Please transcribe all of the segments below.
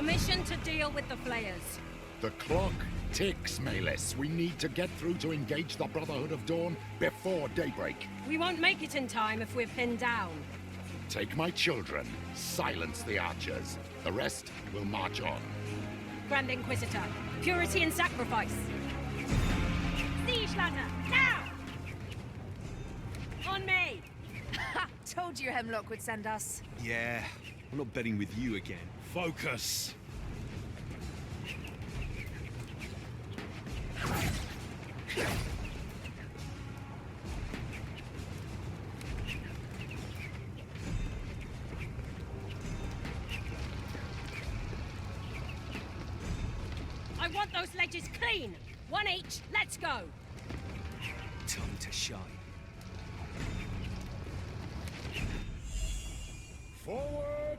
Permission to deal with the flayers. The clock ticks, Malis. We need to get through to engage the Brotherhood of Dawn before daybreak. We won't make it in time if we're pinned down. Take my children, silence the archers. The rest will march on. Grand Inquisitor, purity and sacrifice. Siege ladder, now! On me! Ha! Told you Hemlock would send us. Yeah, I'm not betting with you again. Focus! I want those ledges clean! One each, let's go! Time to shine. Forward!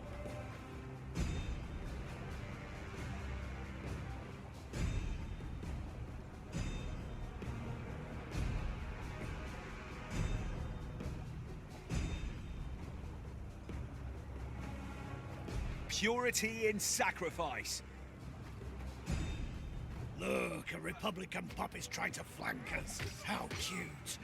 Purity in sacrifice. Look, a Republican pup is trying to flank us. How cute.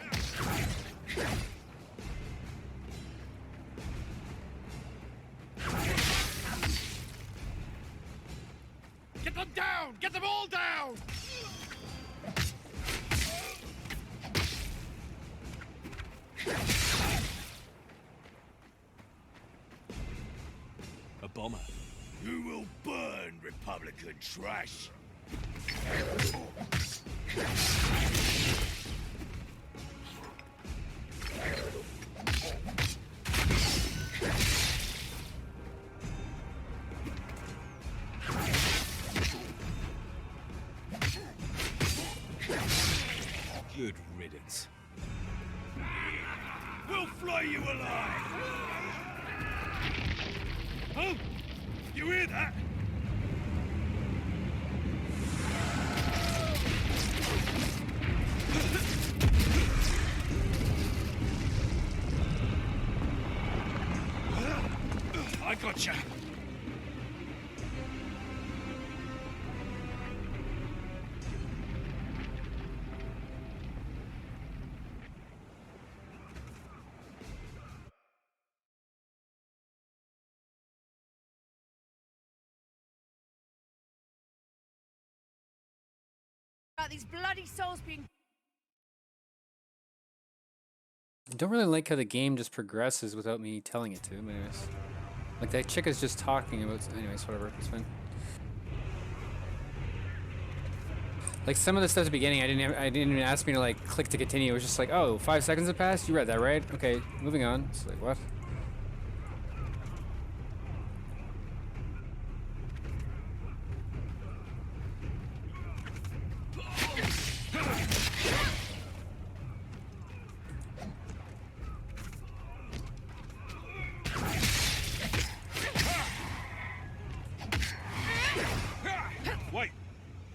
Get them down! Get them all down! A bomber. You will burn, Republican trash! Good riddance. We'll flay you alive! Oh! You hear that? I gotcha. About these bloody souls being... I don't really like how the game just progresses without me telling it to. But anyways, like that chick is just talking about. Anyways, whatever. It's fine. Like some of the stuff at the beginning, I didn't even ask me to like click to continue. It was just like, oh, 5 seconds have passed. You read that, right? Okay, moving on. It's like what? Wait!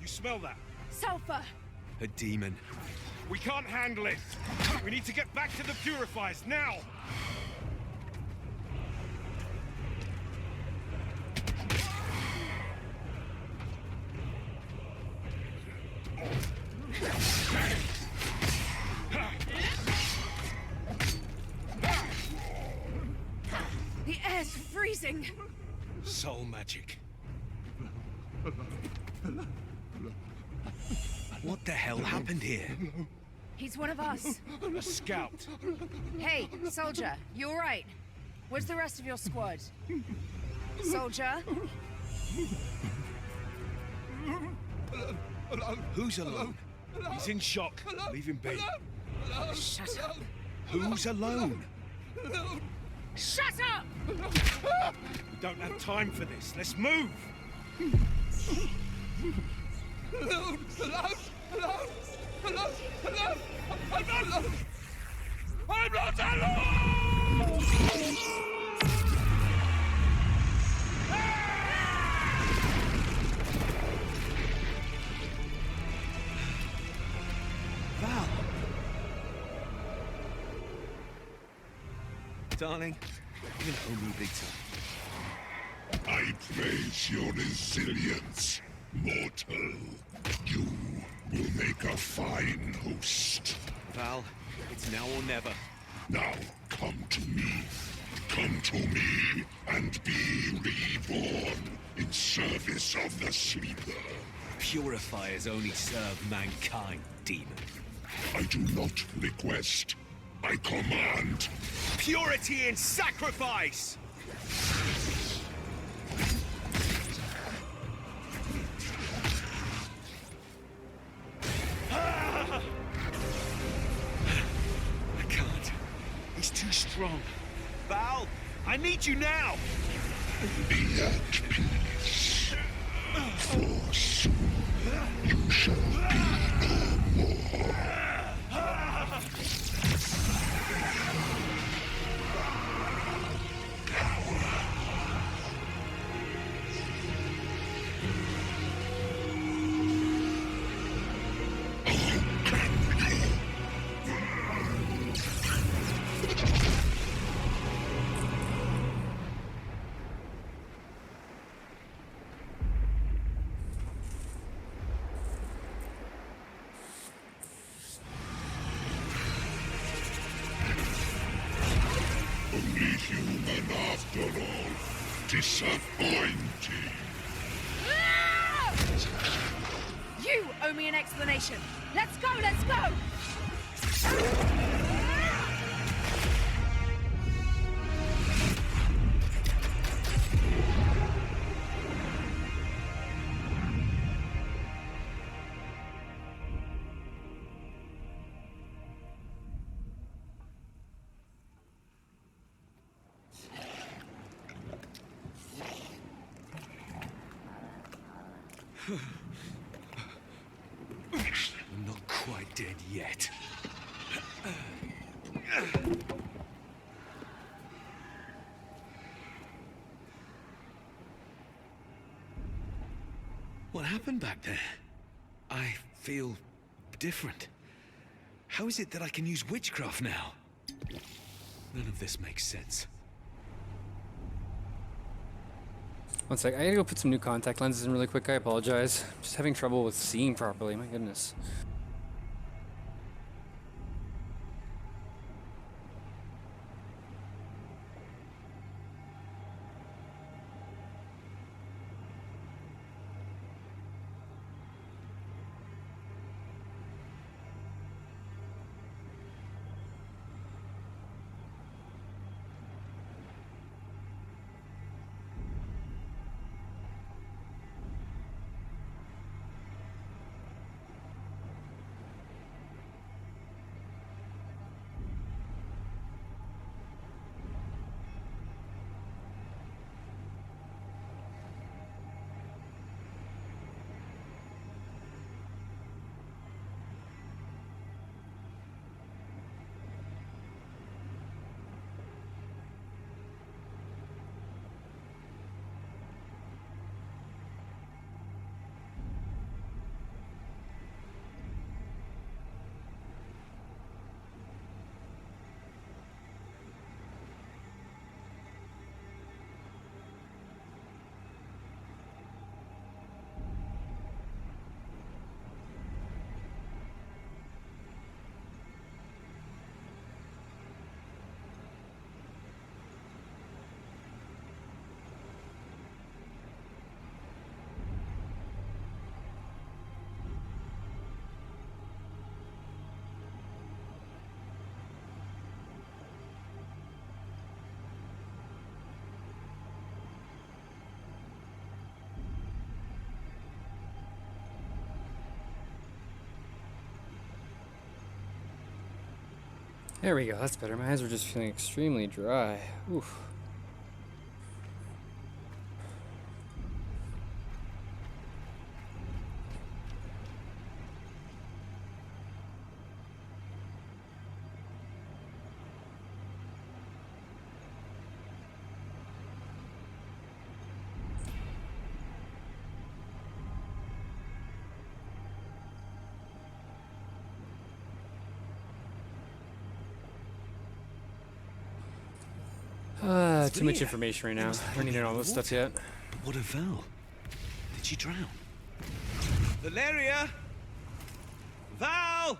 You smell that? Sulfur! A demon. We can't handle it! We need to get back to the purifiers, now! The air's freezing! Soul magic. What the hell happened here? He's one of us. A scout. Hey, soldier, you alright? Where's the rest of your squad? Soldier? Who's alone? He's in shock. Leave him be. Shut up. Who's alone? Shut up! We don't have time for this. Let's move! I'm not alone! Val. Darling, you can owe me big time. I I praise your resilience, mortal. You will make a fine host. Val, it's now or never. Now come to me. Come to me and be reborn in service of the Sleeper. Purifiers only serve mankind, demon. I do not request. I command. Purity and sacrifice! I can't. He's too strong. Val, I need you now! Be at peace. For soon you shall be no more. Only human after all. Disappointing. You owe me an explanation. Let's go, let's go! I'm not quite dead yet. What happened back there? I feel different. How is it that I can use witchcraft now? None of this makes sense. One sec, I gotta go put some new contact lenses in really quick. I apologize. I'm just having trouble with seeing properly, my goodness. There we go, that's better. My eyes were just feeling extremely dry. Oof. Too much information right now. I don't need to know all this stuff yet. What of Val? Did she drown? Valeria! Val!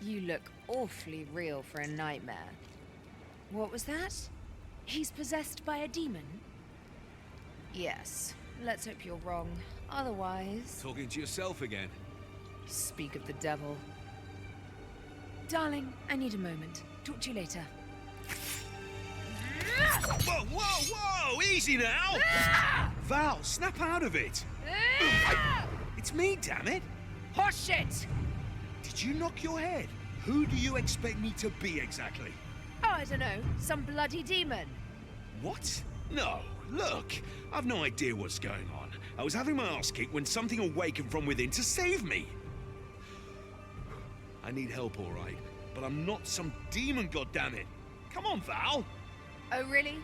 You look awfully real for a nightmare. What was that? He's possessed by a demon? Yes. Let's hope you're wrong. Otherwise... Talking to yourself again. Speak of the devil. Darling, I need a moment. Talk to you later. Whoa, whoa, whoa! Easy now! Val, snap out of it! It's me, damn it! Horseshit! Did you knock your head? Who do you expect me to be exactly? Oh, I don't know. Some bloody demon. What? No, look, I've no idea what's going on. I was having my ass kicked when something awakened from within to save me. I need help, all right, but I'm not some demon, goddammit. Come on, Val. Oh, really?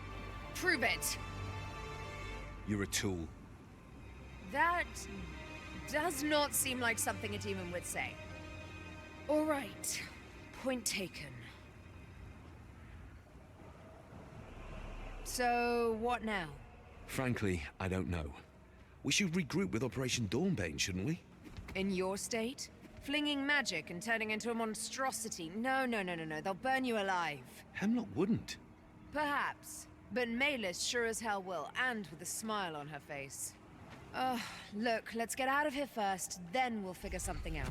Prove it. You're a tool. That does not seem like something a demon would say. All right. Point taken. So, what now? Frankly, I don't know. We should regroup with Operation Dawnbane, shouldn't we? In your state? Flinging magic and turning into a monstrosity? No. They'll burn you alive. Hemlock wouldn't. Perhaps. But Maylis sure as hell will, and with a smile on her face. Look, let's get out of here first, then we'll figure something out.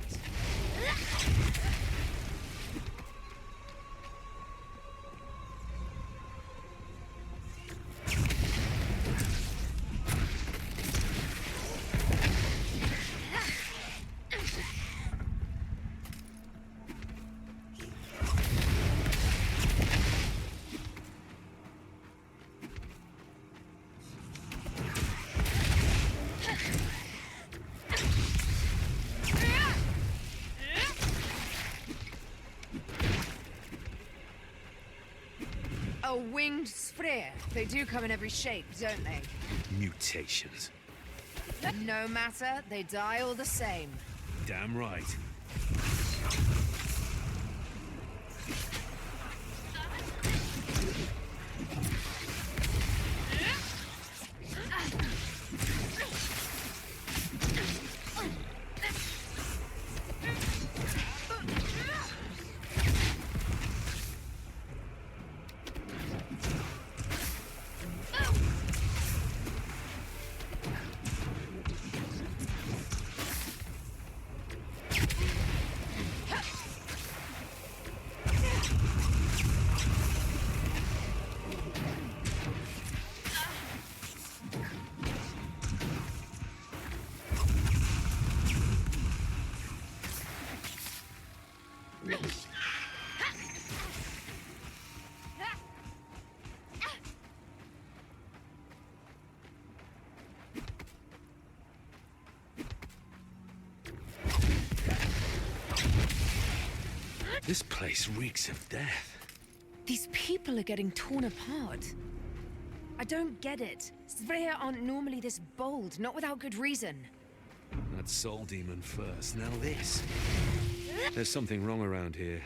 A winged Sprea. They do come in every shape, don't they? Mutations. No matter, they die all the same. Damn right. This place reeks of death. These people are getting torn apart. I don't get it. Sprea aren't normally this bold, not without good reason. That soul demon first, now this. There's something wrong around here.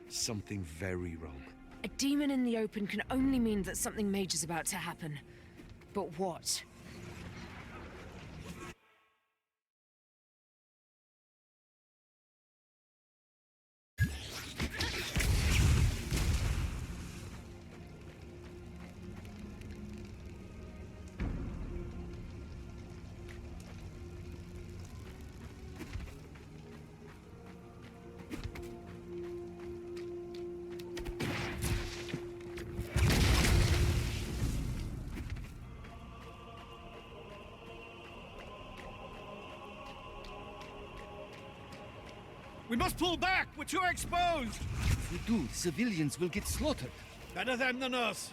Something very wrong. A demon in the open can only mean that something major's about to happen. But what? We must pull back! We're too exposed! If we do, civilians will get slaughtered. Better them than us.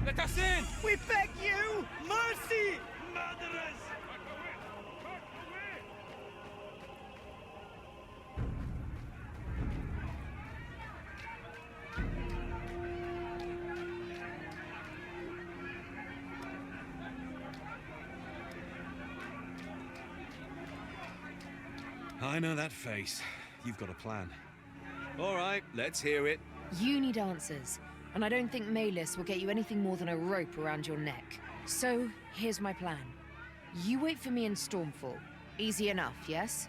Let us in! We beg you! Mercy! Murderers! I know that face. You've got a plan. All right, let's hear it. You need answers, and I don't think Maylis will get you anything more than a rope around your neck. So, here's my plan. You wait for me in Stormfall. Easy enough, yes?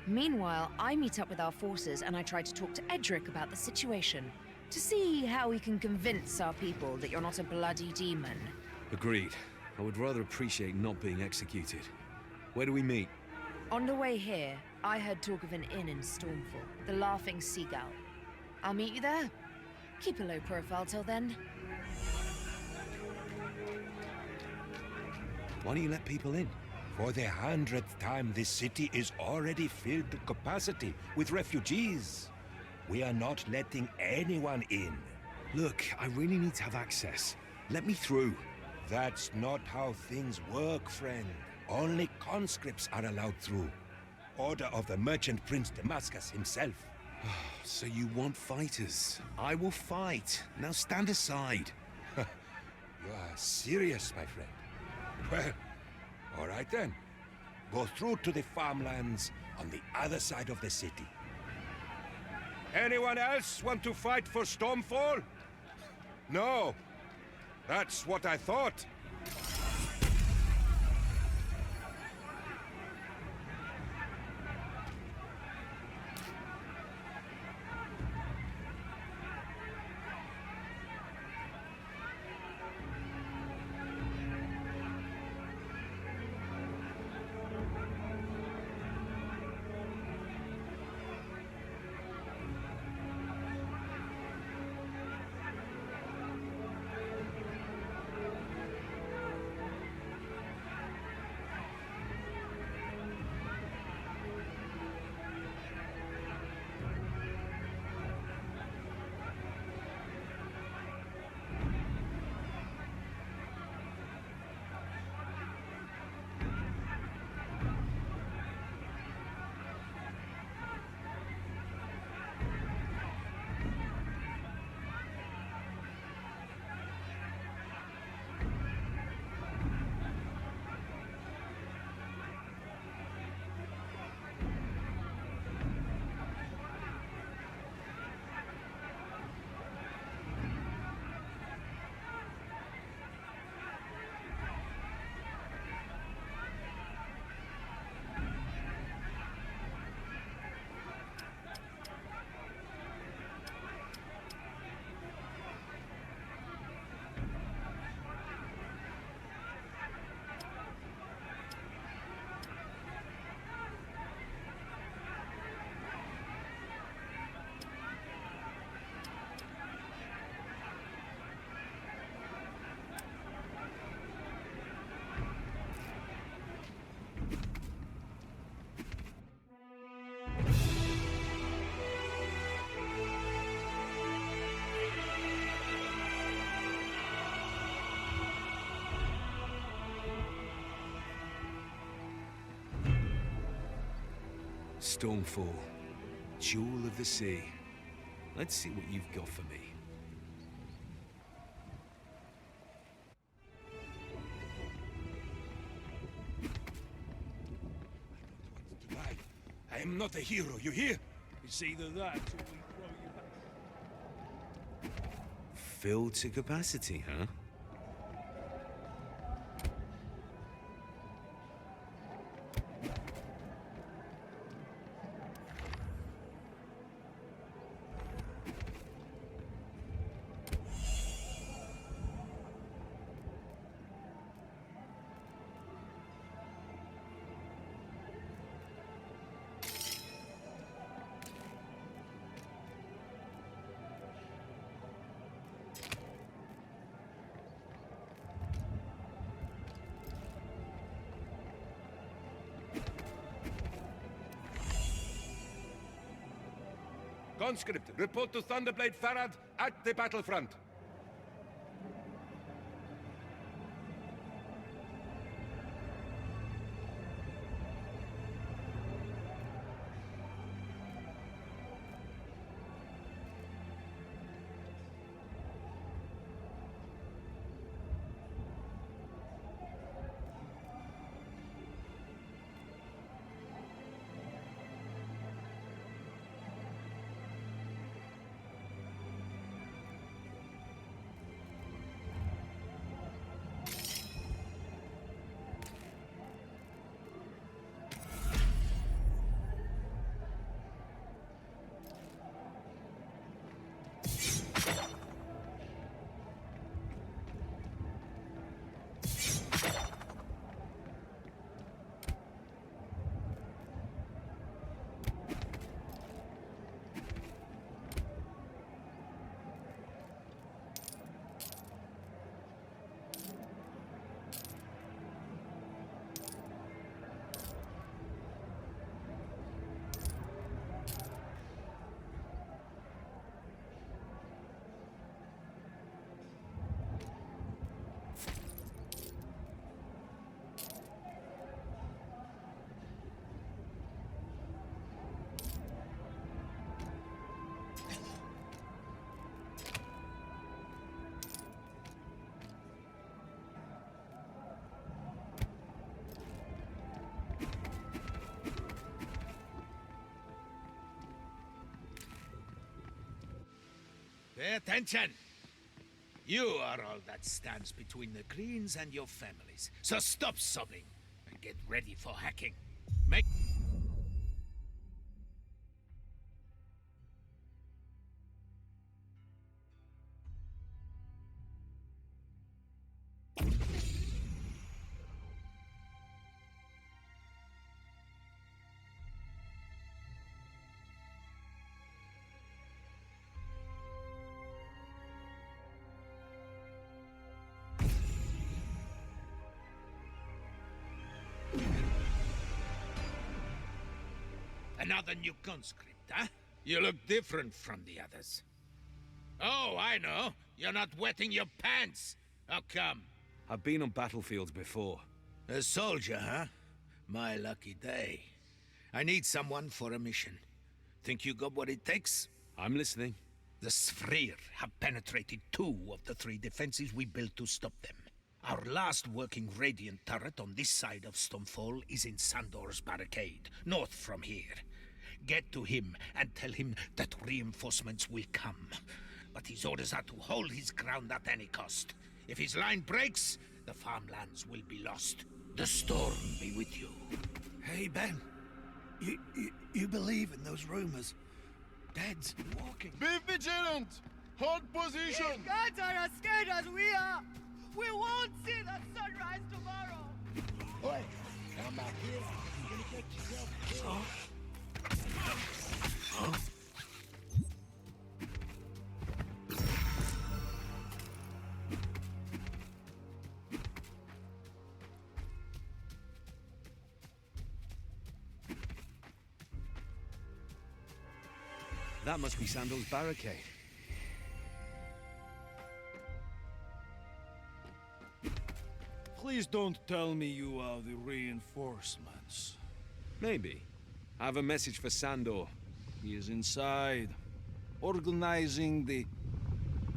Meanwhile, I meet up with our forces and I try to talk to Edric about the situation, to see how we can convince our people that you're not a bloody demon. Agreed. I would rather appreciate not being executed. Where do we meet? On the way here, I heard talk of an inn in Stormfall, the Laughing Seagull. I'll meet you there. Keep a low profile till then. Why don't you let people in? For the 100th time, this city is already filled to capacity with refugees. We are not letting anyone in. Look, I really need to have access. Let me through. That's not how things work, friend. Only conscripts are allowed through. Order of the Merchant Prince Damascus himself. So you want fighters? I will fight. Now stand aside. You are serious, my friend. Well, all right then. Go through to the farmlands on the other side of the city. Anyone else want to fight for Stormfall? No. That's what I thought. Stormfall. Jewel of the sea. Let's see what you've got for me. Tonight, I am not a hero, you hear? It's either that or we throw you back. Filled to capacity, huh? Conscript, report to Thunderblade Farad at the battlefront. Pay attention! You are all that stands between the Greens and your families. So stop sobbing and get ready for hacking. Make... Another new conscript, huh? You look different from the others. Oh, I know. You're not wetting your pants. How come? I've been on battlefields before. A soldier, huh? My lucky day. I need someone for a mission. Think you got what it takes? I'm listening. The Sfrir have penetrated 2 of the 3 defenses we built to stop them. Our last working Radiant turret on this side of Stormfall is in Sandor's barricade, north from here. Get to him and tell him that reinforcements will come. But his orders are to hold his ground at any cost. If his line breaks, the farmlands will be lost. The storm be with you. Hey, Ben. You believe in those rumors? Dead's walking. Be vigilant! Hold position! These guys are as scared as we are! We won't see the sunrise tomorrow! Oi! Come back here. You're gonna get yourself killed. That must be Sandor's barricade. Please don't tell me you are the reinforcements. Maybe. I have a message for Sandor. He is inside, organizing the...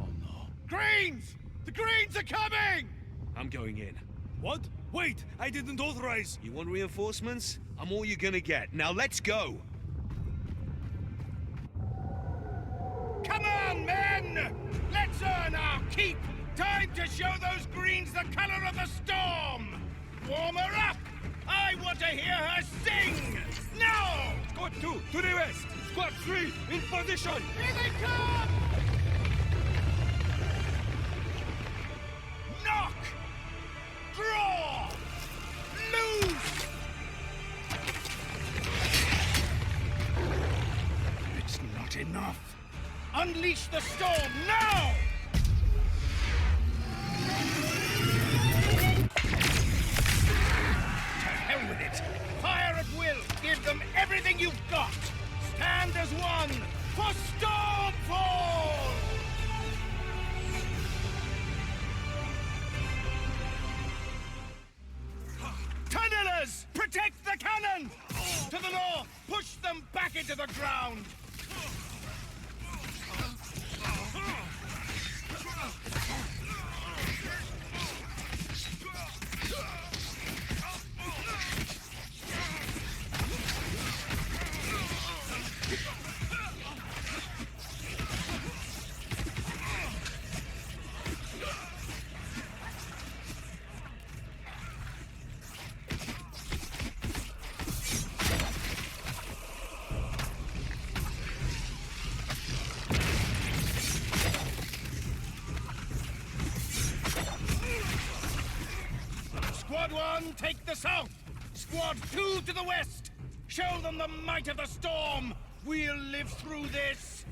Oh no. Greens! The Greens are coming! I'm going in. What? Wait, I didn't authorize. You want reinforcements? I'm all you're gonna get. Now let's go! Come on, men! Let's earn our keep! Time to show those Greens the color of the storm! Warm her up! I want to hear her sing! Now! Squad 2, to the west! Squad 3, in position! Here they come! Knock! Draw! Loose! It's not enough. Unleash the storm now! To hell with it! Fire at will! Give them everything you've got! Stand as one for Stormfall! Tunnelers! Protect the cannon! To the north! Push them back into the ground! Squad 1, take the south! Squad 2 to the west! Show them the might of the storm! We'll live through this!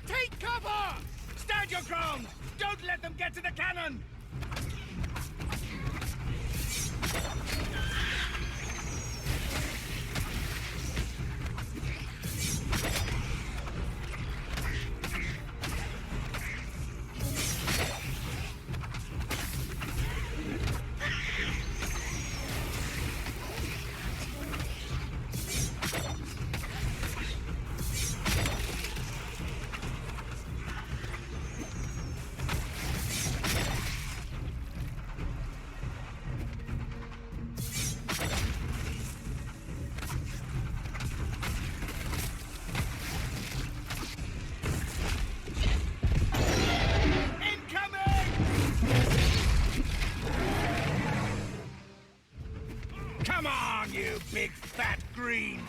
Take cover! Stand your ground! Don't let them get to the cannon! Come on, you big fat green!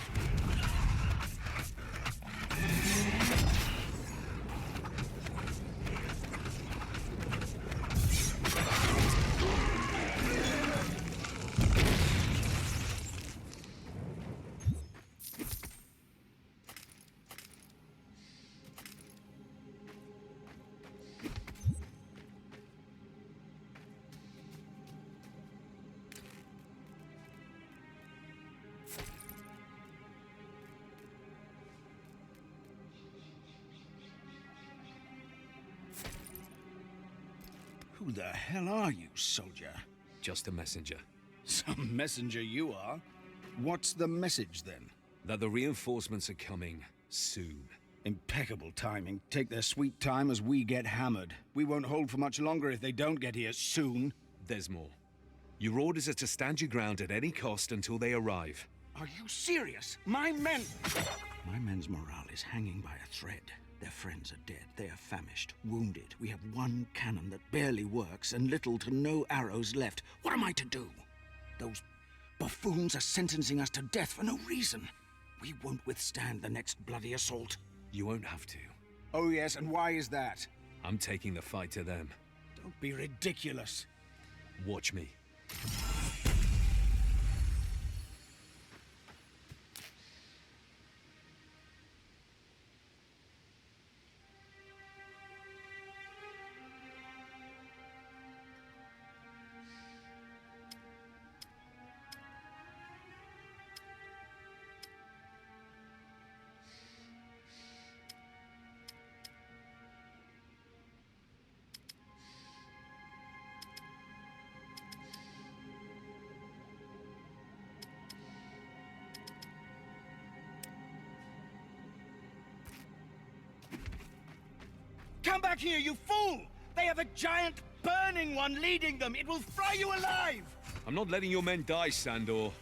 Who the hell are you, soldier? Just a messenger. Some messenger you are. What's the message, then? That the reinforcements are coming soon. Impeccable timing. Take their sweet time as we get hammered. We won't hold for much longer if they don't get here soon. There's more. Your orders are to stand your ground at any cost until they arrive. Are you serious? My men's morale is hanging by a thread. Their friends are dead. They are famished, wounded. We have one cannon that barely works and little to no arrows left. What am I to do? Those buffoons are sentencing us to death for no reason. We won't withstand the next bloody assault. You won't have to. Oh yes, and why is that? I'm taking the fight to them. Don't be ridiculous. Watch me. back here, you fool! They have a giant burning one leading them. It will fry you alive! I'm not letting your men die, Sandor.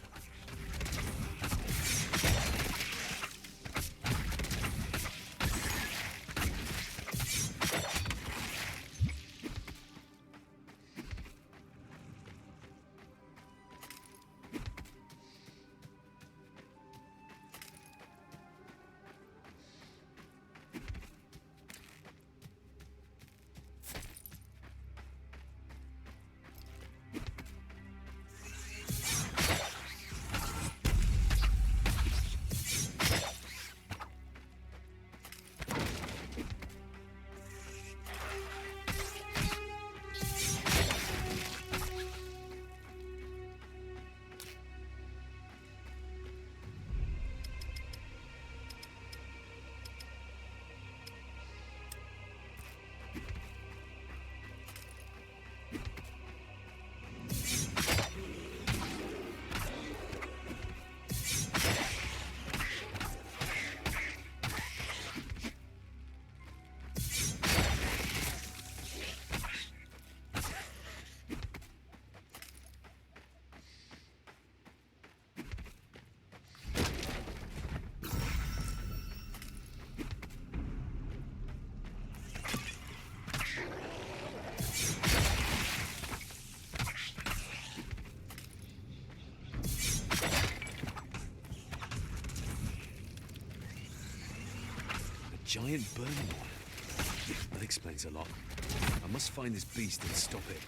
Giant burning one. That explains a lot. I must find this beast and stop it.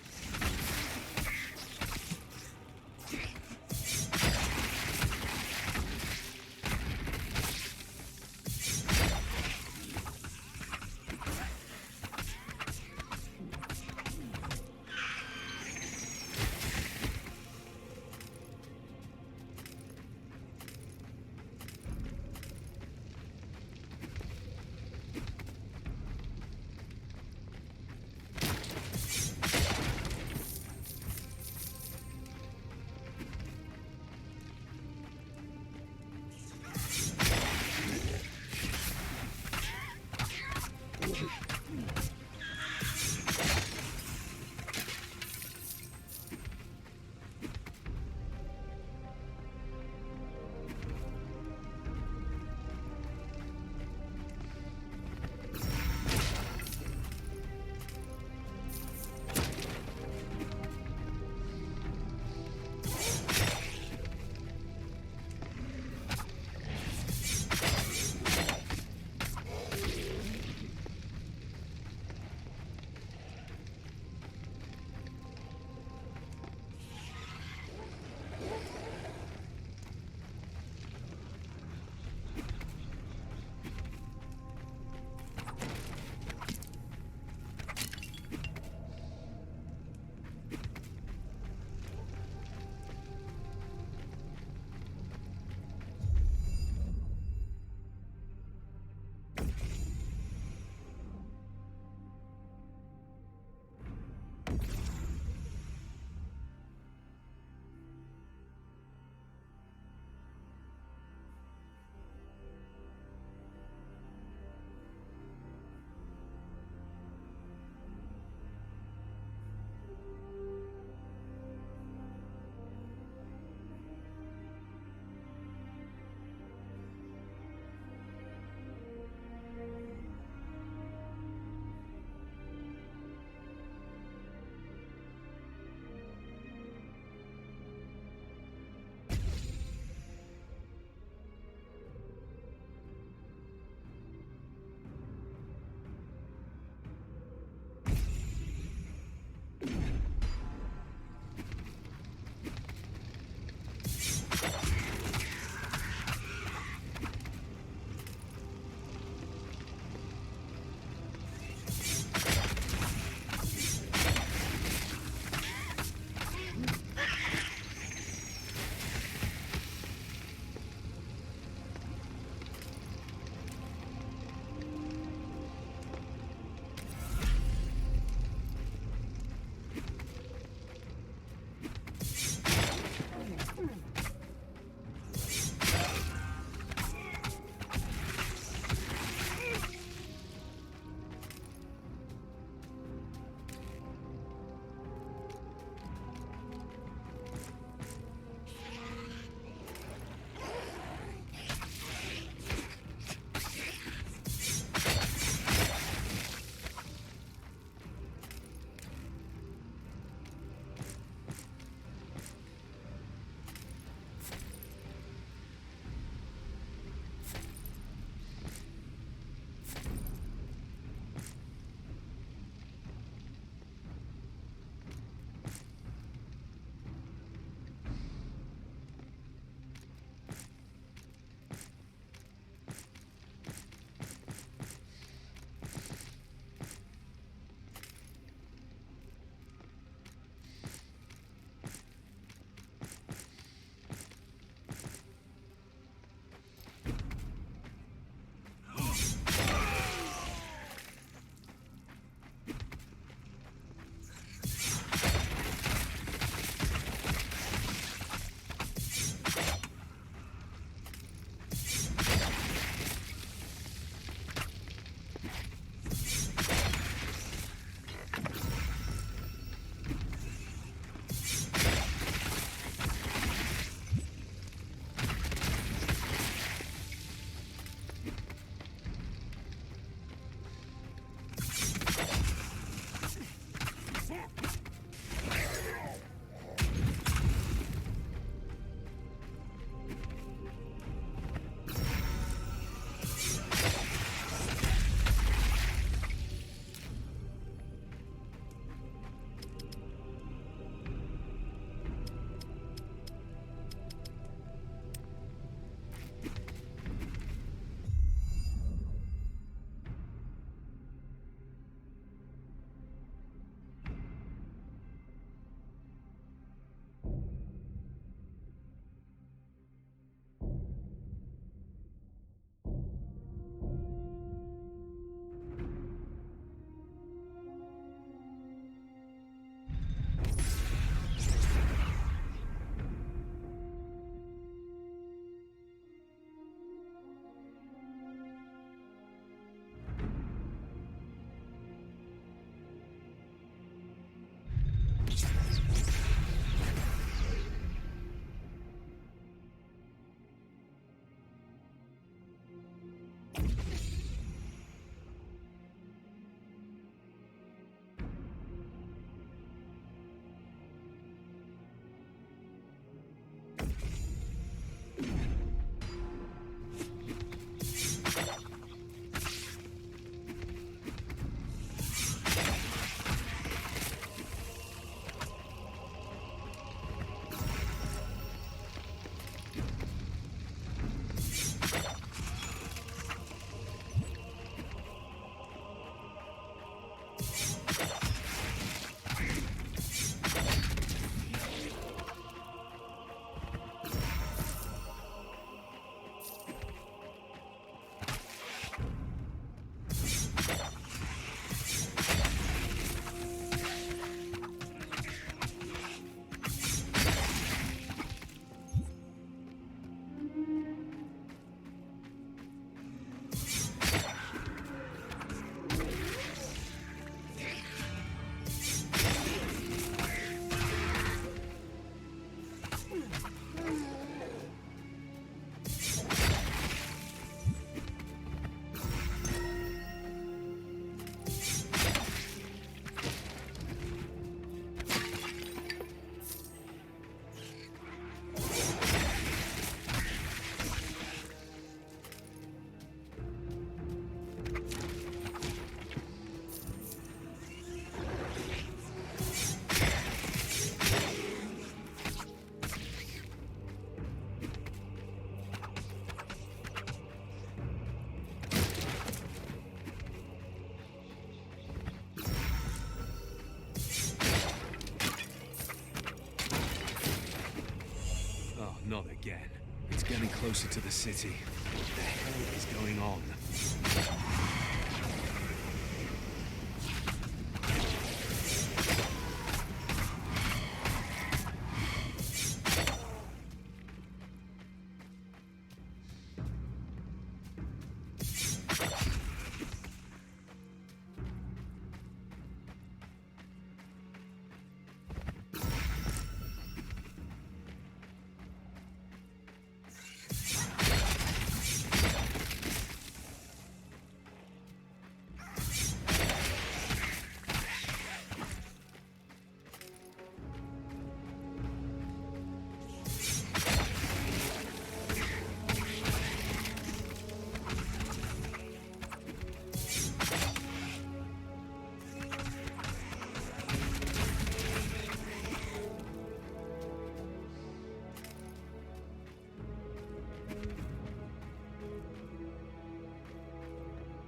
Not again. It's getting closer to the city. What the hell is going on?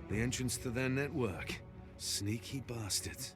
The entrance to their network. Sneaky bastards.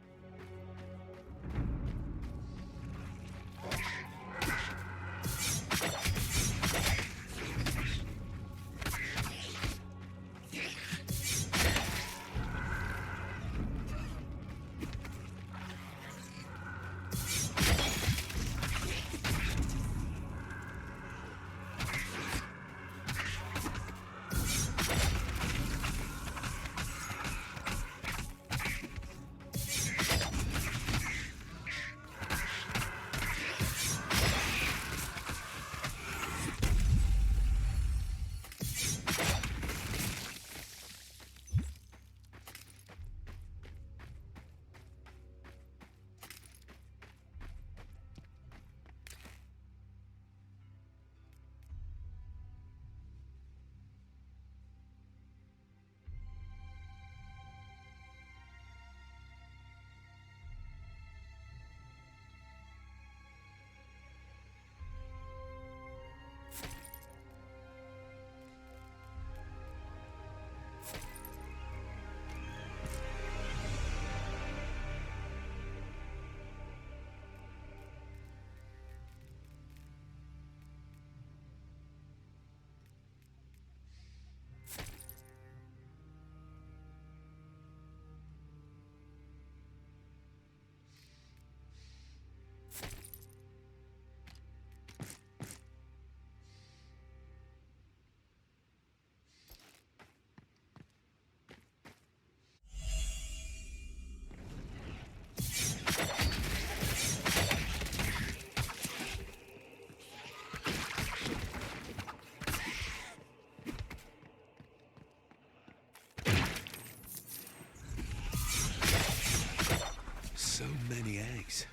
So many eggs.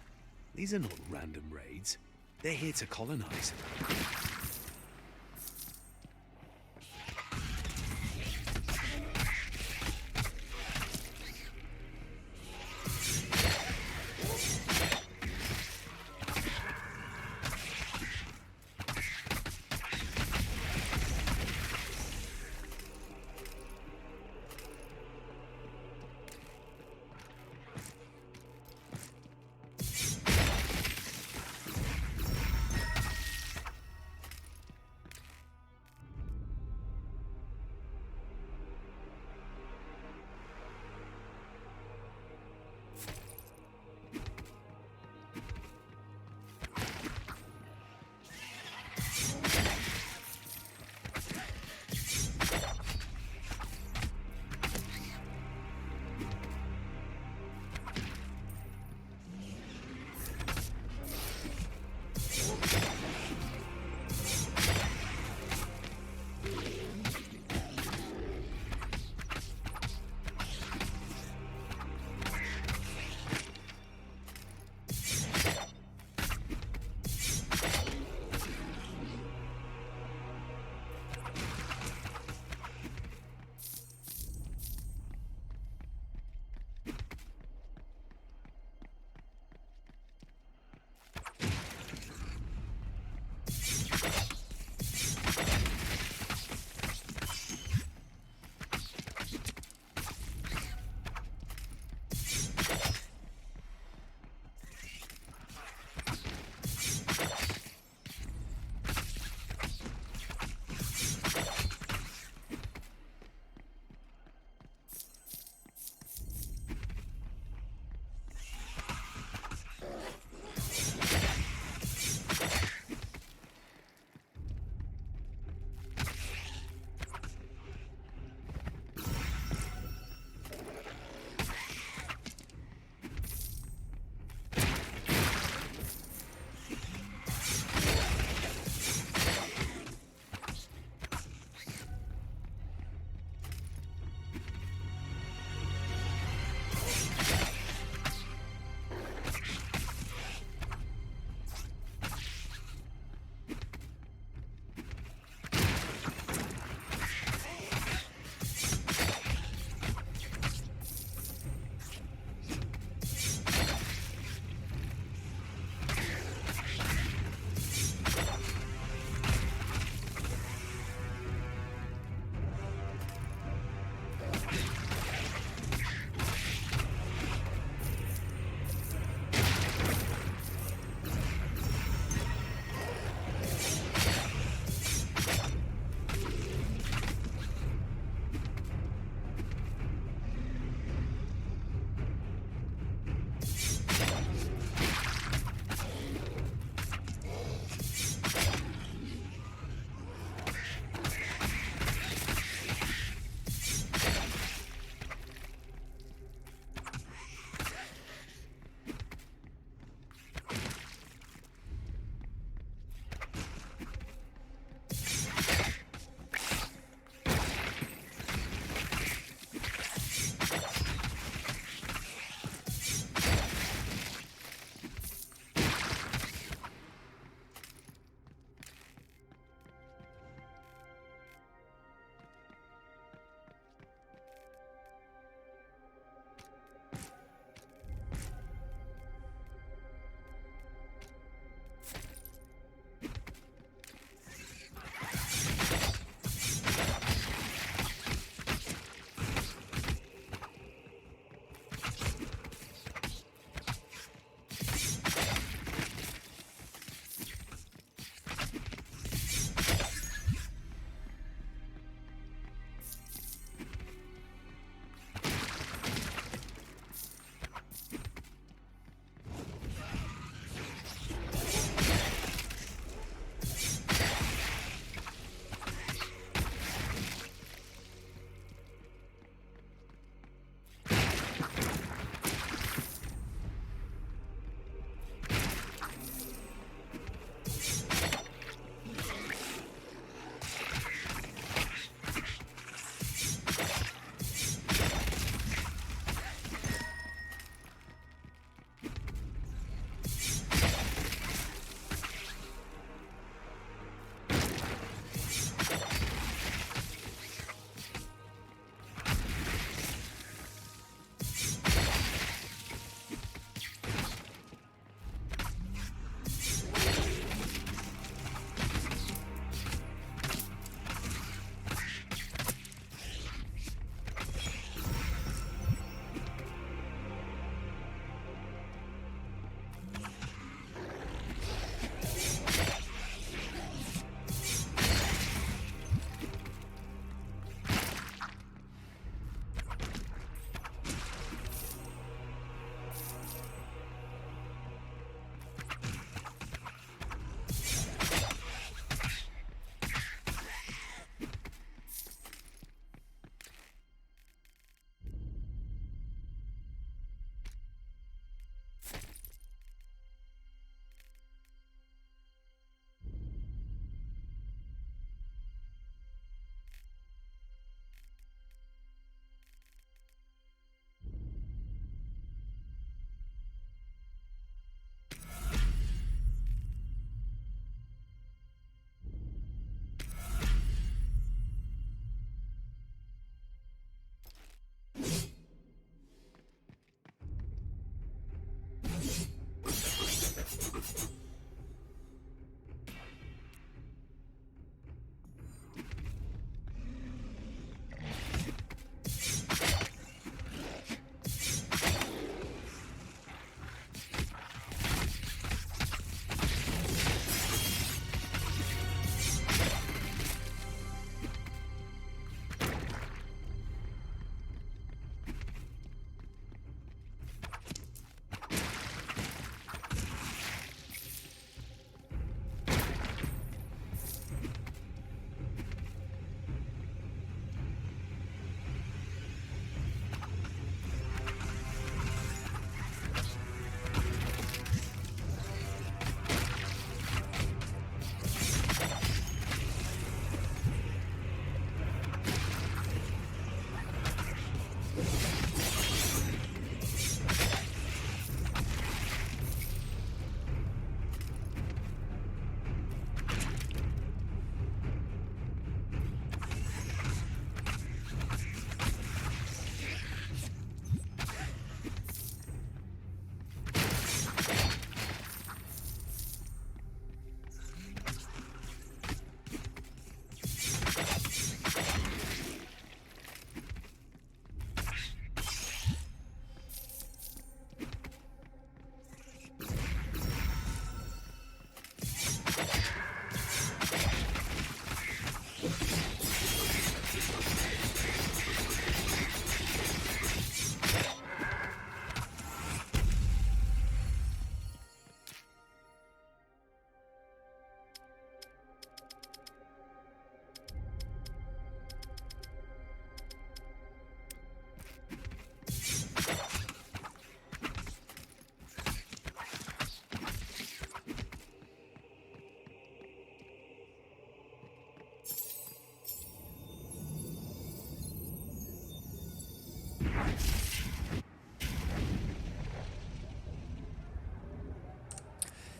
These are not random raids. They're here to colonize.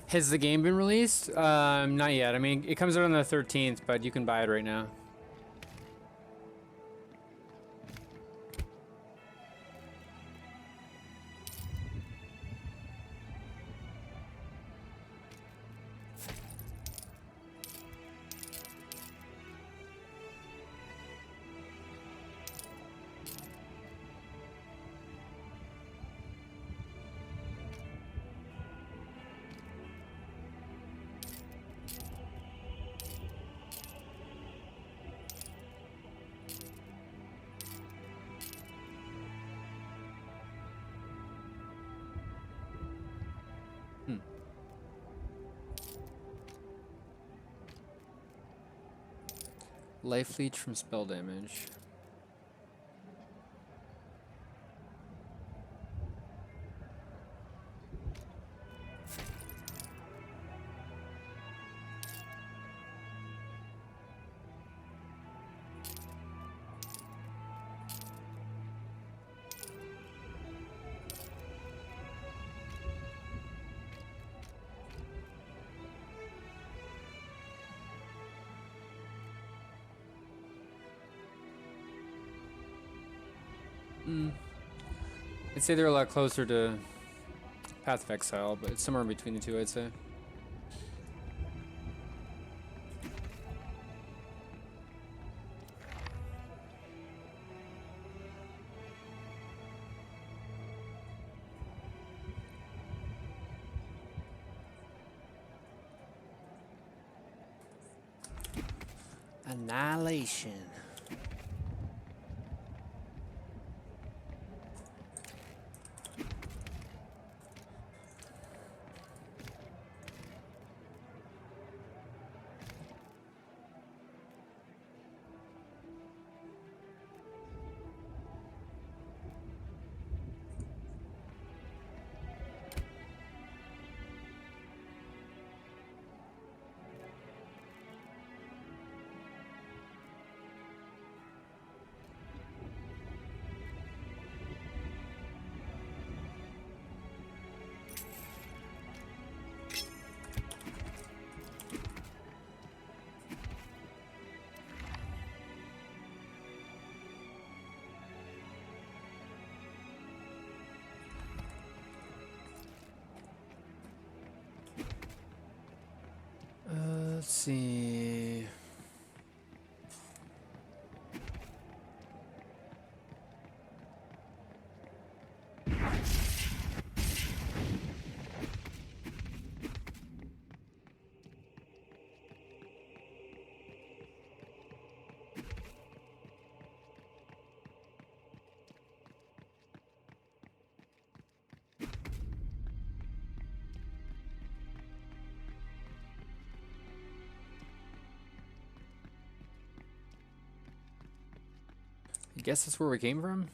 Has the game been released? Not yet. I mean, it comes out on the 13th, but you can buy it right now. Life leech from spell damage. I'd say they're a lot closer to Path of Exile, but it's somewhere in between the two, I'd say. Annihilation. Let's see. I guess that's where we came from?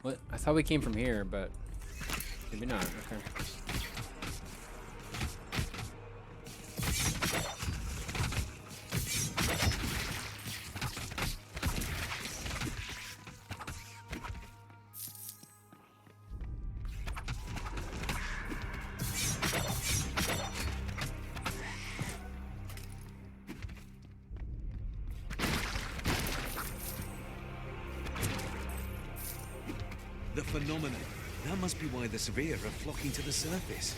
What? I thought we came from here, but maybe not. Okay. The phenomenon. That must be why the Severe are flocking to the surface.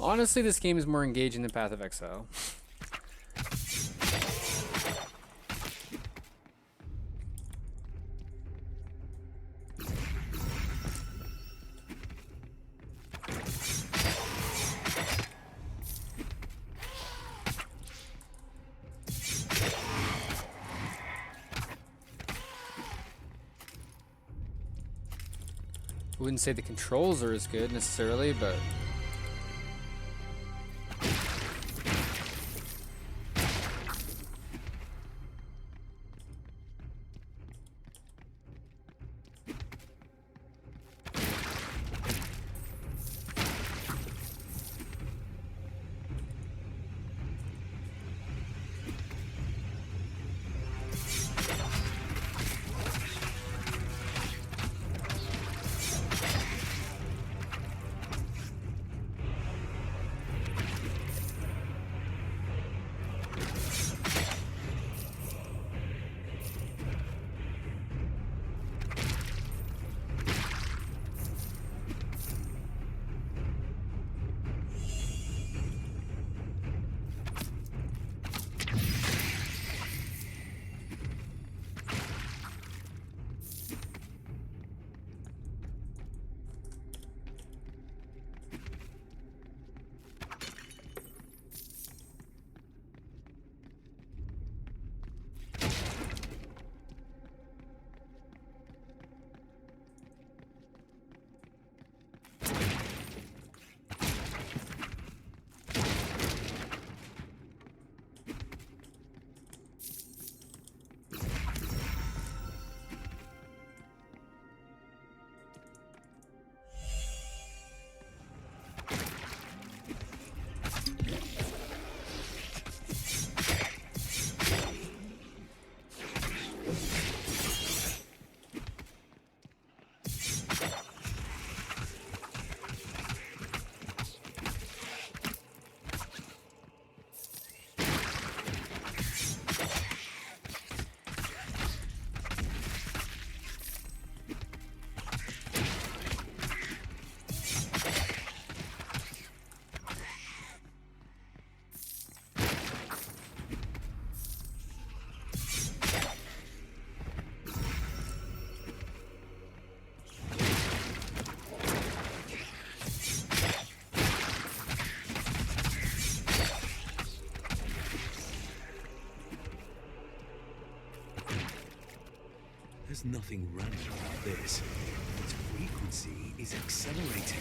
Honestly, this game is more engaging than Path of Exile. I wouldn't say the controls are as good necessarily, but There's nothing random about this. Its frequency is accelerating.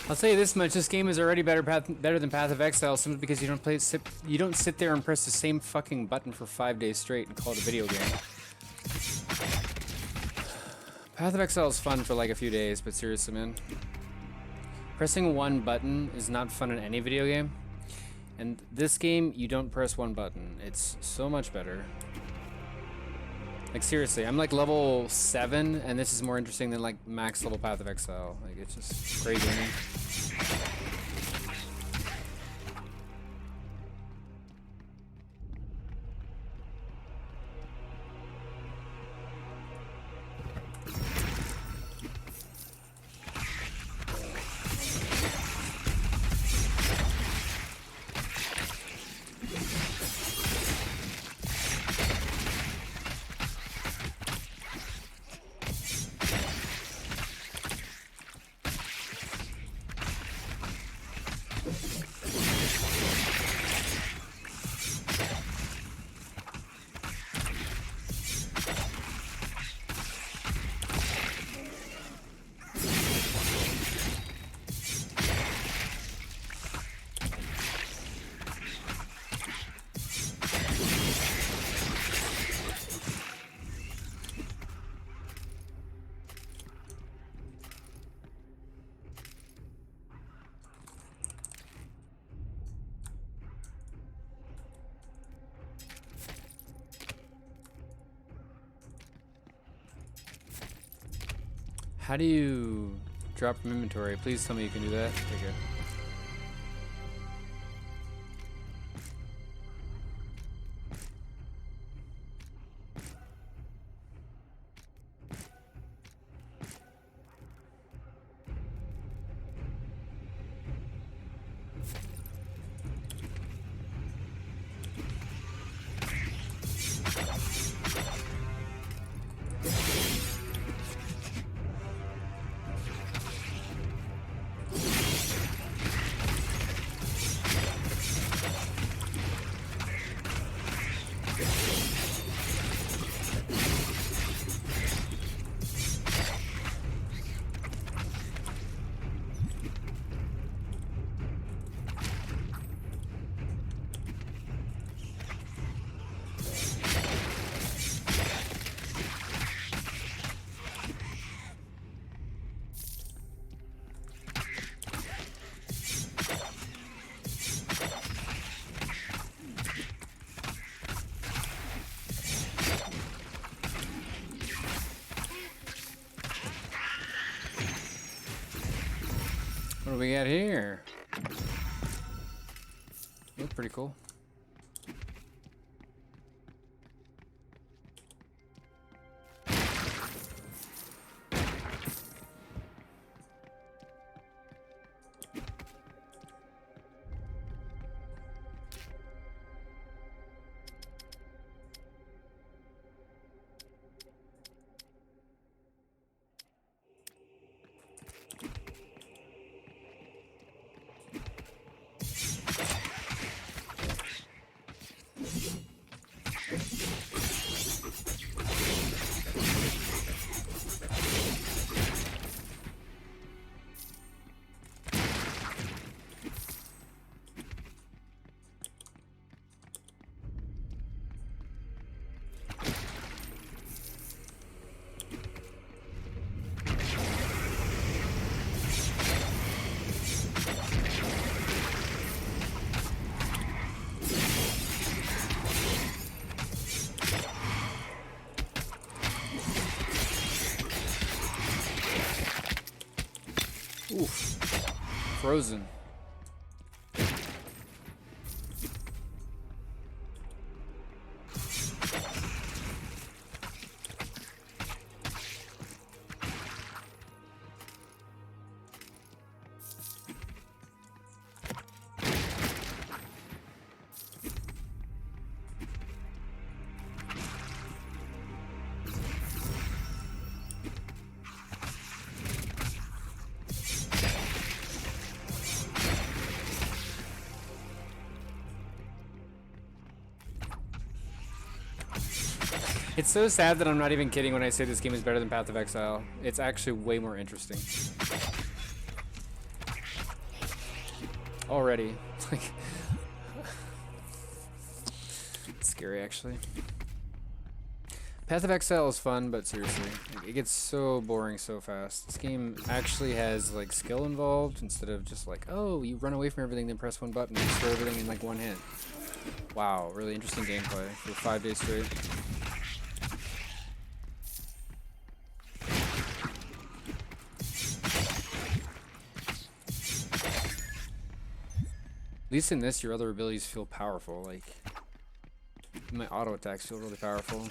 I'll tell you this much: this game is already better than Path of Exile, simply because you don't sit there and press the same fucking button for 5 days straight and call it a video game. Path of Exile is fun for like a few days, but seriously, man, pressing one button is not fun in any video game. And this game, you don't press one button. It's so much better. Like seriously, I'm like level 7, and this is more interesting than like max level Path of Exile. Like it's just crazy to me. How do you drop from inventory? Please tell me you can do that. Okay. What do we got here? Looks pretty cool. Oof. Frozen. It's so sad that I'm not even kidding when I say this game is better than Path of Exile. It's actually way more interesting. already. Like, it's scary actually. Path of Exile is fun, but seriously, it gets so boring so fast. This game actually has like skill involved instead of just like, oh, you run away from everything, then press one button and destroy everything in like one hit. Wow, really interesting gameplay for 5 days straight. At least in this, your other abilities feel powerful. Like, my auto attacks feel really powerful.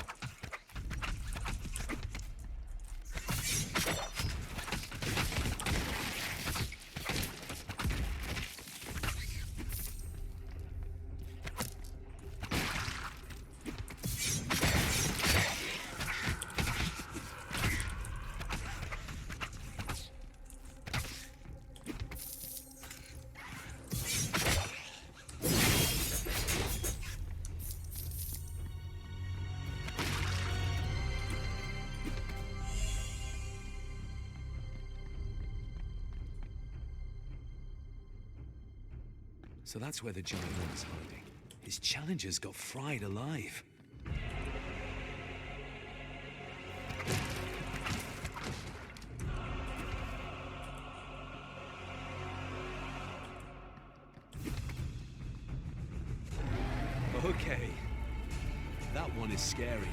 So that's where the giant was hiding. His challengers got fried alive. Okay. That one is scary.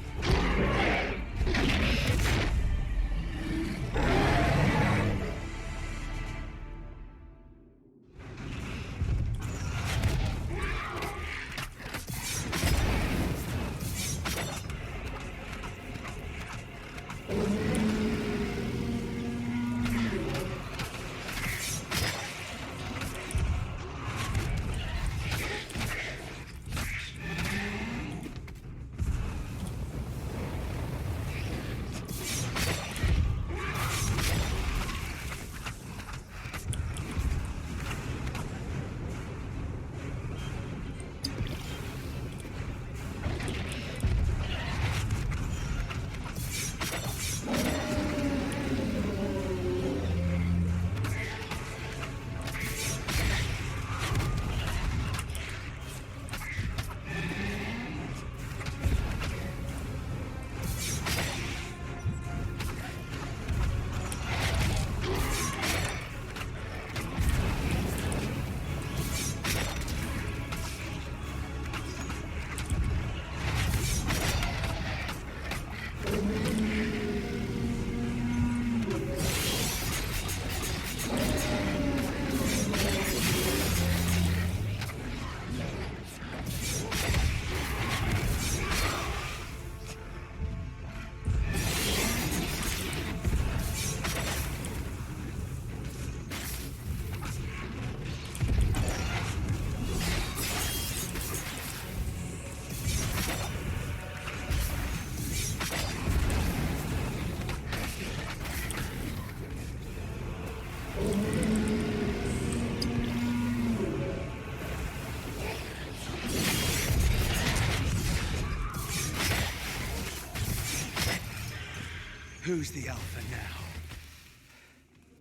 Who's the alpha now?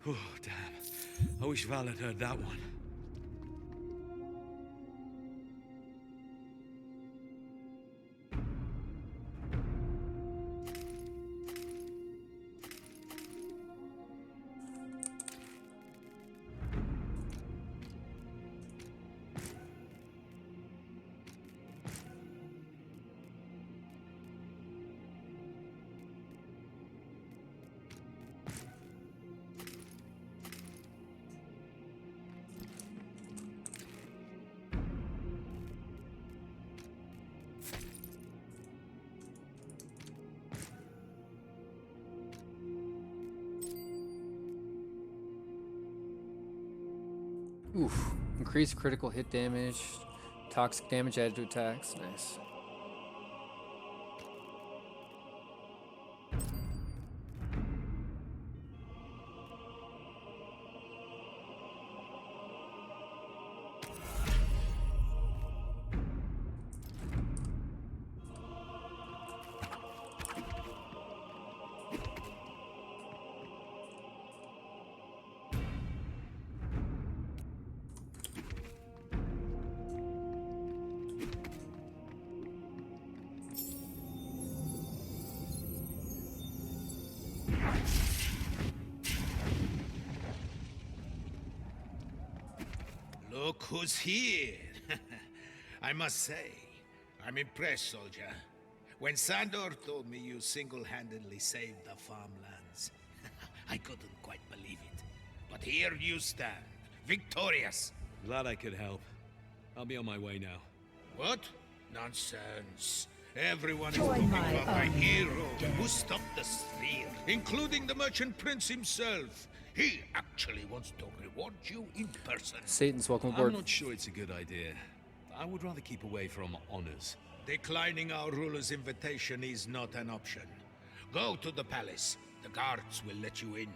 Oh, damn. I wish Val had heard that one. Oof. Increased critical hit damage. Toxic damage added to attacks. Nice. who's here? I must say, I'm impressed, soldier. When Sandor told me you single-handedly saved the farmlands, I couldn't quite believe it. But here you stand, victorious. Glad I could help. I'll be on my way now. What? Nonsense. Everyone is talking about my hero who stopped the sphere, including the merchant prince himself. He actually wants to reward you in person. Satan's welcome I'm aboard. not sure it's a good idea. I would rather keep away from honors. Declining our ruler's invitation is not an option. Go to the palace. The guards will let you in.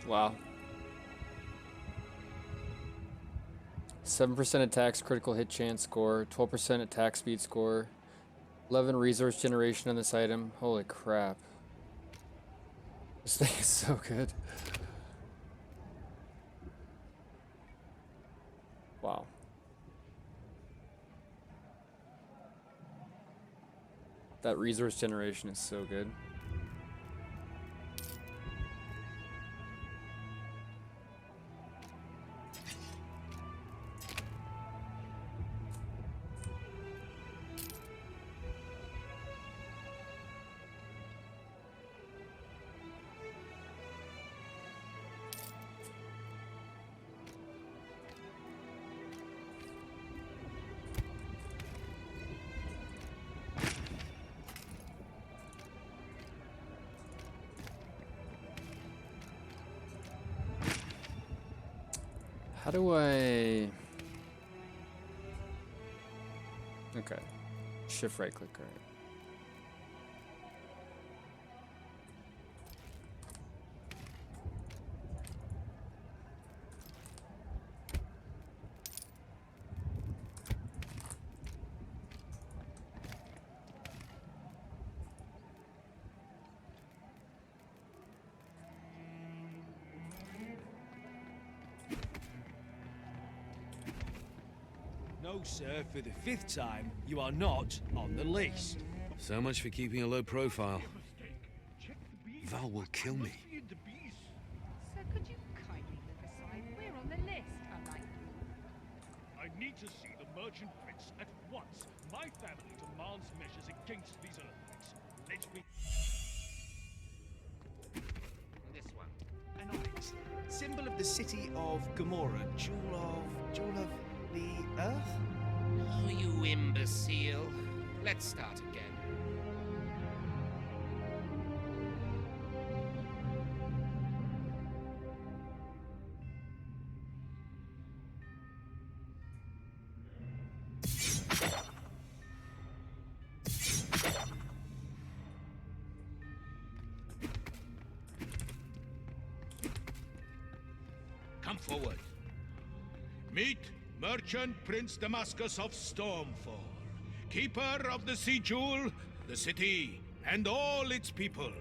Wow. 7% attacks, critical hit chance score, 12% attack speed score, 11 resource generation on this item. Holy crap. This thing is so good. Wow. That resource generation is so good. How do I... Okay. Shift right click, right. No, sir, for the 5th time, you are not on the list. So much for keeping a low profile. Val will kill me. Sir, could you kindly look aside? We're on the list, unlike you. I need to see the merchant prince at once. My family demands measures against these earthquakes. Let me... This one. An onyx, symbol of the city of Gomorrah, jewel of the earth? Oh, you imbecile. Let's start again. Come forward. Meet Merchant Prince Damascus of Stormfall, keeper of the Sea Jewel, the city, and all its people.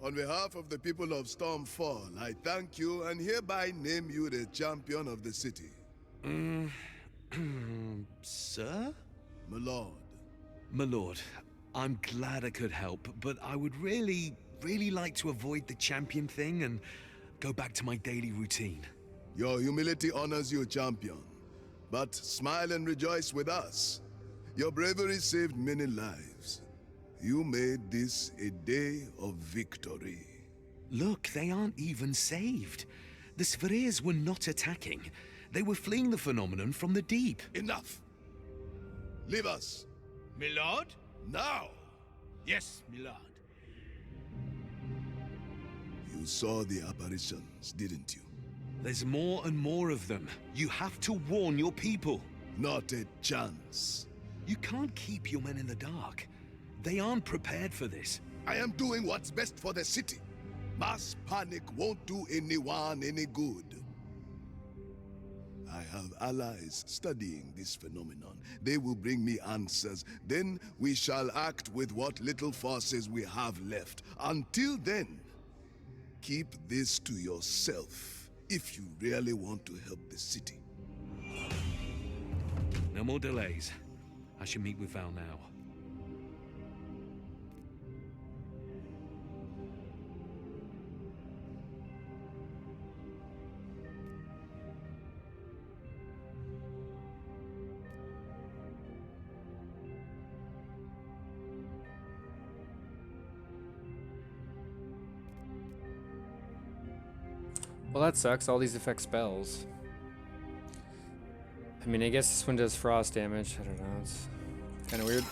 On behalf of the people of Stormfall, I thank you and hereby name you the champion of the city. Sir? My lord. My lord, I'm glad I could help, but I would really like to avoid the champion thing and go back to my daily routine. Your humility honors you, champion. But smile and rejoice with us. Your bravery saved many lives. You made this a day of victory. Look, they aren't even saved. The Spheres were not attacking. They were fleeing the phenomenon from the deep. Enough! Leave us! Milord? Now! Yes, milord. You saw the apparitions, didn't you? There's more and more of them. You have to warn your people. Not a chance. You can't keep your men in the dark. They aren't prepared for this. I am doing what's best for the city. Mass panic won't do anyone any good. I have allies studying this phenomenon. They will bring me answers. Then we shall act with what little forces we have left. Until then, keep this to yourself if you really want to help the city. No more delays. I should meet with Val now. Well, that sucks. All these affect spells. I mean, I guess this one does frost damage. I don't know. It's kind of weird.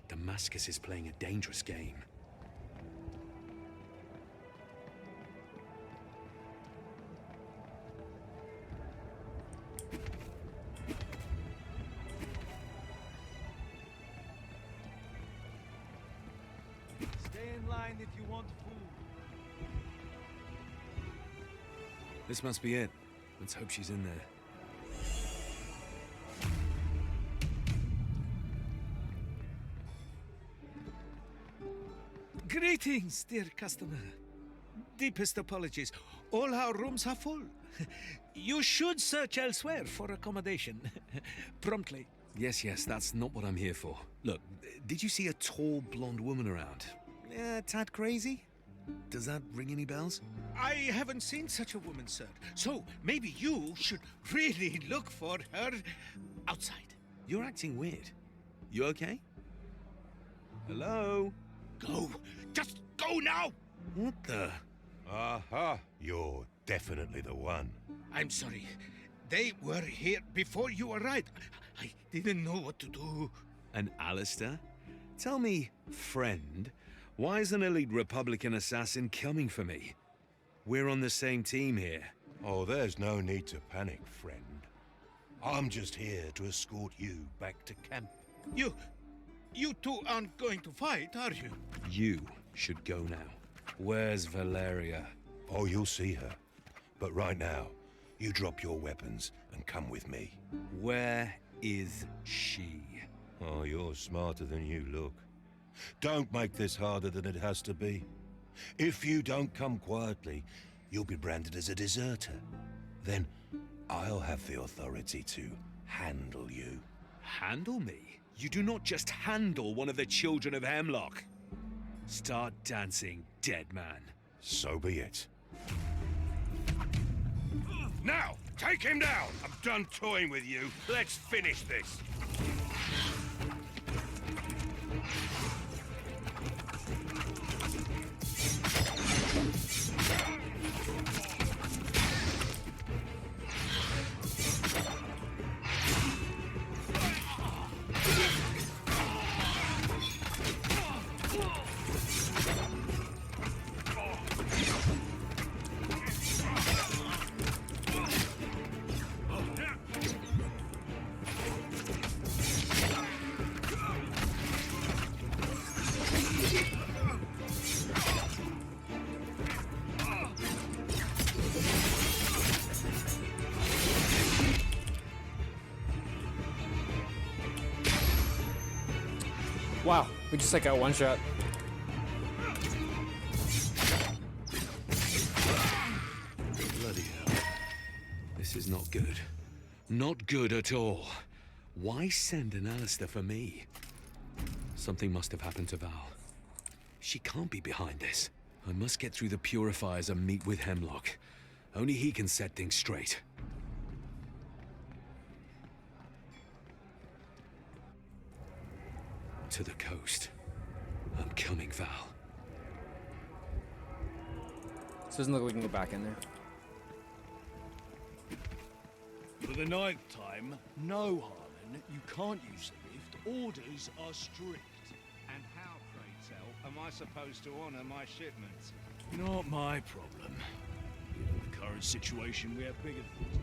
Damascus is playing a dangerous game. Stay in line if you want food. This must be it. Let's hope she's in there. Greetings, dear customer. Deepest apologies. All our rooms are full. You should search elsewhere for accommodation. Promptly. Yes, that's not what I'm here for. Look, did you see a tall blonde woman around? Tad crazy? Does that ring any bells? I haven't seen such a woman, sir. So maybe you should really look for her outside. You're acting weird. You okay? Hello? Go. Just go now! What the? Aha, you're definitely the one. I'm sorry. They were here before you arrived. I didn't know what to do. And Alistair? Tell me, friend, why is an elite Republican assassin coming for me? We're on the same team here. Oh, there's no need to panic, friend. I'm just here to escort you back to camp. You two aren't going to fight, are you? You should go now. Where's Valeria? Oh, you'll see her. But right now, you drop your weapons and come with me. Where is she? Oh, you're smarter than you look. Don't make this harder than it has to be. If you don't come quietly, you'll be branded as a deserter. Then I'll have the authority to handle you. Handle me? You do not just handle one of the children of Hemlock. Start dancing, dead man. So be it. Now, take him down! I'm done toying with you. Let's finish this. Wow, we just got one shot. Bloody hell. This is not good. Not good at all. Why send an Alistair for me? Something must have happened to Val. She can't be behind this. I must get through the purifiers and meet with Hemlock. Only he can set things straight. To the coast. I'm coming, Val. This doesn't look like we can go back in there. For the ninth time, no, Harlan. You can't use the lift. Orders are strict. And how, pray tell, am I supposed to honor my shipments? Not my problem. Given the current situation, we have bigger things.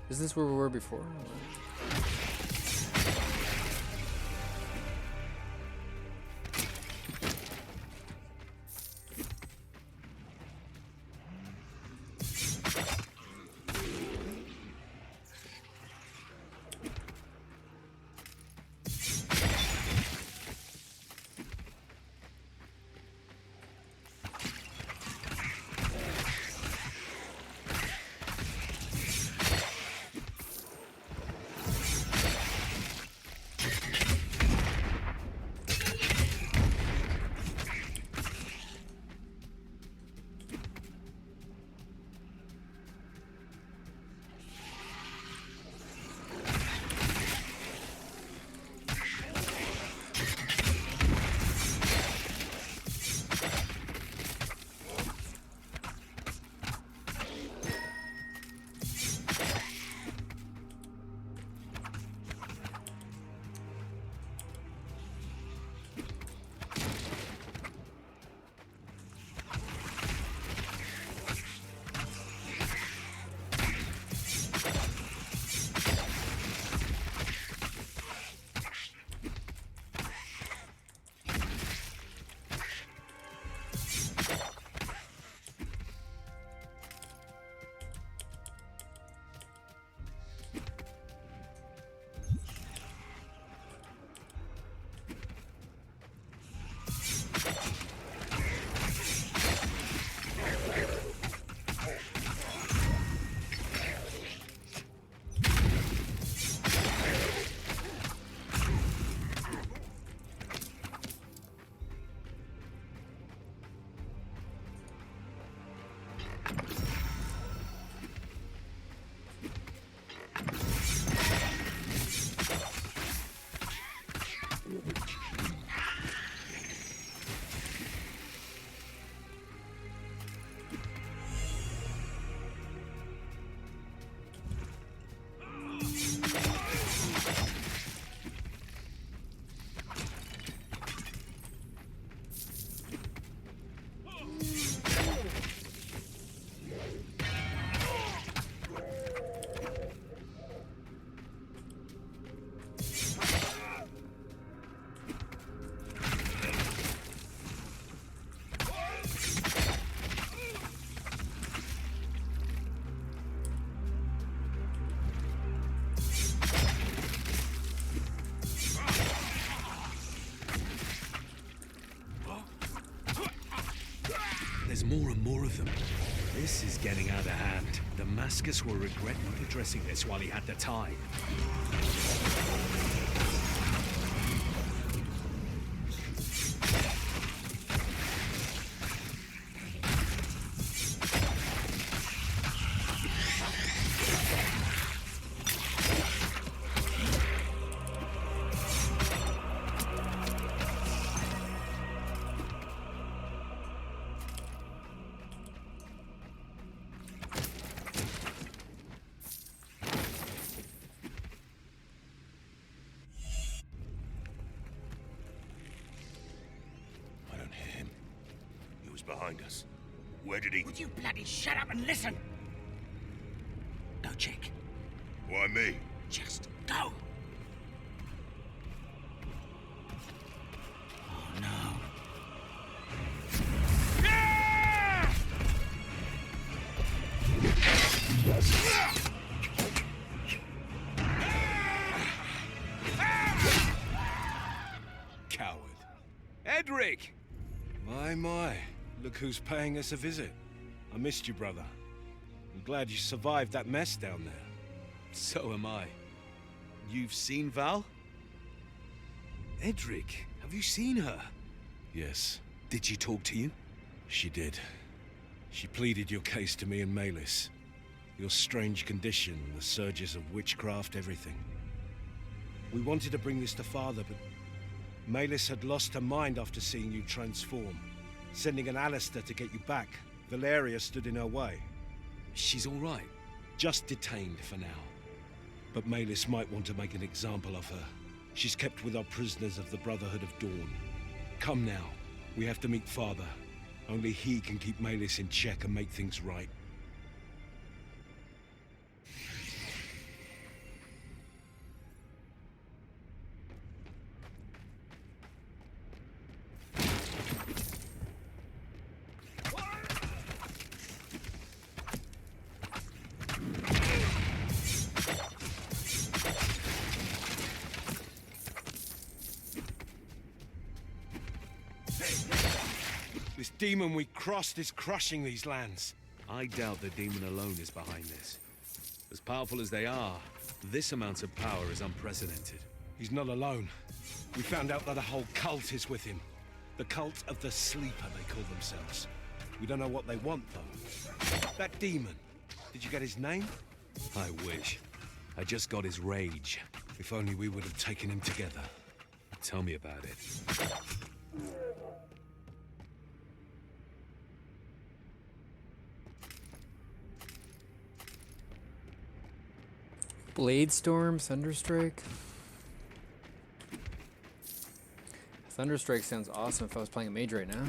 Is this where we were before? more and more of them. This is getting out of hand. Damascus will regret not addressing this while he had the time. Behind us. Where did he... Would you bloody shut up and listen? Go check. Why me? Just go. Oh no. Coward. Edric! My. Look who's paying us a visit. I missed you, brother. I'm glad you survived that mess down there. So am I. You've seen Val? Edric, have you seen her? Yes. Did she talk to you? She did. She pleaded your case to me and Maylis. Your strange condition, the surges of witchcraft, everything. We wanted to bring this to Father, but Maylis had lost her mind after seeing you transform. Sending an Alistair to get you back. Valeria stood in her way. She's all right. Just detained for now. But Maylis might want to make an example of her. She's kept with our prisoners of the Brotherhood of Dawn. Come now. We have to meet Father. Only he can keep Maylis in check and make things right. This demon we crossed is crushing these lands. I doubt the demon alone is behind this. As powerful as they are, this amount of power is unprecedented. He's not alone. We found out that a whole cult is with him. The cult of the Sleeper, they call themselves. We don't know what they want, though. That demon, did you get his name? I wish. I just got his rage. If only we would have taken him together. Tell me about it. Blade Storm, Thunderstrike. Thunderstrike sounds awesome if I was playing a mage right now.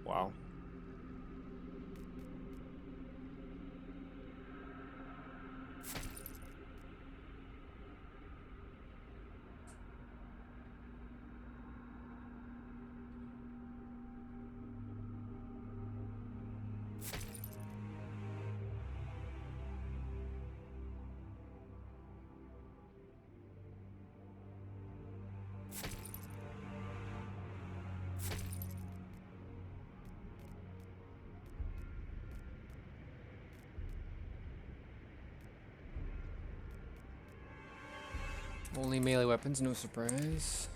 Wow. Only melee weapons, no surprise.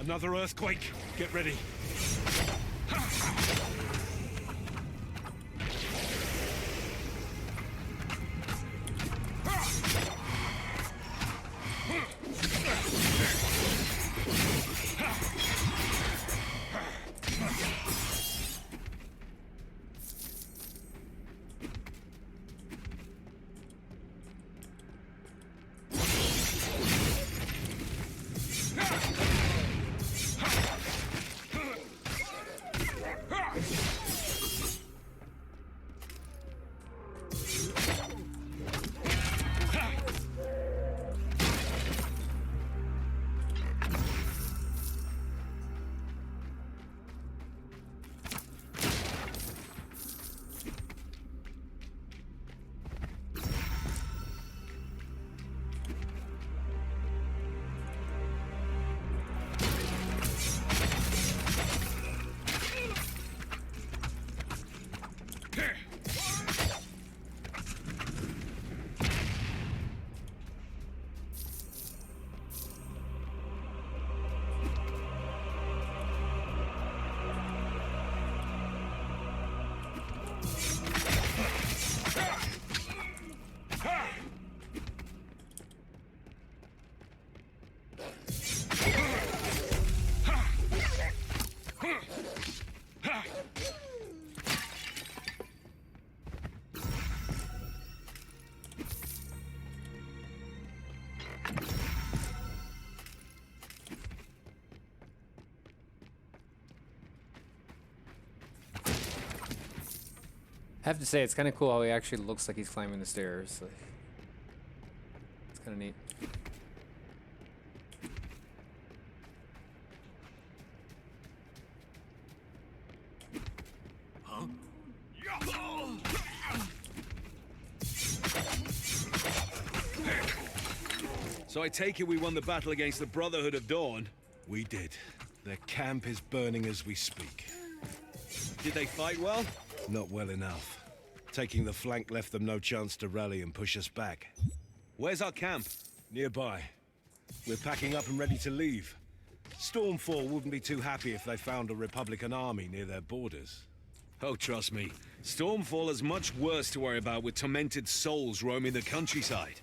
Another earthquake. Get ready. have to say, it's kind of cool how he actually looks like he's climbing the stairs. Like, it's kind of neat. Huh? So I take it we won the battle against the Brotherhood of Dawn? We did. Their camp is burning as we speak. Did they fight well? Not well enough. Taking the flank left them no chance to rally and push us back. Where's our camp? Nearby. We're packing up and ready to leave. Stormfall wouldn't be too happy if they found a Republican army near their borders. Oh, trust me. Stormfall has much worse to worry about with tormented souls roaming the countryside.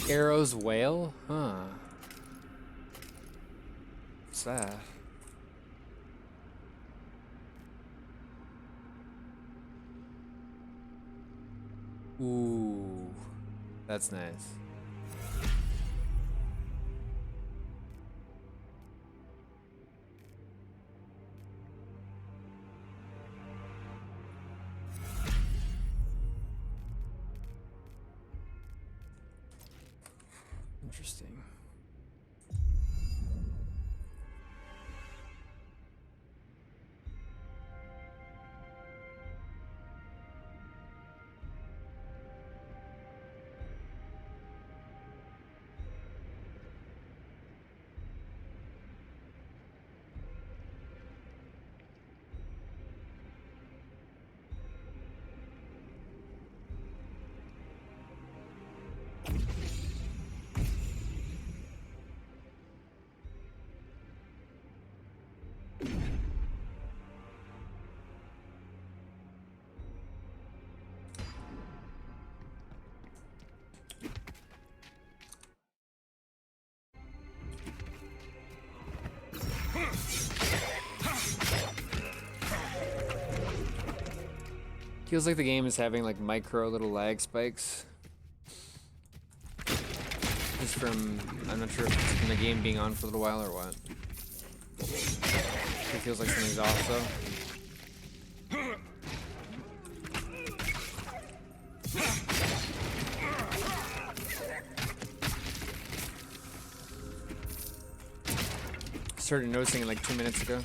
Arrow's whale? Huh. What's that? Ooh. That's nice. Interesting. Feels like the game is having like micro little lag spikes. Just from, I'm not sure if it's from the game being on for a little while or what. It feels like something's off though. Started noticing it like 2 minutes ago.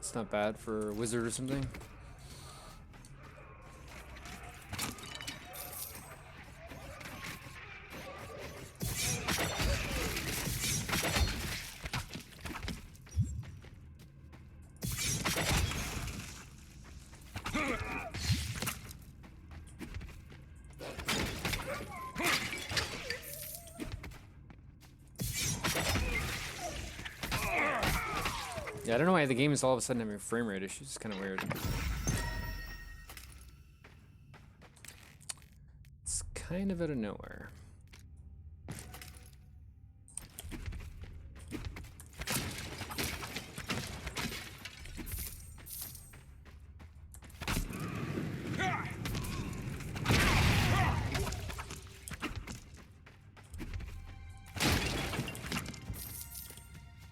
It's not bad for a wizard or something. Yeah, I don't know why the game is all of a sudden having frame rate issues. It's kind of weird. It's kind of out of nowhere.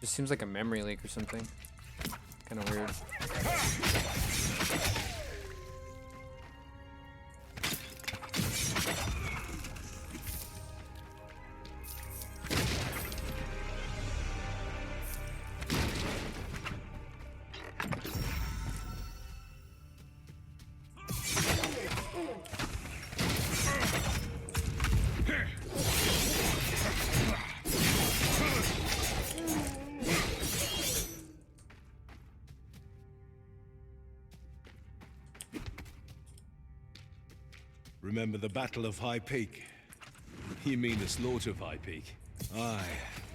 Just seems like a memory leak or something. Kind of weird. Remember the Battle of High Peak? You mean the slaughter of High Peak? Aye.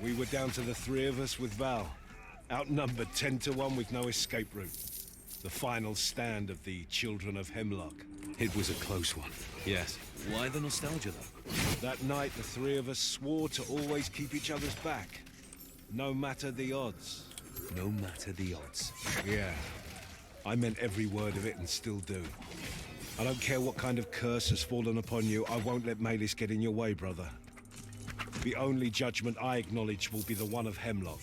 We were down to the three of us with Val. Outnumbered 10-1 with no escape route. The final stand of the Children of Hemlock. It was a close one, yes. Why the nostalgia, though? That night, the three of us swore to always keep each other's back. No matter the odds. No matter the odds. Yeah. I meant every word of it and still do. I don't care what kind of curse has fallen upon you, I won't let Maylis get in your way, brother. The only judgment I acknowledge will be the one of Hemlock.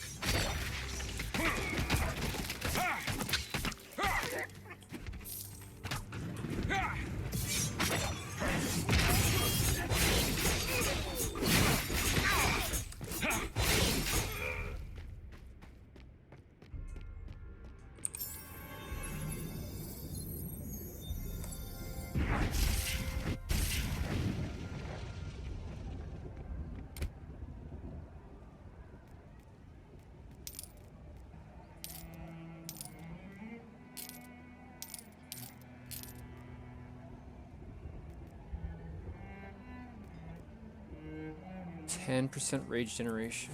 %, rage generation.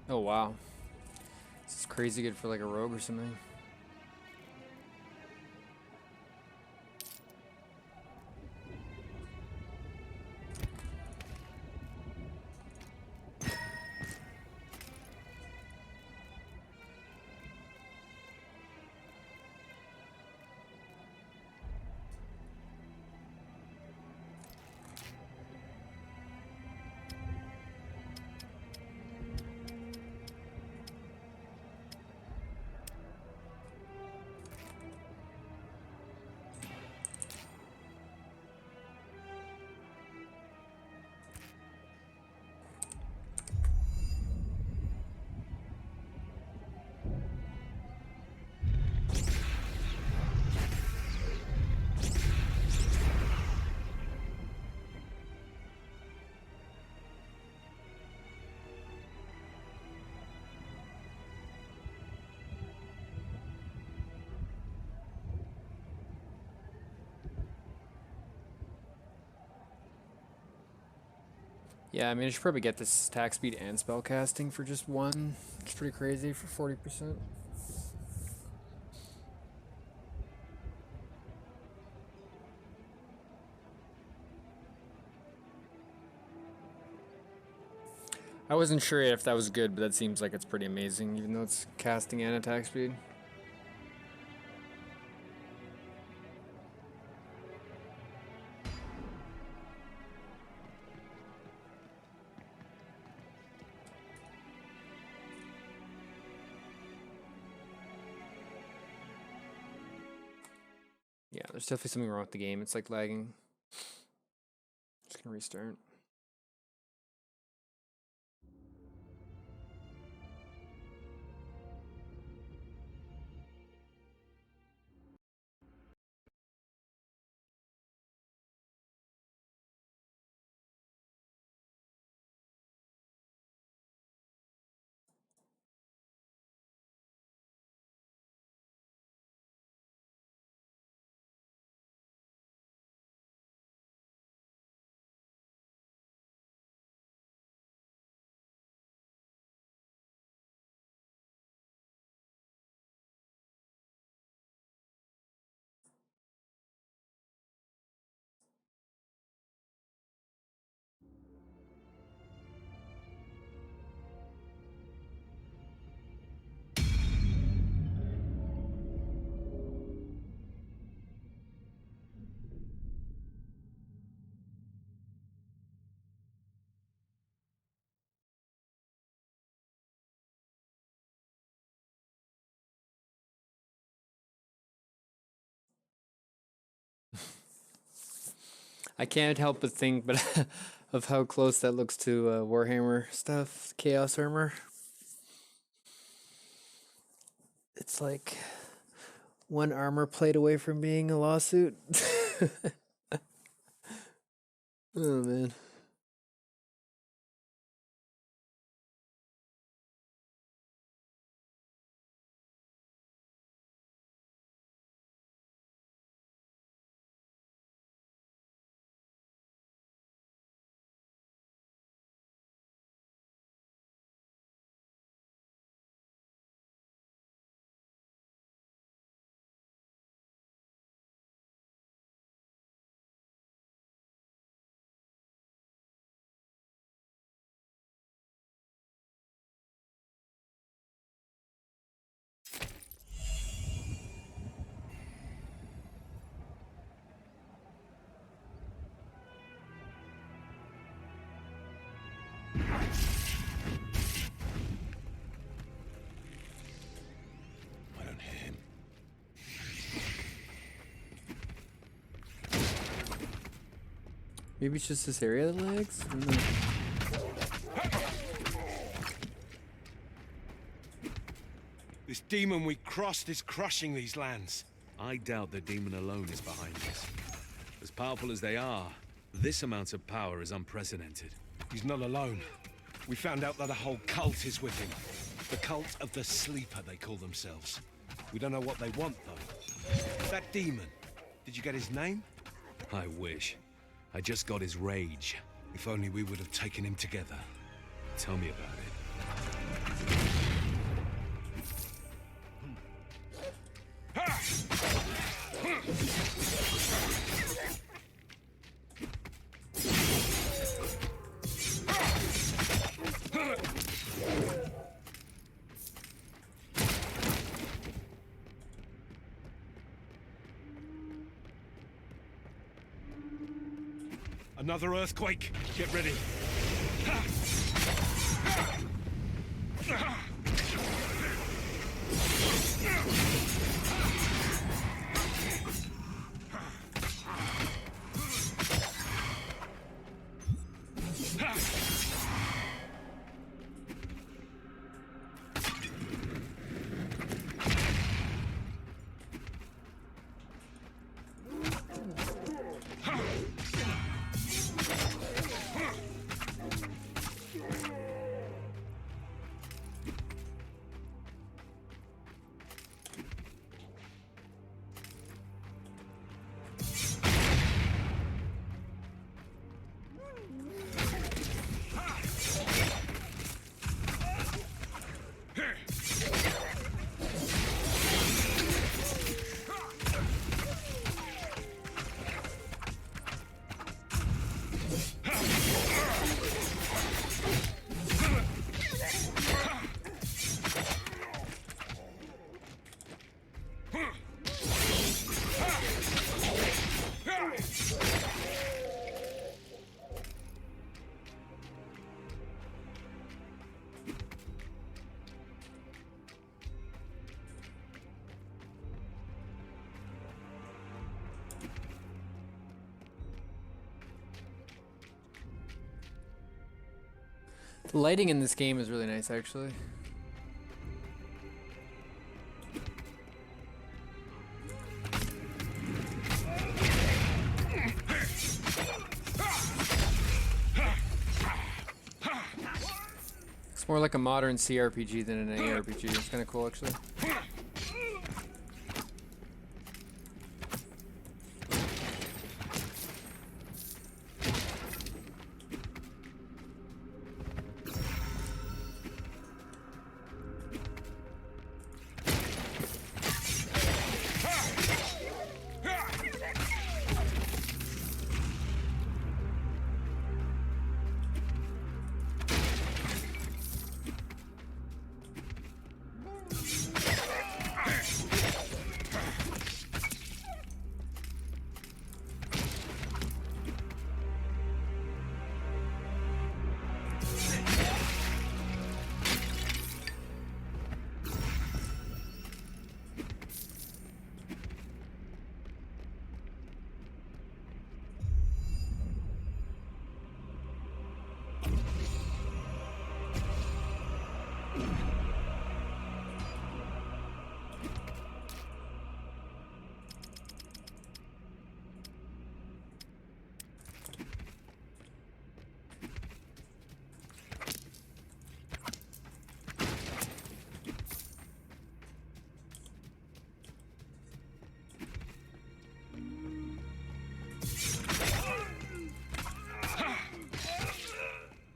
Oh wow. This is crazy good for like a rogue or something. Yeah, I mean, I should probably get this attack speed and spell casting for just one. It's pretty crazy for 40%. I wasn't sure if that was good, but that seems like it's pretty amazing, even though it's casting and attack speed. Yeah, there's definitely something wrong with the game. It's like lagging. Just gonna restart. I can't help but think of how close that looks to Warhammer stuff, Chaos Armor. It's like one armor plate away from being a lawsuit. Oh man. I don't hear him. Maybe it's just this area that lags? I don't know. This demon we crossed is crushing these lands. I doubt the demon alone is behind this. As powerful as they are, this amount of power is unprecedented. He's not alone. We found out that a whole cult is with him. The cult of the Sleeper, they call themselves. We don't know what they want, though. That demon, did you get his name? I wish. I just got his rage. If only we would have taken him together. Tell me about it. Another earthquake. Get ready. The lighting in this game is really nice, actually. It's more like a modern CRPG than an ARPG. It's kind of cool, actually.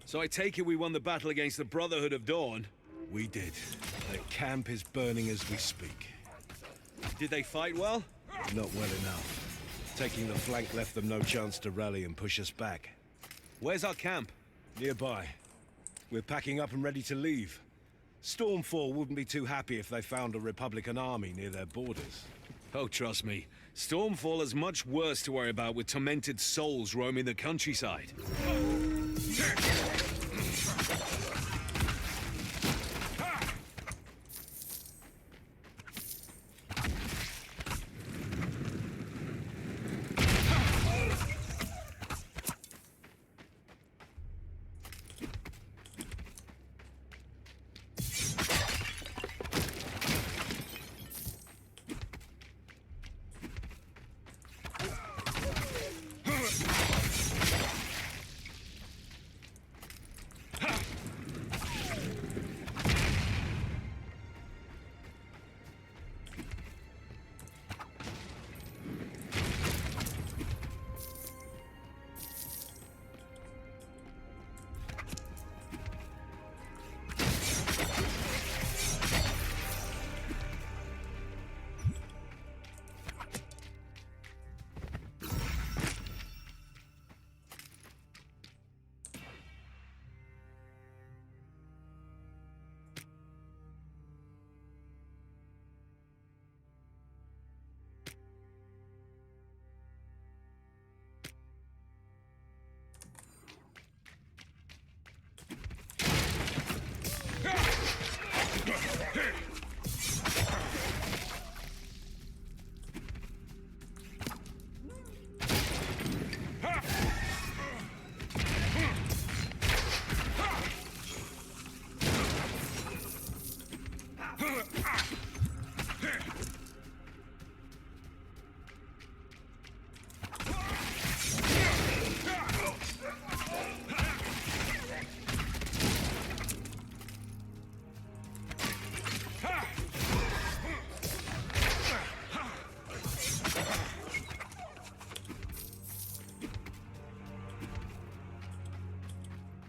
So I take it we won the battle against the Brotherhood of Dawn? We did. Their camp is burning as we speak. Did they fight well? Not well enough. Taking the flank left them no chance to rally and push us back. Where's our camp? Nearby. We're packing up and ready to leave. Stormfall wouldn't be too happy if they found a Republican army near their borders. Oh, trust me. Stormfall has much worse to worry about with tormented souls roaming the countryside.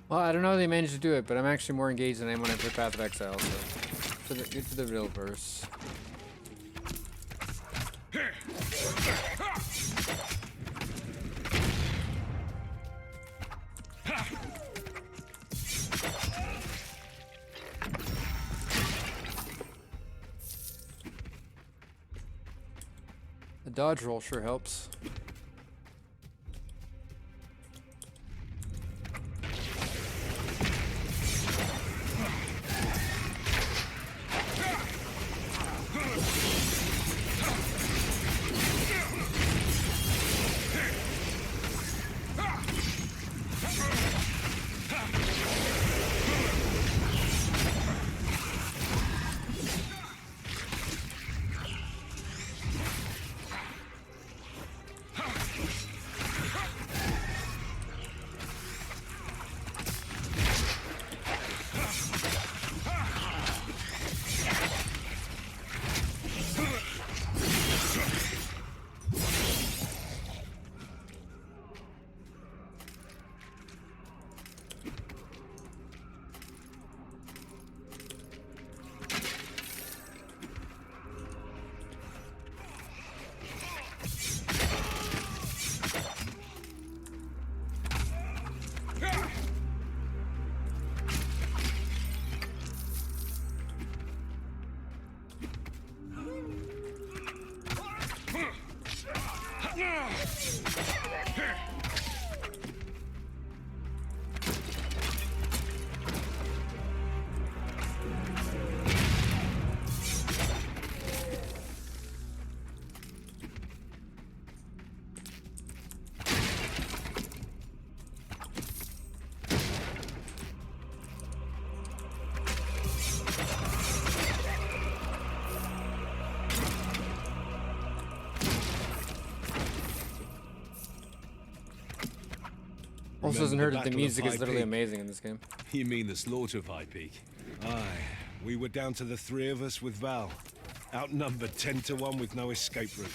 Well, I don't know how they managed to do it, but I'm actually more engaged than I am when I play Path of Exile, so good for the real verse. The dodge roll sure helps. Also doesn't hurt that the music is literally amazing in this game. You mean the slaughter of High Peak? Aye. We were down to the three of us with Val. Outnumbered 10 to 1 with no escape route.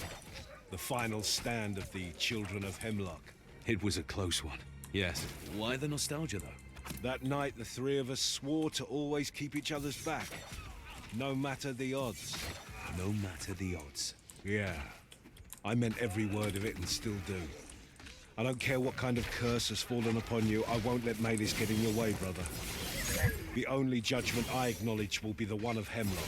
The final stand of the Children of Hemlock. It was a close one. Yes. Why the nostalgia, though? That night, the three of us swore to always keep each other's back. No matter the odds. No matter the odds. Yeah. I meant every word of it and still do. I don't care what kind of curse has fallen upon you, I won't let Maylis get in your way, brother. The only judgment I acknowledge will be the one of Hemlock.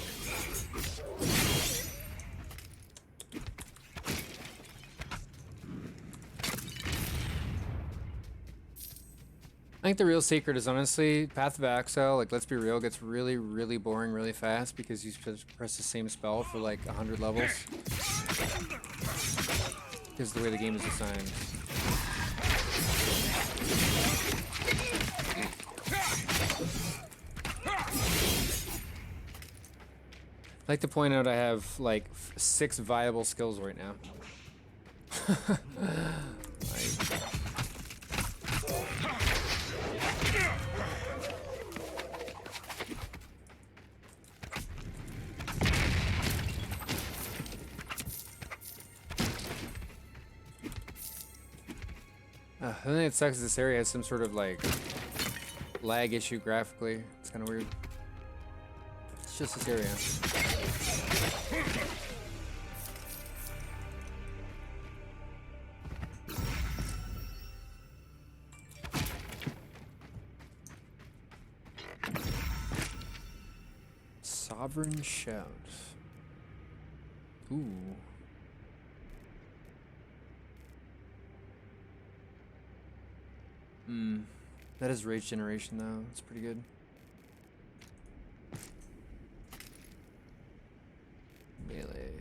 I think the real secret is honestly Path of Exile. Like, let's be real, gets really, really boring really fast because you press the same spell for like 100 levels. Because the way the game is designed. I'd like to point out I have like 6 viable skills right now. The thing that sucks is this area has some sort of like lag issue graphically. It's kind of weird. It's just this area. Sovereign Shout. Ooh. That is Rage Generation though. It's pretty good. Melee.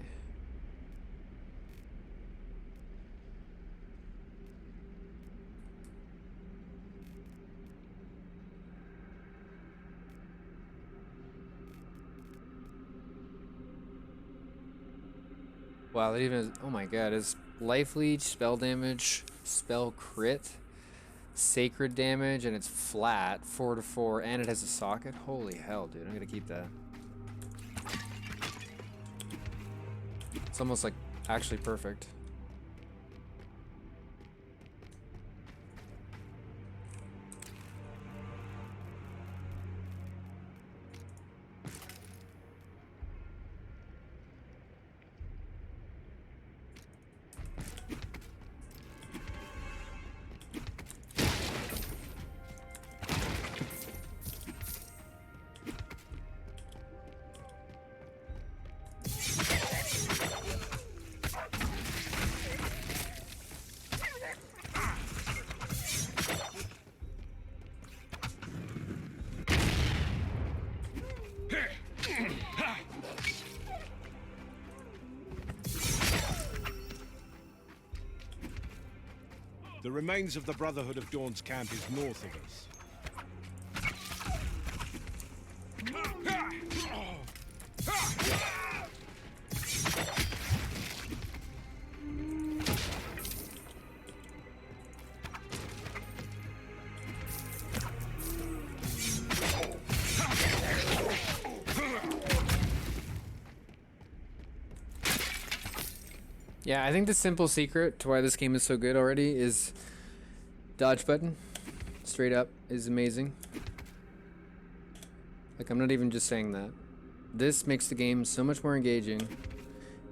Wow, that even is, oh my god, is life leech, spell damage, spell crit, sacred damage, and it's flat, 4/4, and it has a socket. Holy hell, dude, I'm gonna keep that. It's almost like actually perfect. The remains of the Brotherhood of Dawn's camp is north of us. Yeah, I think the simple secret to why this game is so good already is dodge button. Straight up is amazing. Like, I'm not even just saying that. This makes the game so much more engaging.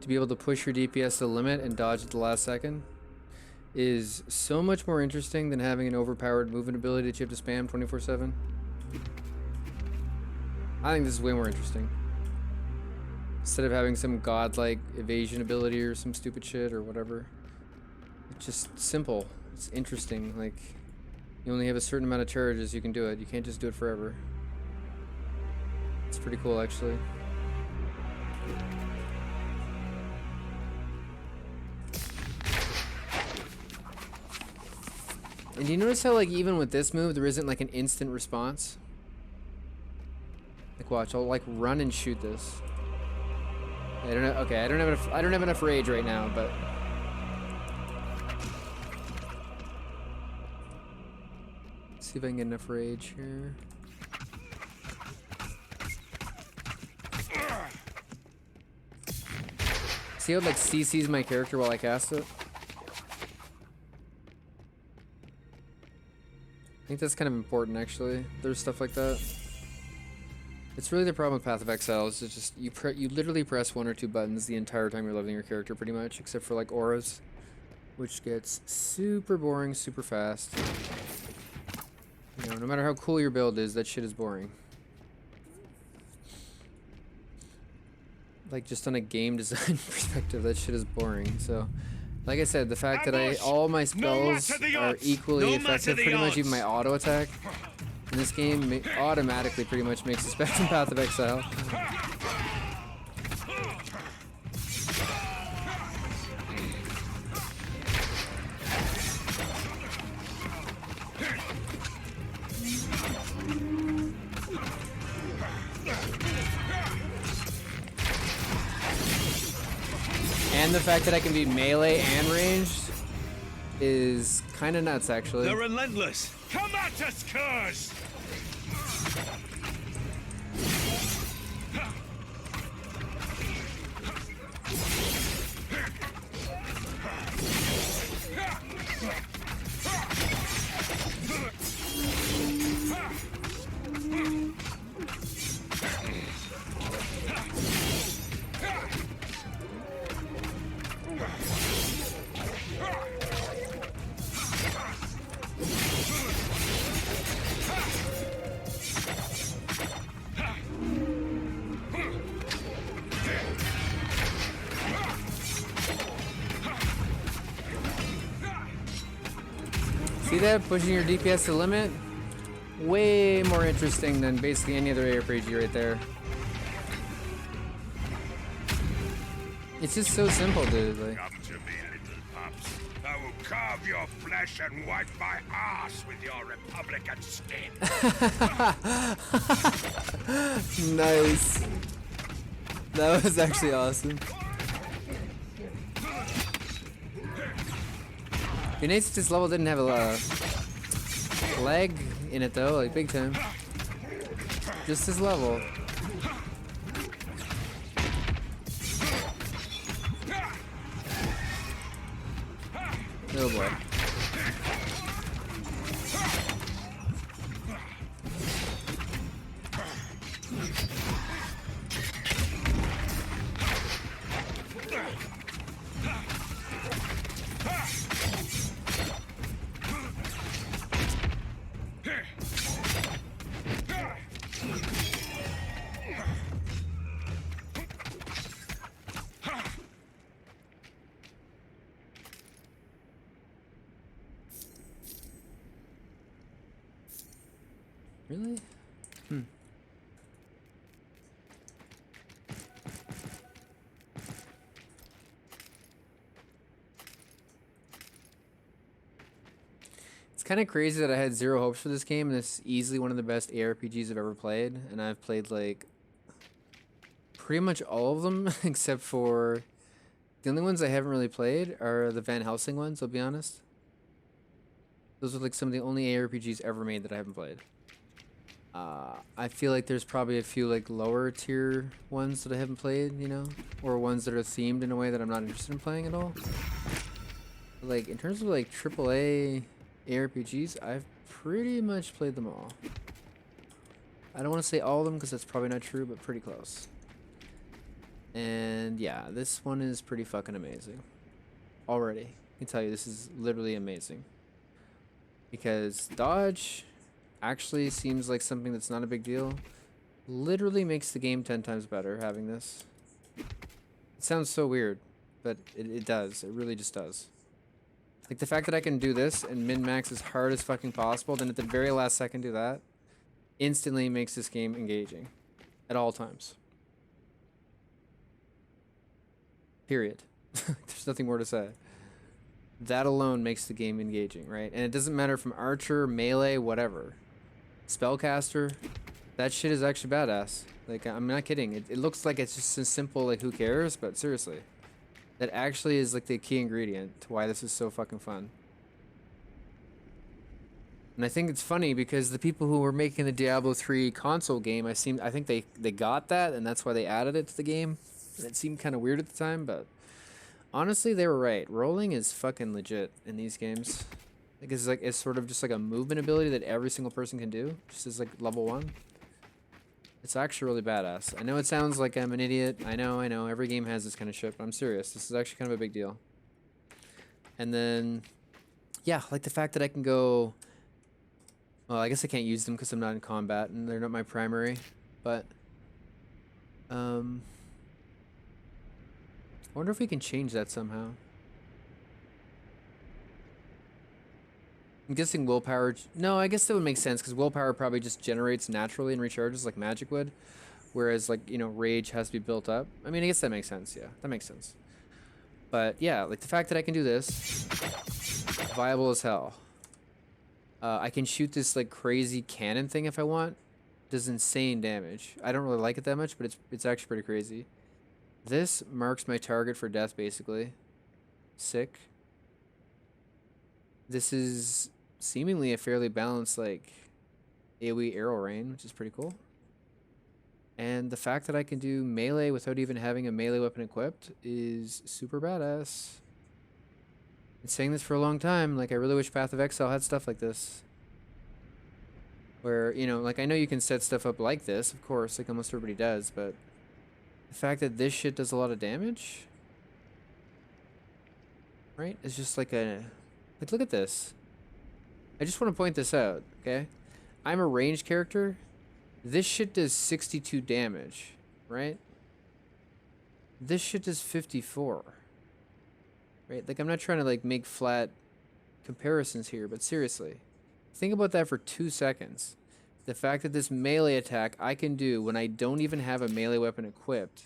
To be able to push your DPS to the limit and dodge at the last second is so much more interesting than having an overpowered movement ability that you have to spam 24/7. I think this is way more interesting. Instead of having some godlike evasion ability or some stupid shit or whatever. It's just simple. It's interesting. Like, you only have a certain amount of charges you can do it. You can't just do it forever. It's pretty cool, actually. And do you notice how, like, even with this move, there isn't, like, an instant response? Like, watch, I'll, like, run and shoot this. I don't know. Okay, I don't have enough rage right now, but See if I can get enough rage here. See how it, like, CCs my character while I cast it? I think that's kind of important, actually. There's stuff like that. It's really the problem with Path of Exile. Is it's just you literally press 1 or 2 buttons the entire time you're leveling your character, pretty much, except for like auras, which gets super boring, super fast. You know, no matter how cool your build is, that shit is boring. Like, just on a game design perspective, that shit is boring. So, like I said, the fact that all my spells are equally effective, pretty much even my auto attack in this game automatically pretty much makes us better than Path of Exile. And the fact that I can be melee and ranged is kind of nuts, actually. They're relentless. Come at us, Curse! See that? Pushing your DPS to the limit? Way more interesting than basically any other ARPG right there. It's just so simple, dude. Like, Come to me, little pups. I will carve your flesh and wipe my ass with your Republican skin. nice. That was actually awesome. Be nice if this level didn't have a lag in it though, like big time. Just this level. Oh boy. Really? It's kind of crazy that I had zero hopes for this game, and it's easily one of the best ARPGs I've ever played, and I've played like pretty much all of them except for the only ones I haven't really played are the Van Helsing ones, I'll be honest. Those are like some of the only ARPGs ever made that I haven't played. I feel like there's probably a few like lower tier ones that I haven't played, you know, or ones that are themed in a way that I'm not interested in playing at all. But, like, in terms of like AAA ARPGs, I've pretty much played them all. I don't want to say all of them because that's probably not true, but pretty close. And yeah, this one is pretty fucking amazing. Already, I can tell you this is literally amazing. Because dodge actually seems like something that's not a big deal. Literally makes the game 10 times better having this. It sounds so weird, but it does. It really just does. Like the fact that I can do this and min-max as hard as fucking possible, then at the very last second do that, instantly makes this game engaging. At all times. Period. There's nothing more to say. That alone makes the game engaging, right? And it doesn't matter from archer, melee, whatever. Spellcaster, that shit is actually badass. Like, I'm not kidding. It looks like it's just a simple, like, who cares? But seriously, that actually is, like, the key ingredient to why this is so fucking fun. And I think it's funny because the people who were making the Diablo 3 console game, I think they got that, and that's why they added it to the game. And it seemed kind of weird at the time, but honestly, they were right. Rolling is fucking legit in these games. It's sort of just like a movement ability that every single person can do, just as like level 1. It's actually really badass. I know it sounds like I'm an idiot. I know. Every game has this kind of shit, but I'm serious. This is actually kind of a big deal. And then, yeah, like the fact that I can go. Well, I guess I can't use them because I'm not in combat and they're not my primary, but I wonder if we can change that somehow. I'm guessing willpower. No, I guess that would make sense because willpower probably just generates naturally and recharges like magic would, whereas like, you know, rage has to be built up. I mean, I guess that makes sense. Yeah, that makes sense. But yeah, like the fact that I can do this, viable as hell. I can shoot this like crazy cannon thing if I want. Does insane damage. I don't really like it that much, but it's actually pretty crazy. This marks my target for death, basically. Sick. This is seemingly a fairly balanced like AoE arrow rain, which is pretty cool. And the fact that I can do melee without even having a melee weapon equipped is super badass. Been saying this for a long time, like I really wish Path of Exile had stuff like this. Where, you know, like I know you can set stuff up like this, of course, like almost everybody does, but the fact that this shit does a lot of damage, right? It's just like like look at this. I just want to point this out, okay? I'm a ranged character. This shit does 62 damage, right? This shit does 54. Right? Like, I'm not trying to, like, make flat comparisons here, but seriously. Think about that for 2 seconds. The fact that this melee attack I can do when I don't even have a melee weapon equipped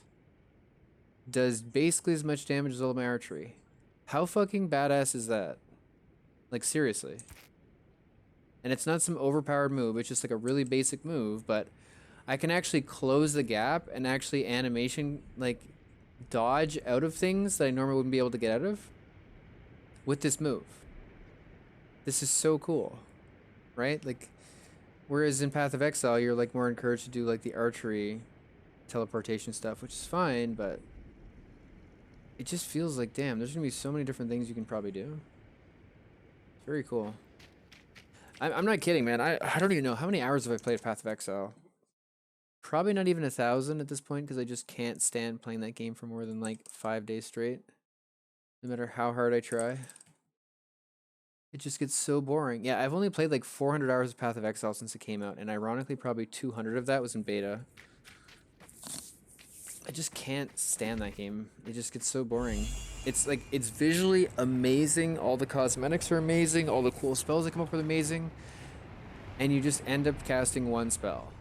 does basically as much damage as all my archery. How fucking badass is that? Like, seriously. And it's not some overpowered move, it's just like a really basic move, but I can actually close the gap and actually animation, like, dodge out of things that I normally wouldn't be able to get out of with this move. This is so cool, right? Like, whereas in Path of Exile, you're like more encouraged to do like the archery teleportation stuff, which is fine, but it just feels like, damn, there's gonna be so many different things you can probably do. It's very cool. I'm not kidding, man. I don't even know. How many hours have I played Path of Exile? Probably not even 1,000 at this point, because I just can't stand playing that game for more than like 5 days straight. No matter how hard I try. It just gets so boring. Yeah, I've only played like 400 hours of Path of Exile since it came out, and ironically probably 200 of that was in beta. I just can't stand that game. It just gets so boring. It's like, it's visually amazing, all the cosmetics are amazing, all the cool spells that come up with are amazing, and you just end up casting one spell.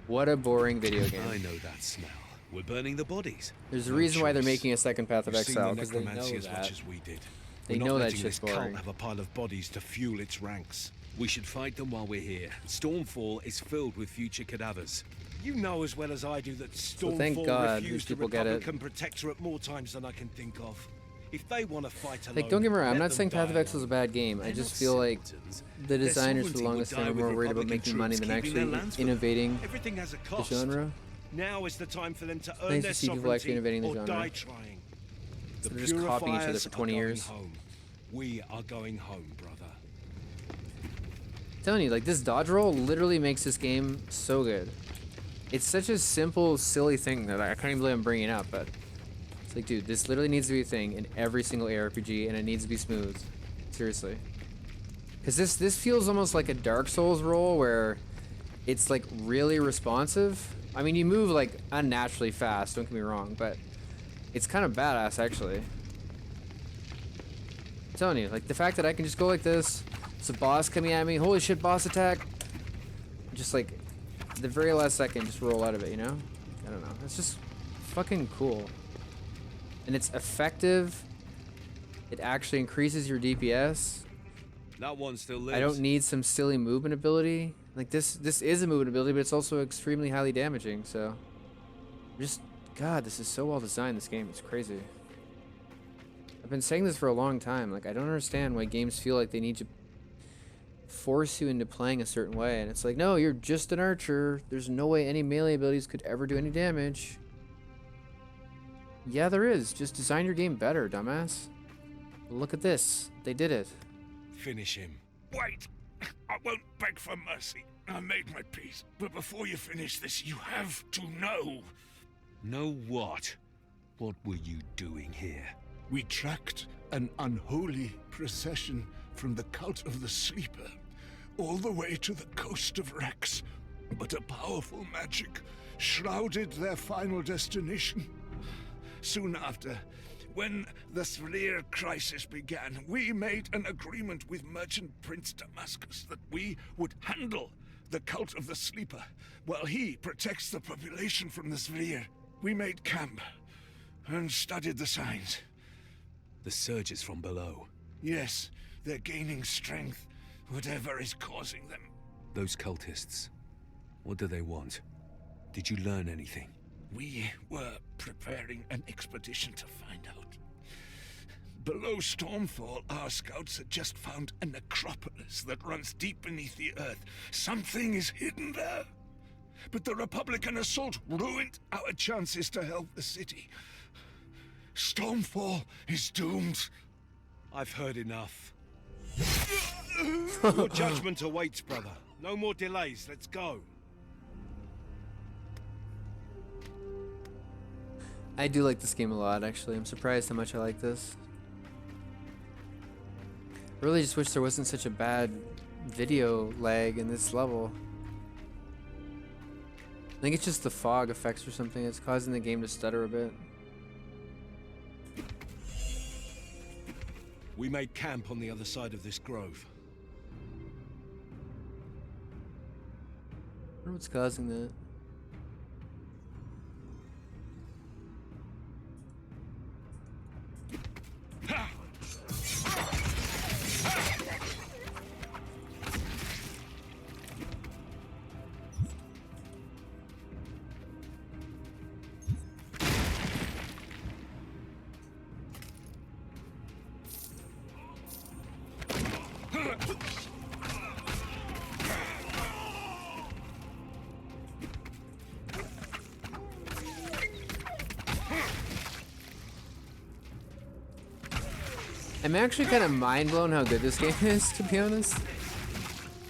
What a boring video game. I know that smell. We're burning the bodies. There's a reason why they're making a second Path of Exile, because they know as that. much as we did. They We're know not that letting shit's this cult boring. have a pile of bodies to fuel its ranks. We should fight them while we're here. Stormfall is filled with future cadavers. You know as well as I do that So thank Stormfall God these refused the people get it. Republican Protectorate more times than I can think of. If they want to fight alone, Like, don't get me wrong, I'm let not them saying Path die of Exile is a bad game. I just feel like the designers for the longest time are more worried about making money than actually innovating Everything has a the cost. genre. Now is the time for them to earn Nice their to see people actually sovereignty innovating the or genre. die trying. So they're just copying each other Purifiers for are 20 going years. home. We are going home, brother. I'm telling you, like, this dodge roll literally makes this game so good. It's such a simple, silly thing that I can't even believe I'm bringing it up, but it's like, dude, this literally needs to be a thing in every single ARPG, and it needs to be smooth. Seriously. Because this feels almost like a Dark Souls roll where it's, like, really responsive. I mean, you move, like, unnaturally fast, don't get me wrong, but it's kind of badass, actually. I'm telling you, like, the fact that I can just go like this, it's a boss coming at me, holy shit, boss attack! Just, like, the very last second, just roll out of it, you know? I don't know. It's just fucking cool. And it's effective. It actually increases your DPS. That one still lives. I don't need some silly movement ability. Like, this is a movement ability, but it's also extremely highly damaging, so... Just, God, this is so well designed, this game. It's crazy. I've been saying this for a long time. Like, I don't understand why games feel like they need to force you into playing a certain way, and it's like, no, you're just an archer. There's no way any melee abilities could ever do any damage. Yeah, there is. Just design your game better, dumbass. Look at this. They did it. Finish him. Wait! I won't beg for mercy. I made my peace. But before you finish this, you have to know. Know what? What were you doing here? We tracked an unholy procession from the cult of the Sleeper all the way to the coast of Rex. But a powerful magic shrouded their final destination. Soon after, when the Svlir crisis began, we made an agreement with Merchant Prince Damascus that we would handle the cult of the Sleeper while he protects the population from the Svlir. We made camp and studied the signs. The surges from below. Yes, they're gaining strength, whatever is causing them. Those cultists, what do they want? Did you learn anything? We were preparing an expedition to find out. Below Stormfall, our scouts had just found a necropolis that runs deep beneath the earth. Something is hidden there. But the Republican assault ruined our chances to help the city. Stormfall is doomed. I've heard enough. Your judgment awaits, brother. No more delays. Let's go. I do like this game a lot, actually. I'm surprised how much I like this. I really just wish there wasn't such a bad video lag in this level. I think it's just the fog effects or something that's causing the game to stutter a bit. We made camp on the other side of this grove. I wonder what's causing that. I'm actually kind of mind blown how good this game is, to be honest.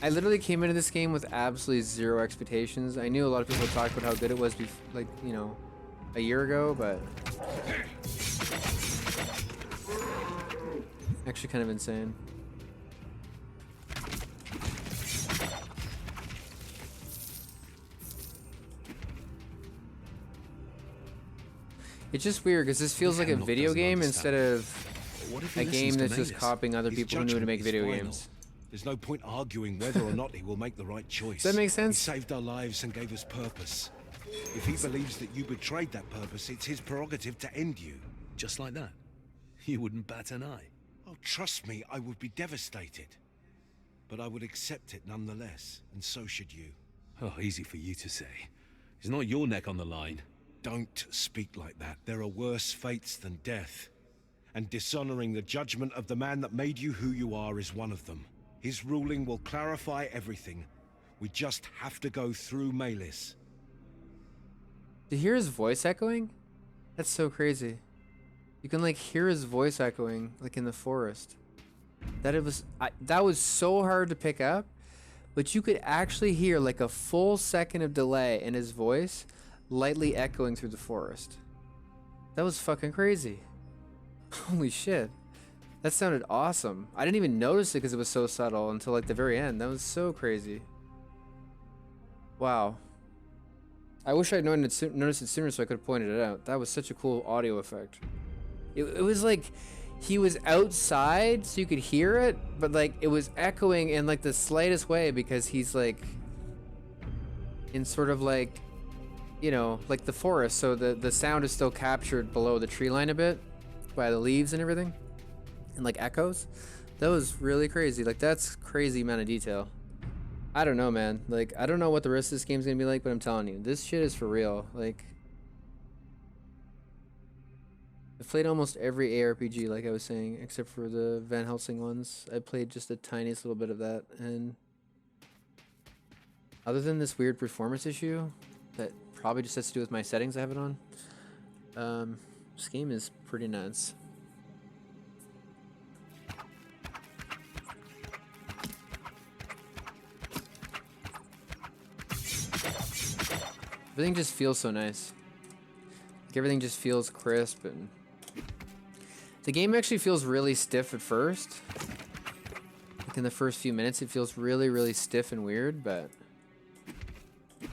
I literally came into this game with absolutely zero expectations. I knew a lot of people talked about how good it was, like, you know, a year ago, but actually kind of insane. It's just weird because this feels like a video game instead of a game that's just copying other people who knew to make video games. There's no point arguing whether or not he will make the right choice. Does that make sense? He saved our lives and gave us purpose. If he believes that you betrayed that purpose, it's his prerogative to end you. Just like that? You wouldn't bat an eye? Oh, trust me, I would be devastated. But I would accept it nonetheless, and so should you. Oh, easy for you to say. It's not your neck on the line. Don't speak like that. There are worse fates than death. And dishonoring the judgment of the man that made you who you are is one of them. His ruling will clarify everything. We just have to go through Maylis. To hear his voice echoing? That's so crazy. You can like hear his voice echoing like in the forest. That was so hard to pick up, but you could actually hear like a full second of delay in his voice lightly echoing through the forest. That was fucking crazy. Holy shit. That sounded awesome. I didn't even notice it because it was so subtle until like the very end. That was so crazy. Wow. I wish I'd noticed it sooner so I could have pointed it out. That was such a cool audio effect. It was like he was outside so you could hear it, but like it was echoing in like the slightest way because he's like in sort of like, you know, like the forest, so the sound is still captured below the tree line a bit by the leaves and everything, and like echoes. That was really crazy. Like that's crazy amount of detail. I don't know, man. Like I don't know what the rest of this game's gonna be like, but I'm telling you, this shit is for real. Like I've played almost every ARPG, like I was saying, except for the Van Helsing ones. I played just the tiniest little bit of that, and other than this weird performance issue that probably just has to do with my settings I have it on, this game is pretty nuts. Everything just feels so nice. Like everything just feels crisp, and the game actually feels really stiff at first. Like in the first few minutes it feels really, really stiff and weird, but you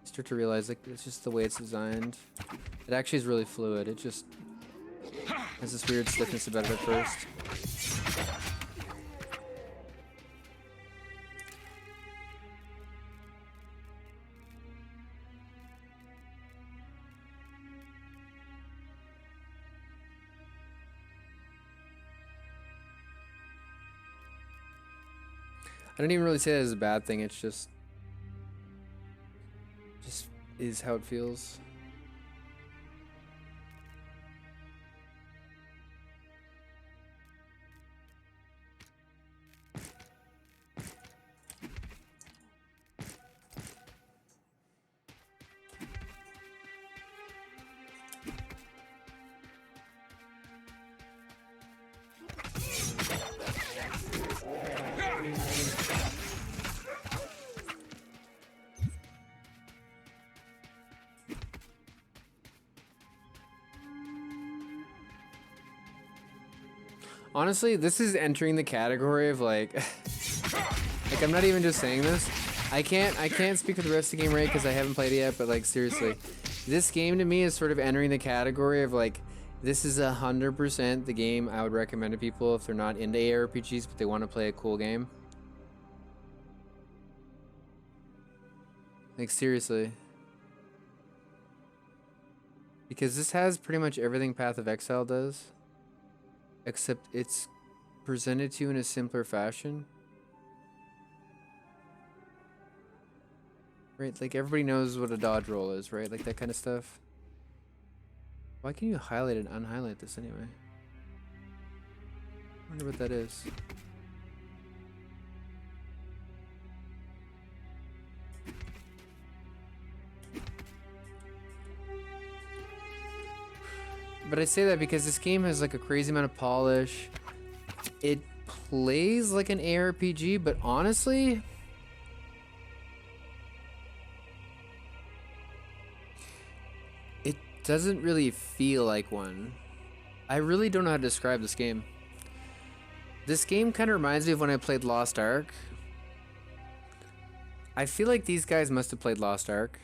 start to realize like it's just the way it's designed. It actually is really fluid. It just has this weird stiffness about it at first. I don't even really say that as a bad thing. It's just is how it feels. Honestly, this is entering the category of like I'm not even just saying this. I can't speak for the rest of the game, right? Because I haven't played it yet. But like seriously, this game to me is sort of entering the category of like this is 100% the game I would recommend to people if they're not into ARPGs but they want to play a cool game. Like seriously, because this has pretty much everything Path of Exile does. Except it's presented to you in a simpler fashion. Right? Like everybody knows what a dodge roll is, right? Like that kind of stuff. Why can you highlight and unhighlight this anyway? I wonder what that is. But I say that because this game has like a crazy amount of polish. It plays like an ARPG, but honestly, it doesn't really feel like one. I really don't know how to describe this game. This game kind of reminds me of when I played Lost Ark. I feel like these guys must have played Lost Ark.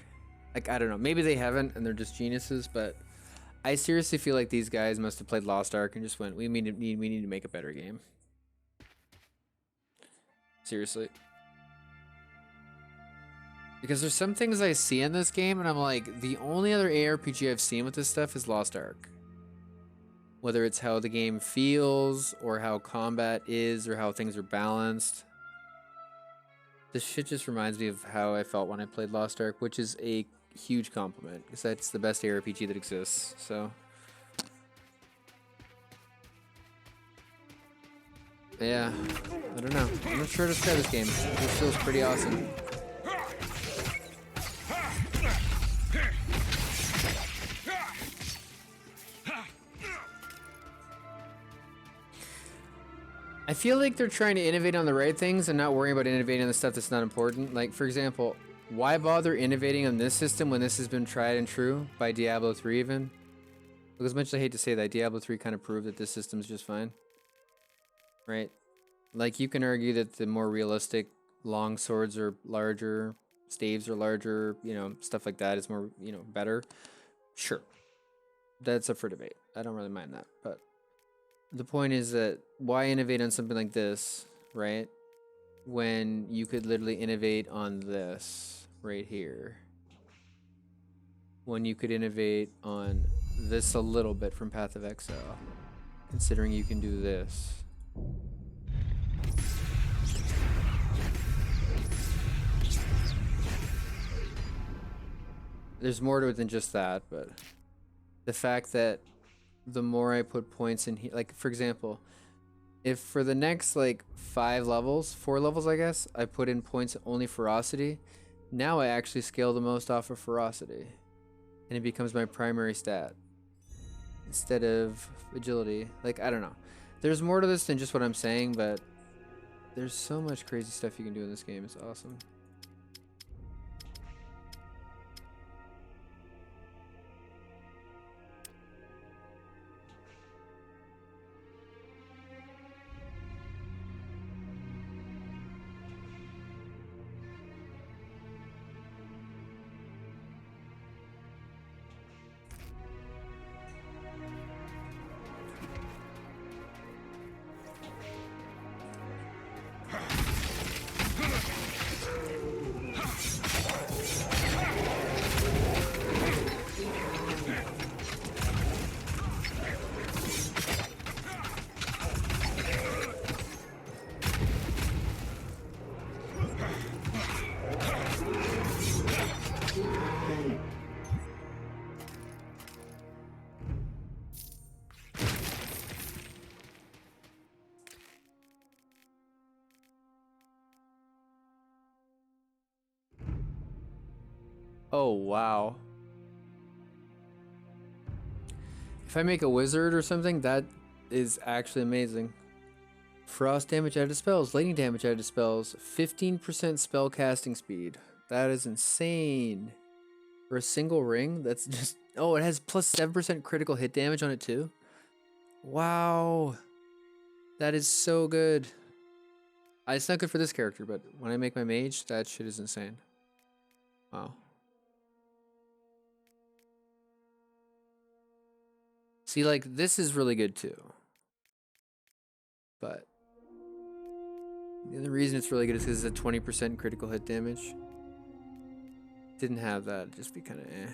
Like, I don't know, maybe they haven't and they're just geniuses, but I seriously feel like these guys must have played Lost Ark and just went, we need to make a better game. Seriously. Because there's some things I see in this game and I'm like, the only other ARPG I've seen with this stuff is Lost Ark. Whether it's how the game feels or how combat is or how things are balanced. This shit just reminds me of how I felt when I played Lost Ark, which is a huge compliment because that's the best ARPG that exists. So yeah, I don't know. I'm not sure how to describe this game. This feels pretty awesome. I feel like they're trying to innovate on the right things and not worrying about innovating on the stuff that's not important. Like, for example, why bother innovating on this system when this has been tried and true by Diablo 3 even? Look, as much as I hate to say that, Diablo 3 kind of proved that this system's just fine. Right? Like, you can argue that the more realistic long swords are larger, staves are larger, you know, stuff like that is more, you know, better. Sure. That's up for debate. I don't really mind that, but the point is that why innovate on something like this, right? When you could literally innovate on this right here. When you could innovate on this a little bit from Path of Exile. Considering you can do this. There's more to it than just that, but the fact that the more I put points in here. Like, for example, if for the next like 4 levels, I guess, I put in points only ferocity, now I actually scale the most off of ferocity. And it becomes my primary stat instead of agility. Like, I don't know. There's more to this than just what I'm saying, but there's so much crazy stuff you can do in this game. It's awesome. Oh, wow. If I make a wizard or something, that is actually amazing. Frost damage added to spells, lightning damage added to spells, 15% spell casting speed. That is insane. For a single ring, that's just... Oh, it has plus 7% critical hit damage on it too? Wow. That is so good. It's not good for this character, but when I make my mage, that shit is insane. Wow. See, like, this is really good too. But the other reason it's really good is because it's a 20% critical hit damage. Didn't have that, it'd just be kind of eh.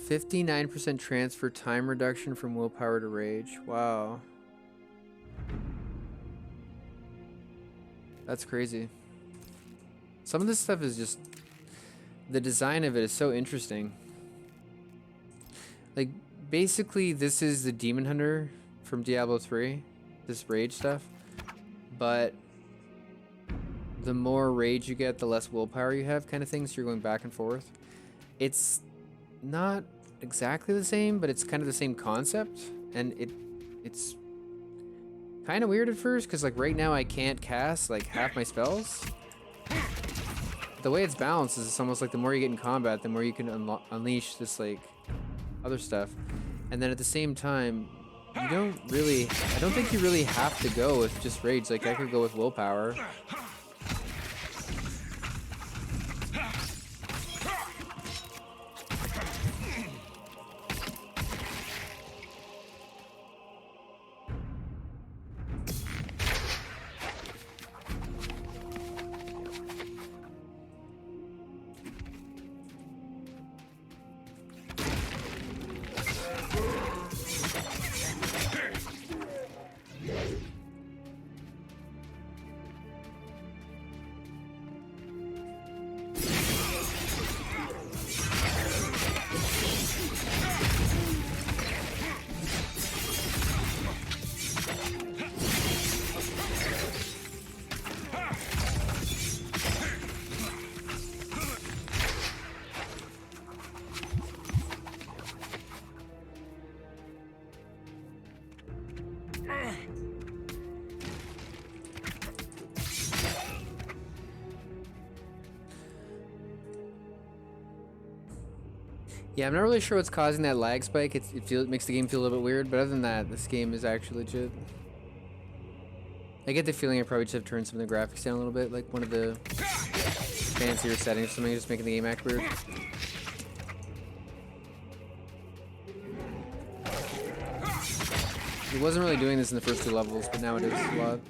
59% transfer time reduction from willpower to rage. Wow. That's crazy. Some of this stuff is just... The design of it is so interesting. Like, basically, this is the Demon Hunter from Diablo 3. This rage stuff. But the more rage you get, the less willpower you have, kind of thing. So you're going back and forth. It's not exactly the same, but it's kind of the same concept. And it's kind of weird at first, because like right now I can't cast like half my spells. The way it's balanced is it's almost like the more you get in combat, the more you can unleash this like other stuff. And then at the same time, you don't really, I don't think you really have to go with just rage. Like I could go with willpower. Yeah, I'm not really sure what's causing that lag spike. It makes the game feel a little bit weird, but other than that, this game is actually legit. I get the feeling I probably just have turned some of the graphics down a little bit, like one of the fancier settings or something, just making the game act weird. It wasn't really doing this in the first 2 levels, but now it is a lot.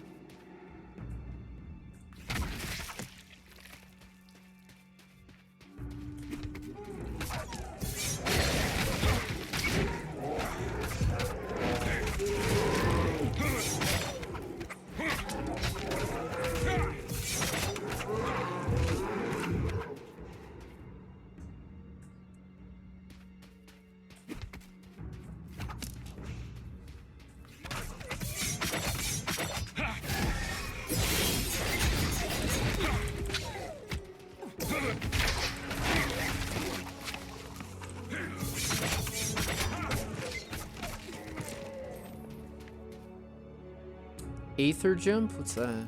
Aether jump? What's that?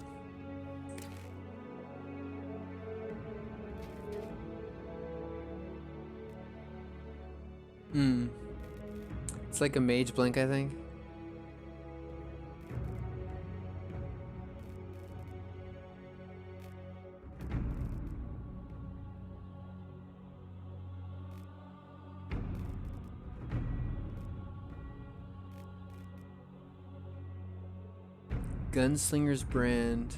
It's like a mage blink, I think. Gunslinger's brand.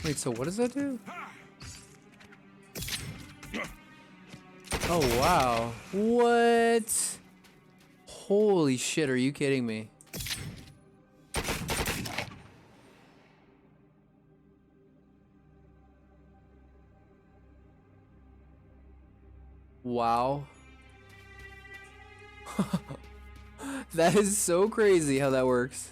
Wait, so what does that do? Oh, wow. What? Holy shit, are you kidding me? Wow. That is so crazy how that works.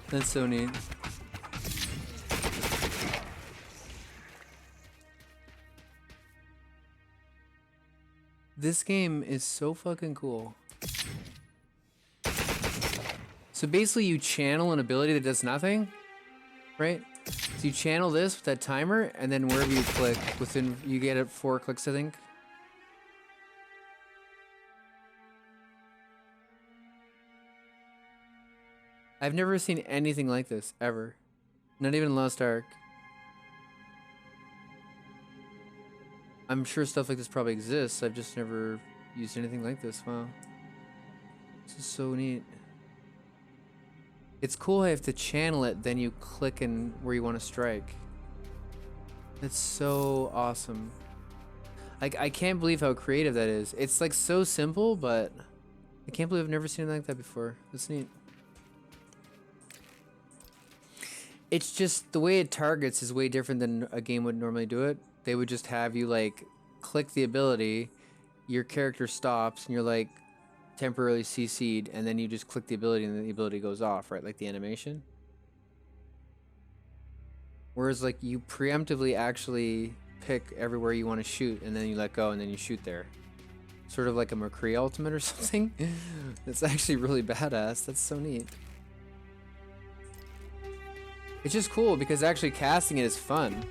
That's so neat. This game is so fucking cool. So basically you channel an ability that does nothing, right? So you channel this with that timer, and then wherever you click, within, you get it 4 clicks, I think. I've never seen anything like this, ever. Not even Lost Ark. I'm sure stuff like this probably exists, I've just never used anything like this. Wow. This is so neat. It's cool how you have to channel it, then you click in where you want to strike. That's so awesome. Like, I can't believe how creative that is. It's like so simple, but I can't believe I've never seen anything like that before. That's neat. It's just the way it targets is way different than a game would normally do it. They would just have you like click the ability, your character stops, and you're like temporarily CC'd, and then you just click the ability and then the ability goes off, right? Like the animation. Whereas like you preemptively actually pick everywhere you want to shoot, and then you let go and then you shoot there. Sort of like a McCree ultimate or something. That's actually really badass. That's so neat. It's just cool because actually casting it is fun.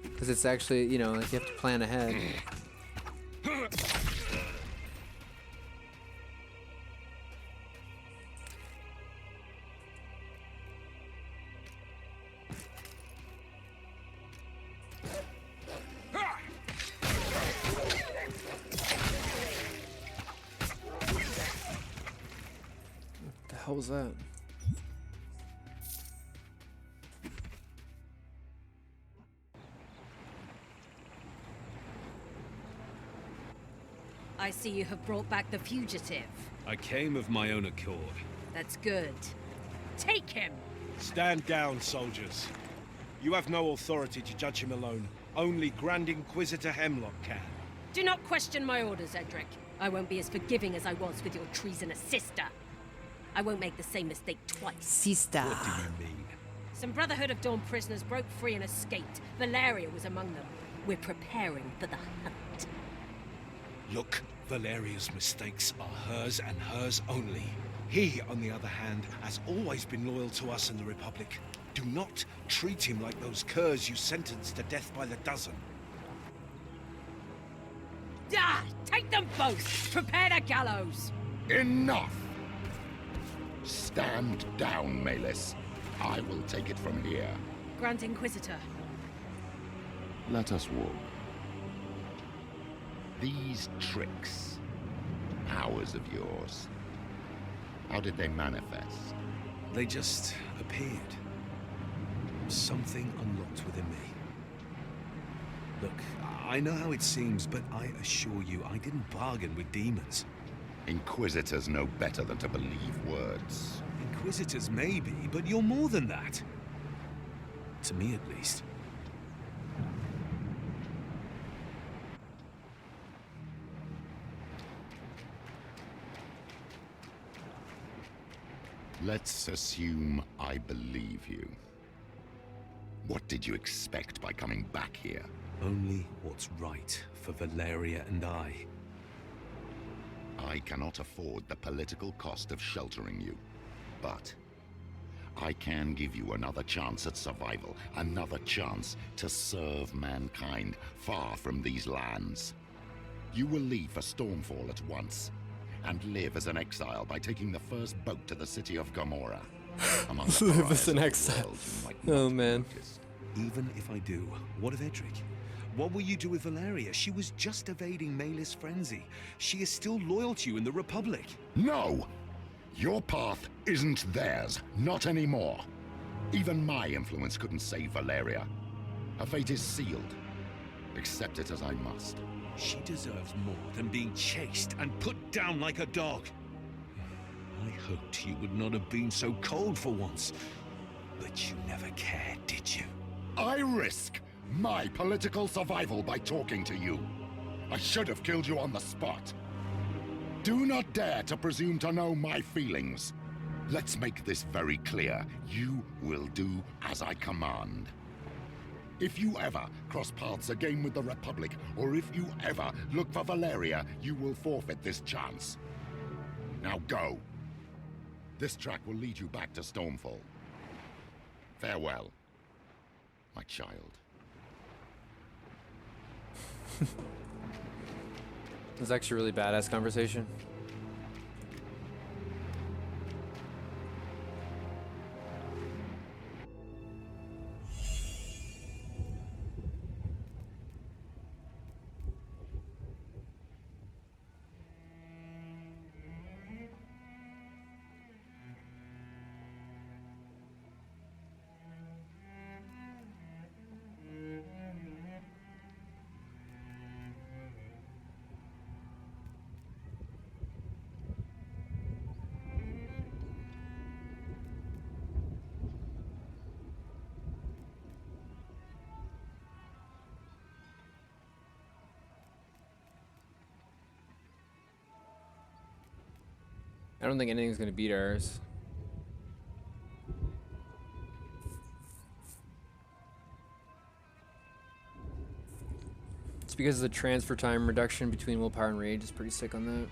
Because it's actually, you know, like you have to plan ahead. What the hell was that? I see you have brought back the fugitive. I came of my own accord. That's good. Take him! Stand down, soldiers. You have no authority to judge him alone. Only Grand Inquisitor Hemlock can. Do not question my orders, Edric. I won't be as forgiving as I was with your treasonous sister. I won't make the same mistake twice. Sister. What do you mean? Some Brotherhood of Dawn prisoners broke free and escaped. Valeria was among them. We're preparing for the hunt. Look, Valeria's mistakes are hers and hers only. He, on the other hand, has always been loyal to us and the Republic. Do not treat him like those curs you sentenced to death by the dozen. Ah! Take them both! Prepare the gallows! Enough! Stand down, Malus. I will take it from here. Grand Inquisitor. Let us walk. These tricks, powers of yours, how did they manifest? They just appeared. Something unlocked within me. Look, I know how it seems, but I assure you, I didn't bargain with demons. Inquisitors know better than to believe words. Inquisitors maybe, but you're more than that. To me, at least. Let's assume I believe you. What did you expect by coming back here? Only what's right for Valeria and I. I cannot afford the political cost of sheltering you, but I can give you another chance at survival, another chance to serve mankind far from these lands. You will leave for Stormfall at once, and live as an exile by taking the first boat to the city of Gomorrah. Live as an exile. Oh man. Even if I do, what of Edric? What will you do with Valeria? She was just evading Maylis' frenzy. She is still loyal to you in the Republic. No! Your path isn't theirs, not anymore. Even my influence couldn't save Valeria. Her fate is sealed. Accept it as I must. She deserves more than being chased and put down like a dog. I hoped you would not have been so cold for once. But you never cared, did you? I risk my political survival by talking to you. I should have killed you on the spot. Do not dare to presume to know my feelings. Let's make this very clear. You will do as I command. If you ever cross paths again with the Republic, or if you ever look for Valeria, you will forfeit this chance. Now go. This track will lead you back to Stormfall. Farewell, my child. It's actually a really badass conversation. I don't think anything's gonna beat ours. It's because the transfer time reduction between willpower and rage is pretty sick on that.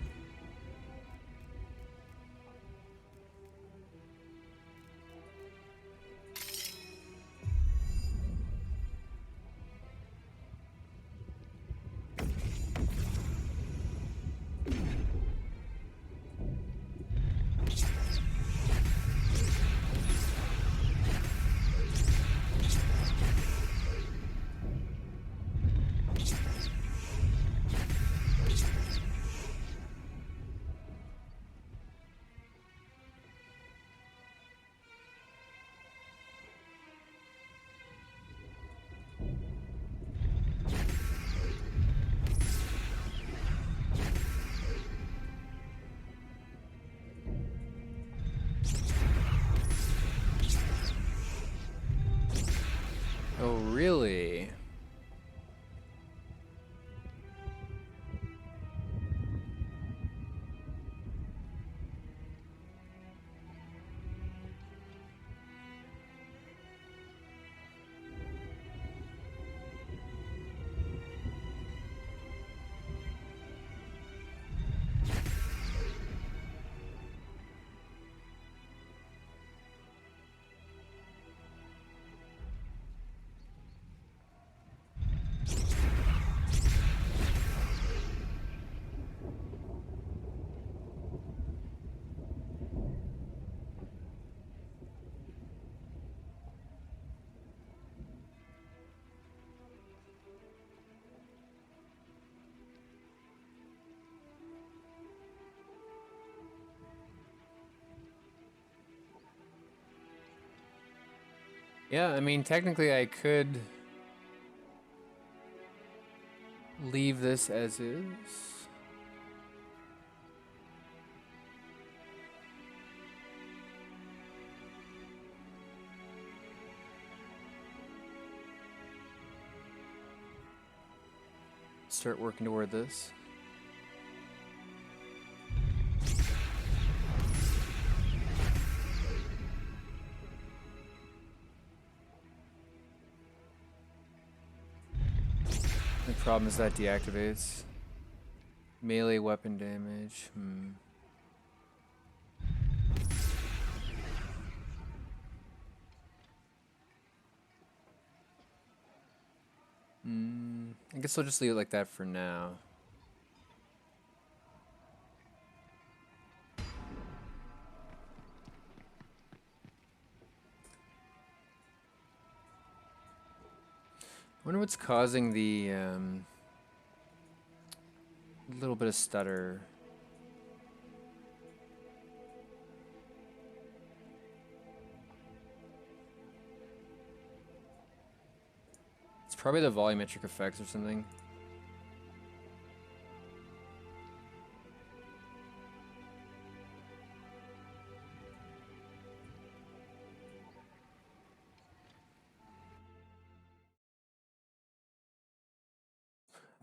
Oh, really? Yeah, I mean, technically I could leave this as is. Start working toward this. The problem is that deactivates melee weapon damage. I guess I'll just leave it like that for now. I wonder what's causing the little bit of stutter. It's probably the volumetric effects or something.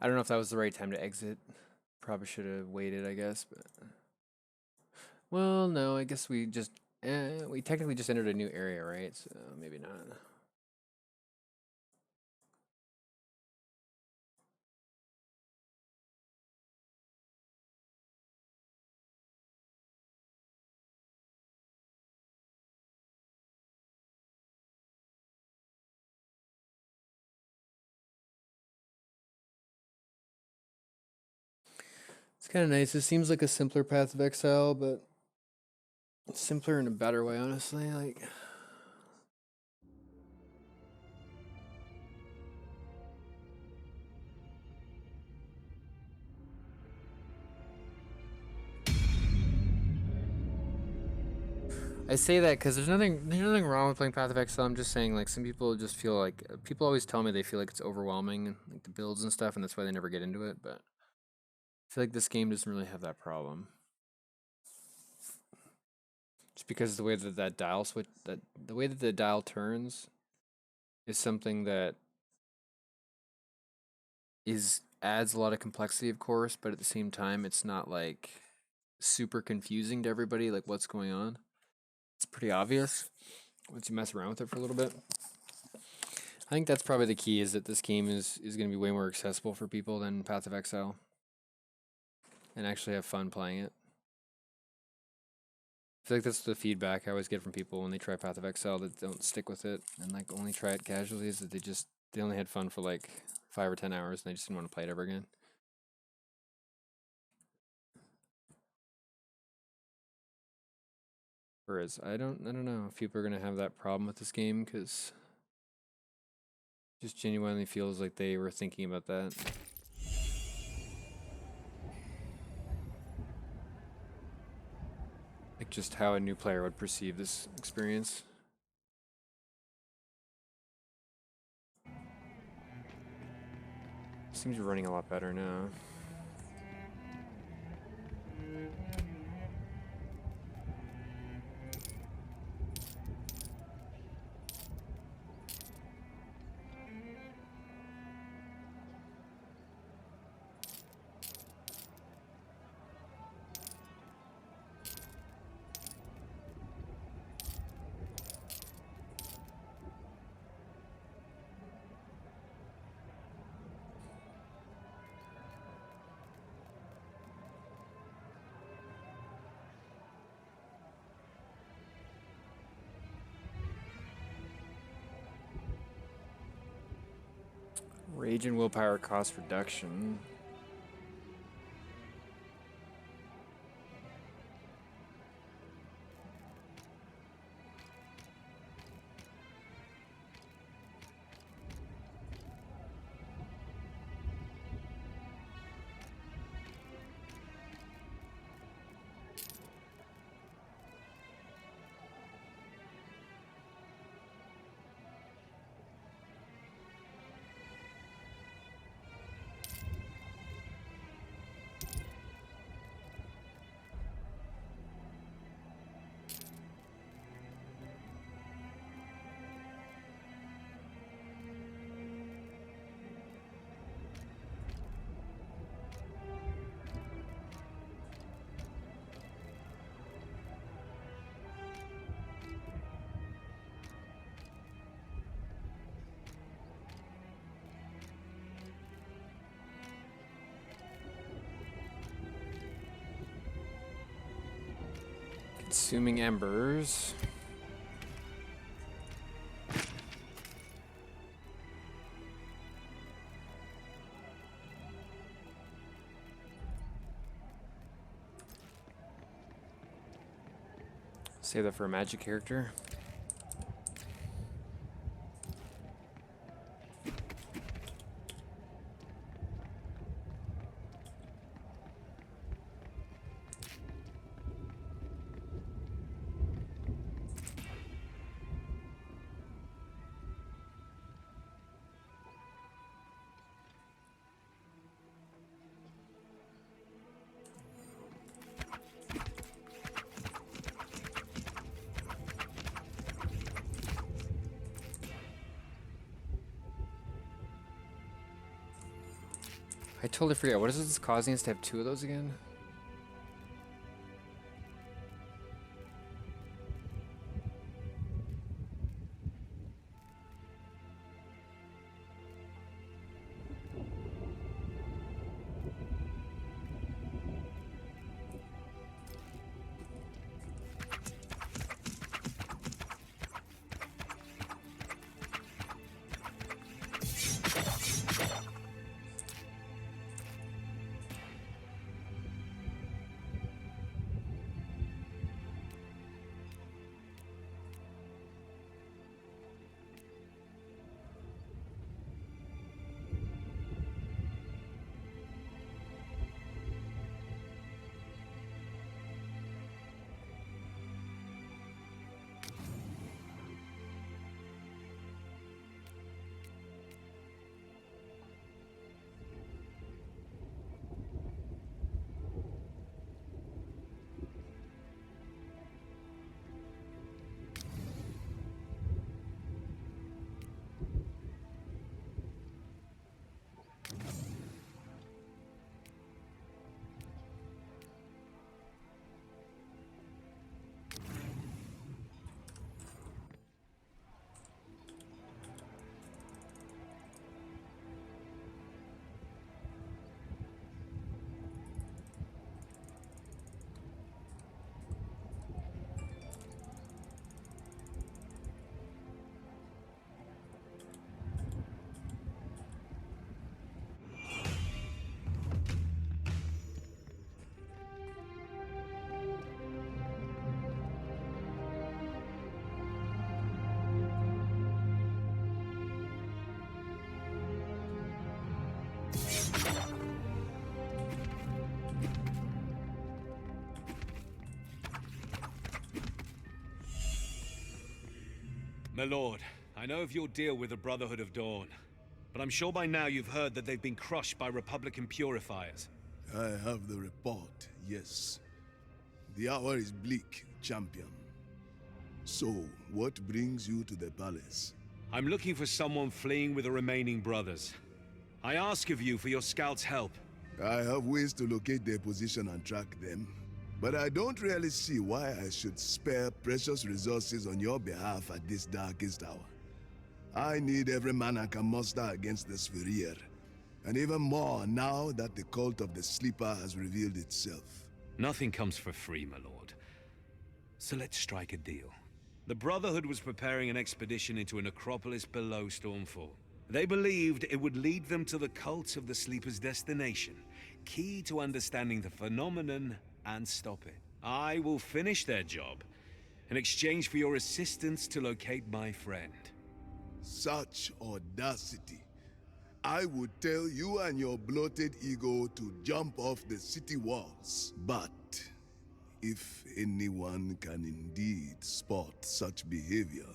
I don't know if that was the right time to exit. Probably should have waited, I guess, but... Well, no, I guess we just... we technically just entered a new area, right? So maybe not. It's kind of nice. It seems like a simpler Path of Exile, but it's simpler in a better way, honestly. Like, I say that because there's nothing wrong with playing Path of Exile. I'm just saying, like, some people just feel like people always tell me they feel like it's overwhelming, and like the builds and stuff, and that's why they never get into it. But I feel like this game doesn't really have that problem. Just because the way that the way that the dial turns is something that adds a lot of complexity, of course, but at the same time, it's not like super confusing to everybody, like what's going on. It's pretty obvious once you mess around with it for a little bit. I think that's probably the key, is that this game is going to be way more accessible for people than Path of Exile, and actually have fun playing it. I feel like that's the feedback I always get from people when they try Path of Exile that don't stick with it and like only try it casually, is that they only had fun for like 5 or 10 hours and they just didn't want to play it ever again. Whereas I don't know if people are gonna have that problem with this game, because it just genuinely feels like they were thinking about that. Like just how a new player would perceive this experience. Seems to be running a lot better now. Rage and willpower cost reduction. Consuming embers. Save that for a magic character. I totally forget. What is this causing us to have 2 of those again? My lord, I know of your deal with the Brotherhood of Dawn, but I'm sure by now you've heard that they've been crushed by Republican purifiers. I have the report, yes. The hour is bleak, champion. So, what brings you to the palace? I'm looking for someone fleeing with the remaining brothers. I ask of you for your scouts' help. I have ways to locate their position and track them, but I don't really see why I should spare precious resources on your behalf at this darkest hour. I need every man I can muster against the Spherir, and even more now that the cult of the Sleeper has revealed itself. Nothing comes for free, my lord. So let's strike a deal. The Brotherhood was preparing an expedition into a necropolis below Stormfall. They believed it would lead them to the cult of the Sleeper's destination, key to understanding the phenomenon and stop it. I will finish their job in exchange for your assistance to locate my friend. Such audacity. I would tell you and your bloated ego to jump off the city walls. But if anyone can indeed spot such behavior,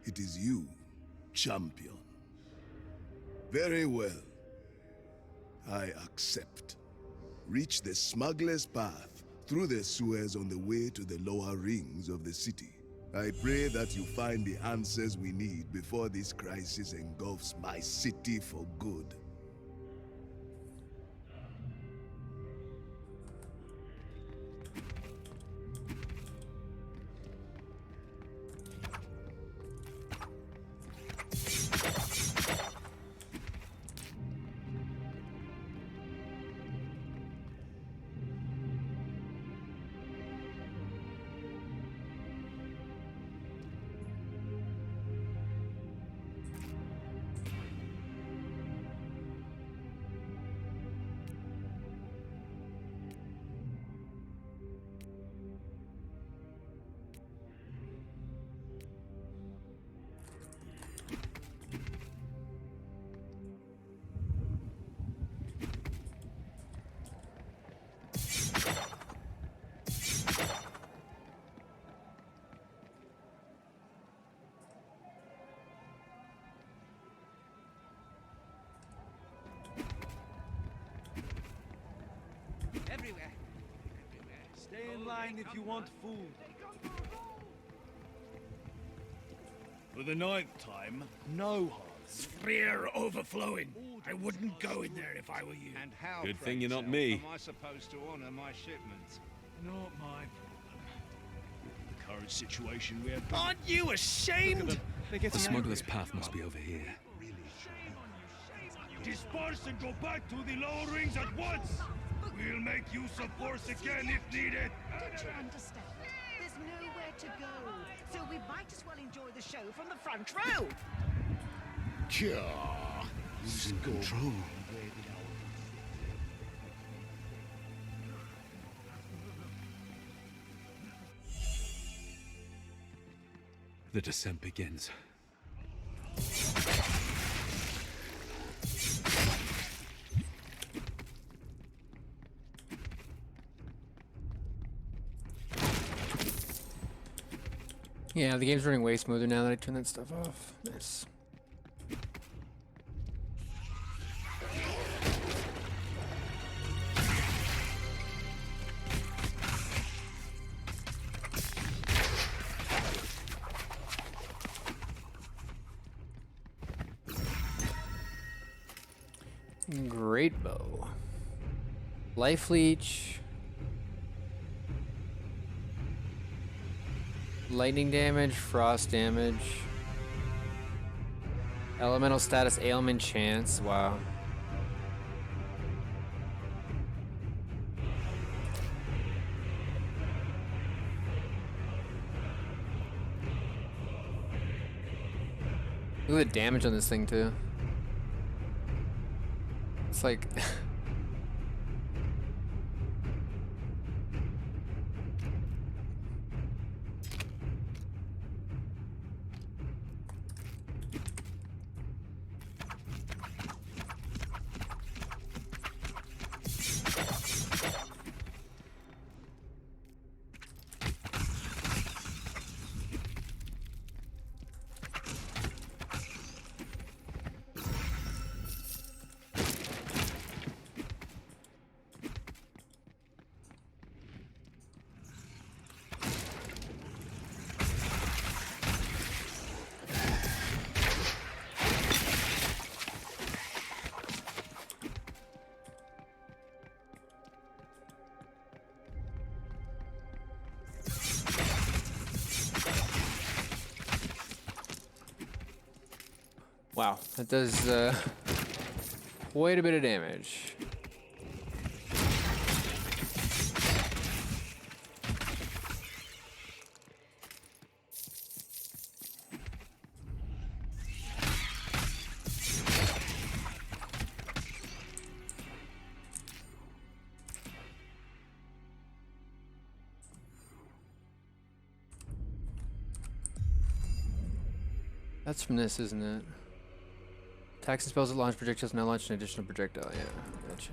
it is you, champion. Very well. I accept. Reach the smuggler's path through the sewers on the way to the lower rings of the city. I pray that you find the answers we need before this crisis engulfs my city for good. line if you want food. For the 9th time, no harm. Sphere overflowing. I wouldn't go in there if I were you. And how, Good pray thing you're not tell, me. am I supposed to honor my shipment? Not my problem. The current situation we have. Aren't you ashamed? The smuggler's path must be over here. Disperse and go back to the lower rings at once! We'll make use of force again if needed! Don't you understand? There's nowhere to go, so we might as well enjoy the show from the front row. Cure. Losing control. The descent begins. Yeah, the game's running way smoother now that I turn that stuff off. Nice. Great bow. Life leech. Lightning damage, frost damage. Elemental status, ailment chance. Wow. Look at the damage on this thing too. It's like wow, that does quite a bit of damage. That's from this, isn't it? Attacks and spells that launch projectiles now launch an additional projectile. Yeah, gotcha.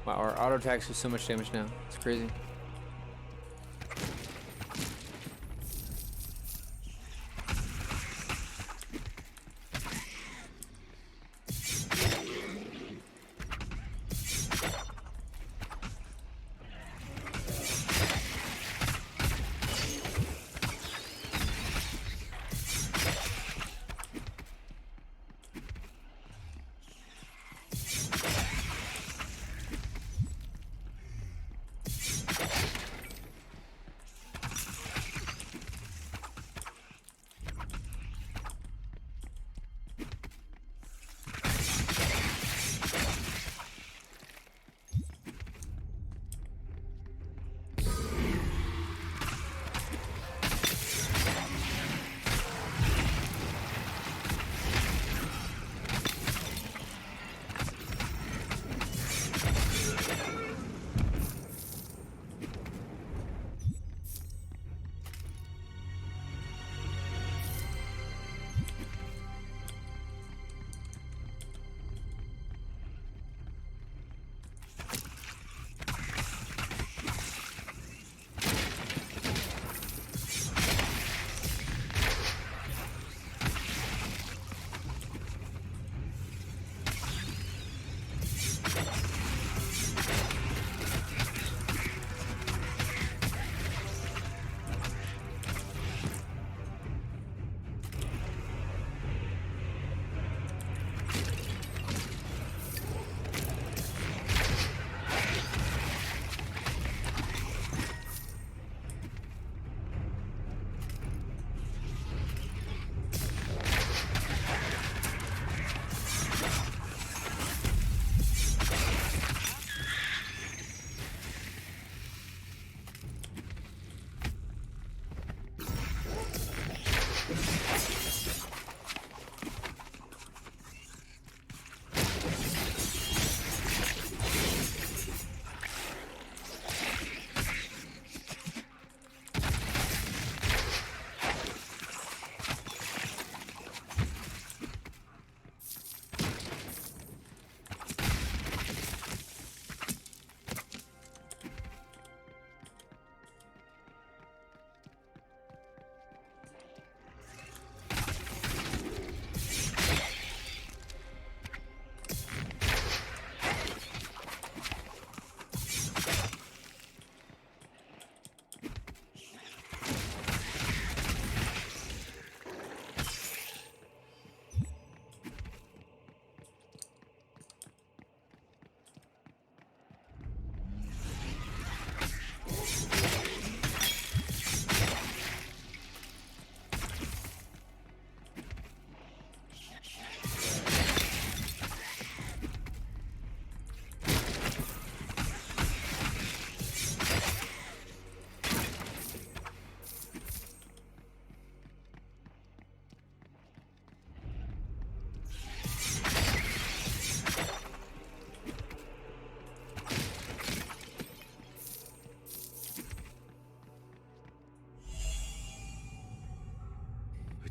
Wow, our auto attacks do so much damage now. It's crazy.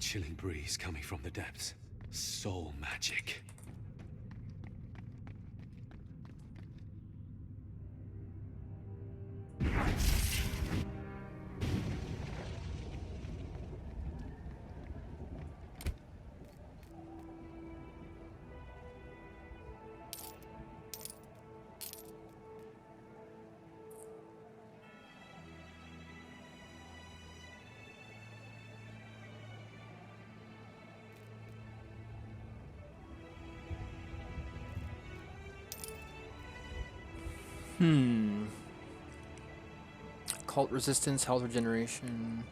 chilling breeze coming from the depths. Soul magic. Cult resistance, health regeneration.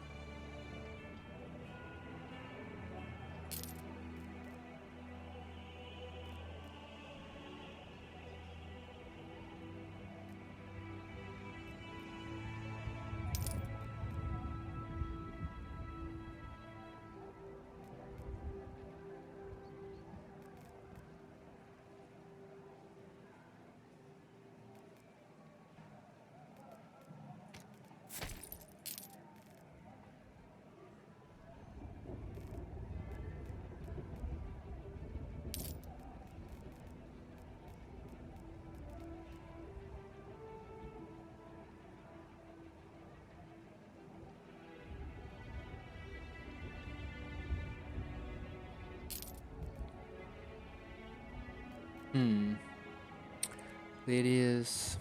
Radius.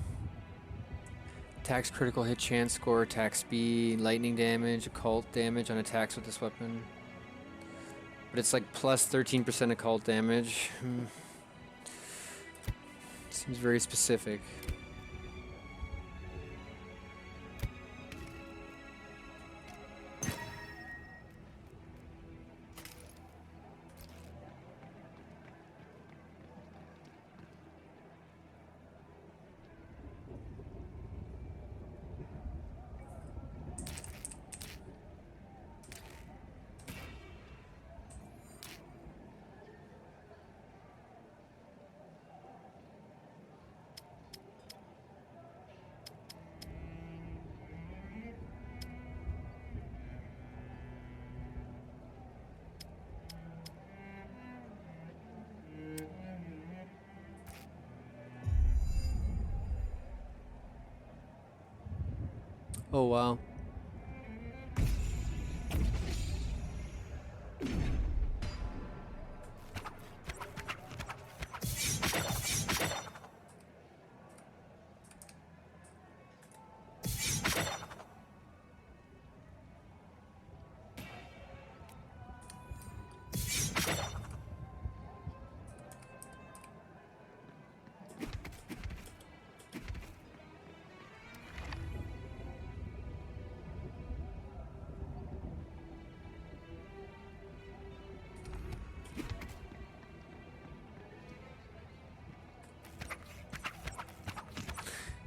Attacks critical hit chance score, attack speed, lightning damage, occult damage on attacks with this weapon. But it's like plus 13% occult damage. Seems very specific. Oh wow.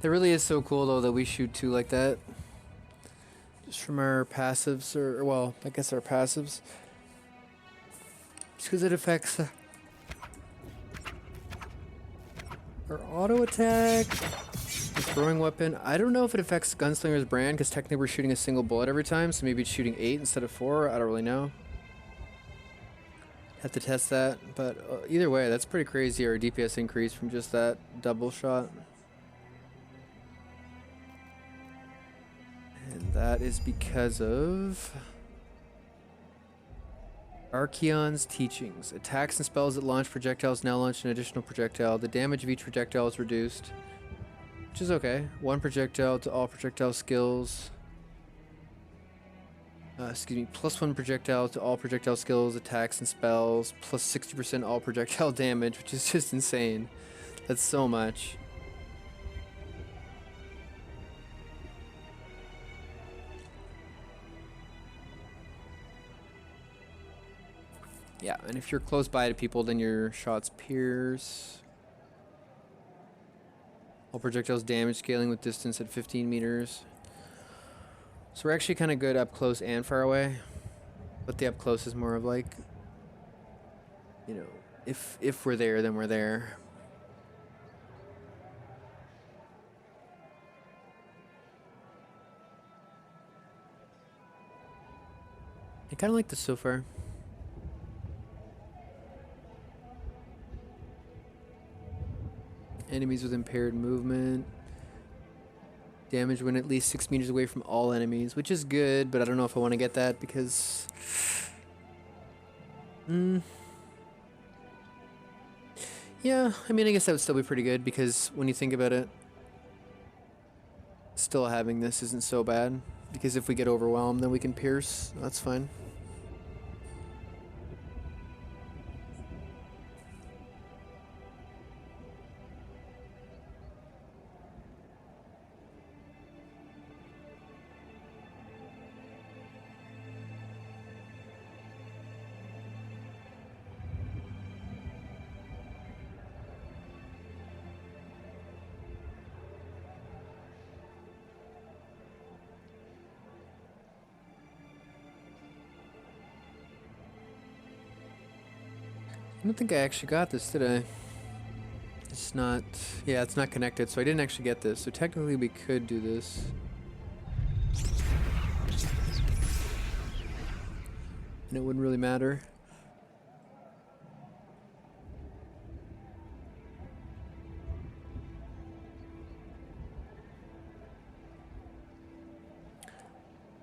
That really is so cool though that we shoot two like that. Just from our passives, or well, I guess our passives. Just because it affects our auto attack, the throwing weapon. I don't know if it affects Gunslinger's brand because technically we're shooting a single bullet every time, so maybe it's shooting 8 instead of 4. I don't really know. Have to test that, but either way, that's pretty crazy. Our DPS increase from just that double shot. And that is because of Archeon's teachings. Attacks and spells that launch projectiles now launch an additional projectile. The damage of each projectile is reduced, which is okay. 1 projectile to all projectile skills. Excuse me, plus 1 projectile to all projectile skills, attacks and spells, plus 60% all projectile damage, which is just insane. That's so much. Yeah, and if you're close by to people, then your shots pierce. All projectiles damage scaling with distance at 15 meters. So we're actually kind of good up close and far away. But the up close is more of like, you know, if we're there, then we're there. I kind of like this so far. Enemies with impaired movement. Damage when at least 6 meters away from all enemies, which is good, but I don't know if I want to get that because... Yeah, I mean, I guess that would still be pretty good because when you think about it, still having this isn't so bad. Because if we get overwhelmed, then we can pierce. That's fine. I don't think I actually got this, did I? It's not... Yeah, it's not connected, so I didn't actually get this. So technically we could do this. And it wouldn't really matter.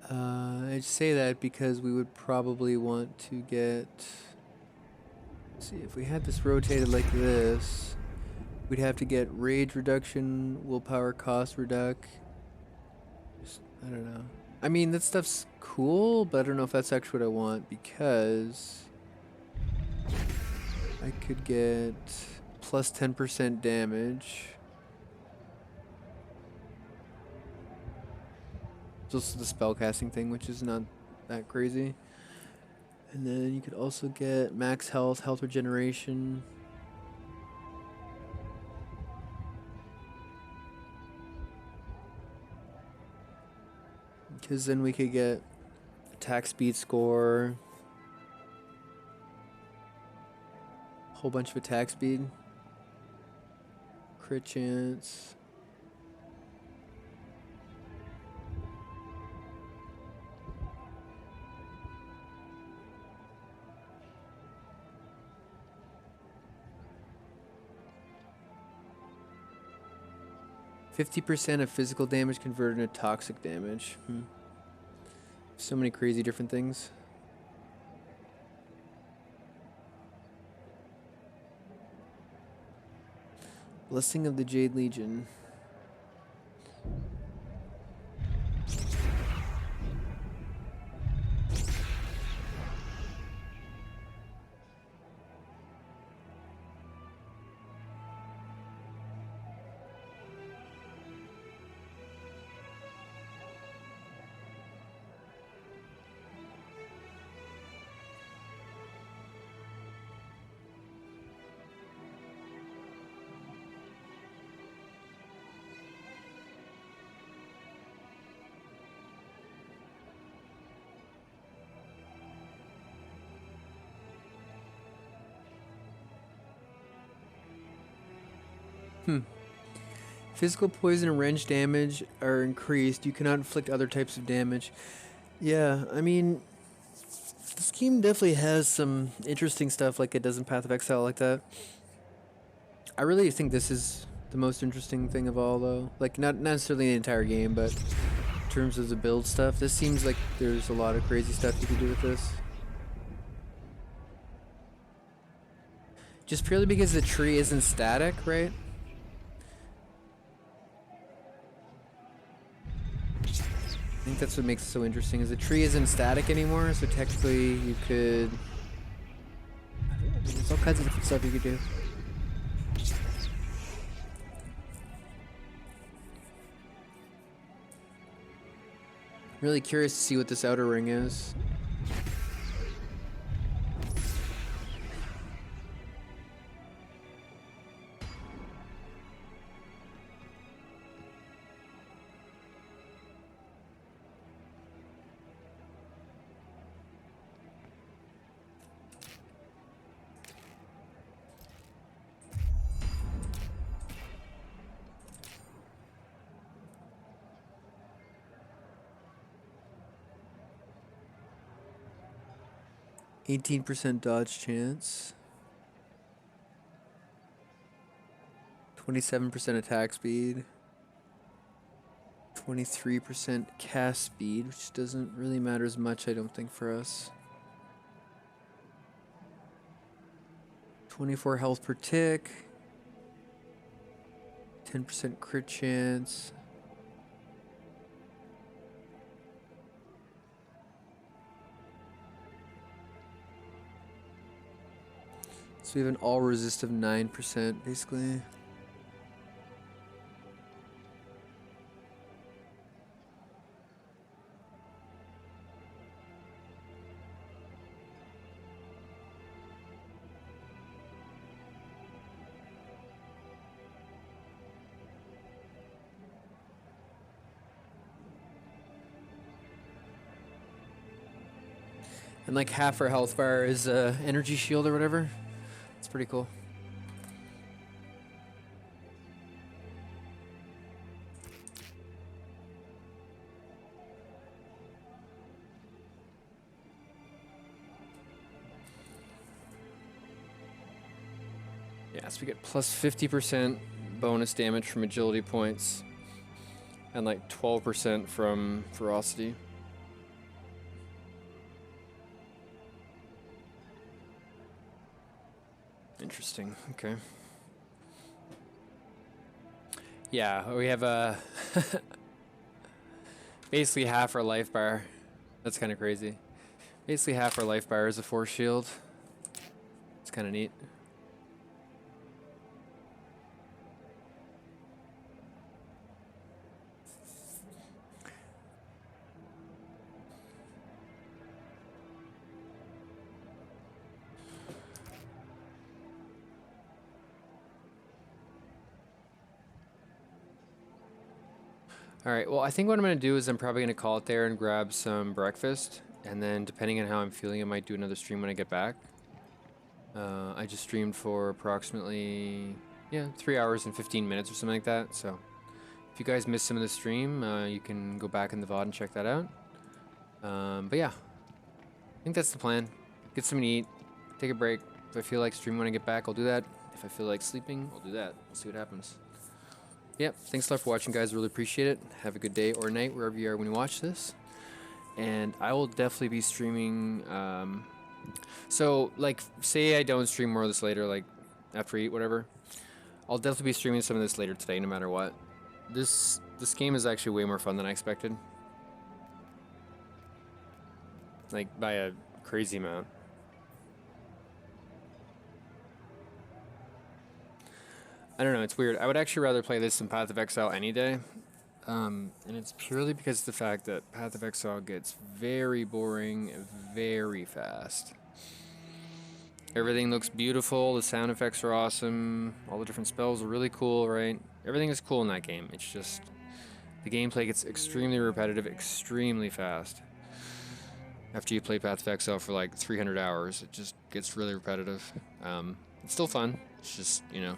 I'd say that because we would probably want to get... See, if we had this rotated like this, we'd have to get rage reduction, willpower cost reduc. I don't know. I mean, that stuff's cool, but I don't know if that's actually what I want because I could get plus 10% damage. It's also the spellcasting thing, which is not that crazy. And then you could also get max health, health regeneration. Because then we could get attack speed score. Whole bunch of attack speed. Crit chance. 50% of physical damage converted into toxic damage. So many crazy different things. Blessing of the Jade Legion. Physical poison and wrench damage are increased. You cannot inflict other types of damage. Yeah, I mean, this game definitely has some interesting stuff like it does in Path of Exile like that. I really think this is the most interesting thing of all, though. Like, not necessarily the entire game, but in terms of the build stuff, this seems like there's a lot of crazy stuff you can do with this. Just purely because the tree isn't static, right? I think that's what makes it so interesting, is the tree isn't static anymore, so technically you could... There's all kinds of different stuff you could do. Really curious to see what this outer ring is. 18% dodge chance. 27% attack speed. 23% cast speed, which doesn't really matter as much, I don't think, for us. 24 health per tick. 10% crit chance. So we have an all resist of 9%, basically. And like half our health bar is energy shield or whatever. It's pretty cool. Yeah, so we get plus 50% bonus damage from agility points and like 12% from ferocity. Interesting. Okay. Yeah, we have basically half our life bar. That's kind of crazy. Basically half our life bar is a force shield. It's kind of neat. Alright, well, I think what I'm going to do is I'm probably going to call it there and grab some breakfast. And then, depending on how I'm feeling, I might do another stream when I get back. I just streamed for approximately, 3 hours and 15 minutes or something like that. So, if you guys missed some of the stream, you can go back in the VOD and check that out. But yeah, I think that's the plan. Get something to eat, take a break. If I feel like streaming when I get back, I'll do that. If I feel like sleeping, I'll do that. We'll see what happens. Yep, thanks a lot for watching, guys. Really appreciate it. Have a good day or night wherever you are when you watch this. And I will definitely be streaming. So, like, say I don't stream more of this later, like after I eat, whatever. I'll definitely be streaming some of this later today, no matter what. This game is actually way more fun than I expected. Like, by a crazy amount. I don't know, it's weird. I would actually rather play this than Path of Exile any day. And it's purely because of the fact that Path of Exile gets very boring very fast. Everything looks beautiful, the sound effects are awesome, all the different spells are really cool, right? Everything is cool in that game. It's just, the gameplay gets extremely repetitive, extremely fast. After you play Path of Exile for like 300 hours, it just gets really repetitive. It's still fun, it's just, you know.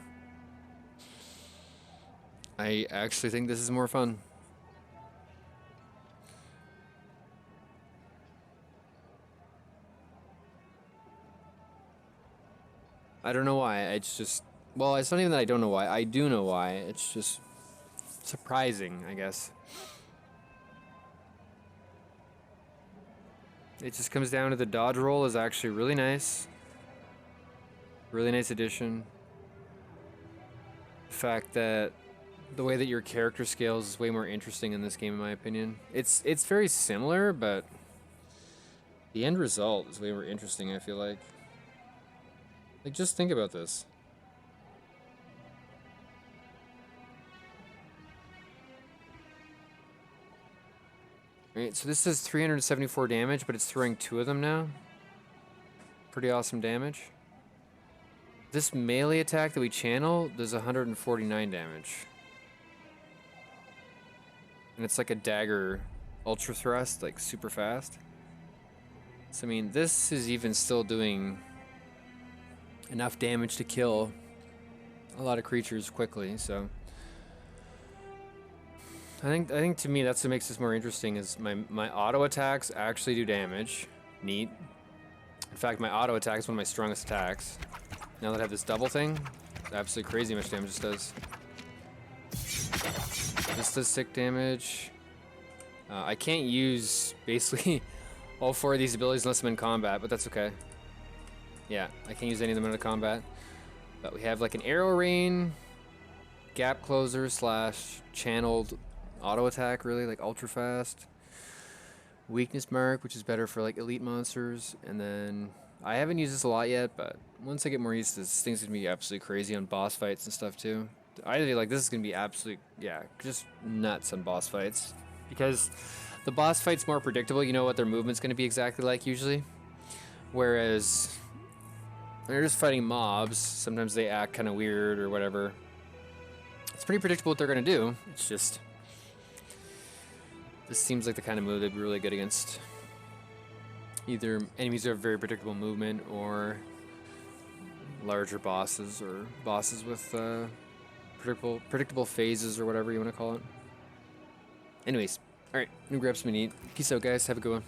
I actually think this is more fun. I don't know why. It's just... Well, it's not even that I don't know why. I do know why. It's just surprising, I guess. It just comes down to the dodge roll is actually really nice. Really nice addition. The fact that the way that your character scales is way more interesting in this game, in my opinion. It's very similar, but the end result is way more interesting, I feel like. Like, just think about this. Alright, so this is 374 damage, but it's throwing 2 of them now. Pretty awesome damage. This melee attack that we channel does 149 damage. And it's like a dagger ultra thrust, like super fast. So I mean, this is even still doing enough damage to kill a lot of creatures quickly, so I think to me that's what makes this more interesting is my auto attacks actually do damage. Neat. In fact, my auto attack is one of my strongest attacks. Now that I have this double thing, it's absolutely crazy how much damage this does. This does sick damage. I can't use basically all 4 of these abilities unless I'm in combat, but that's okay. Yeah, I can't use any of them in combat. But we have like an arrow rain, gap closer / channeled auto attack, really like ultra fast. Weakness mark, which is better for like elite monsters, and then I haven't used this a lot yet, but once I get more used to this, this thing's gonna be absolutely crazy on boss fights and stuff too. I feel like this is gonna be absolute, yeah, just nuts on boss fights because the boss fight's more predictable. You know what their movement's gonna be exactly like usually, whereas when you're just fighting mobs, sometimes they act kind of weird or whatever. It's pretty predictable what they're gonna do. It's just this seems like the kind of move that'd be really good against either enemies who have very predictable movement or larger bosses or bosses with predictable phases or whatever you want to call it. Anyways, alright, I'm gonna grab something to eat. Peace out, guys. Have a good one.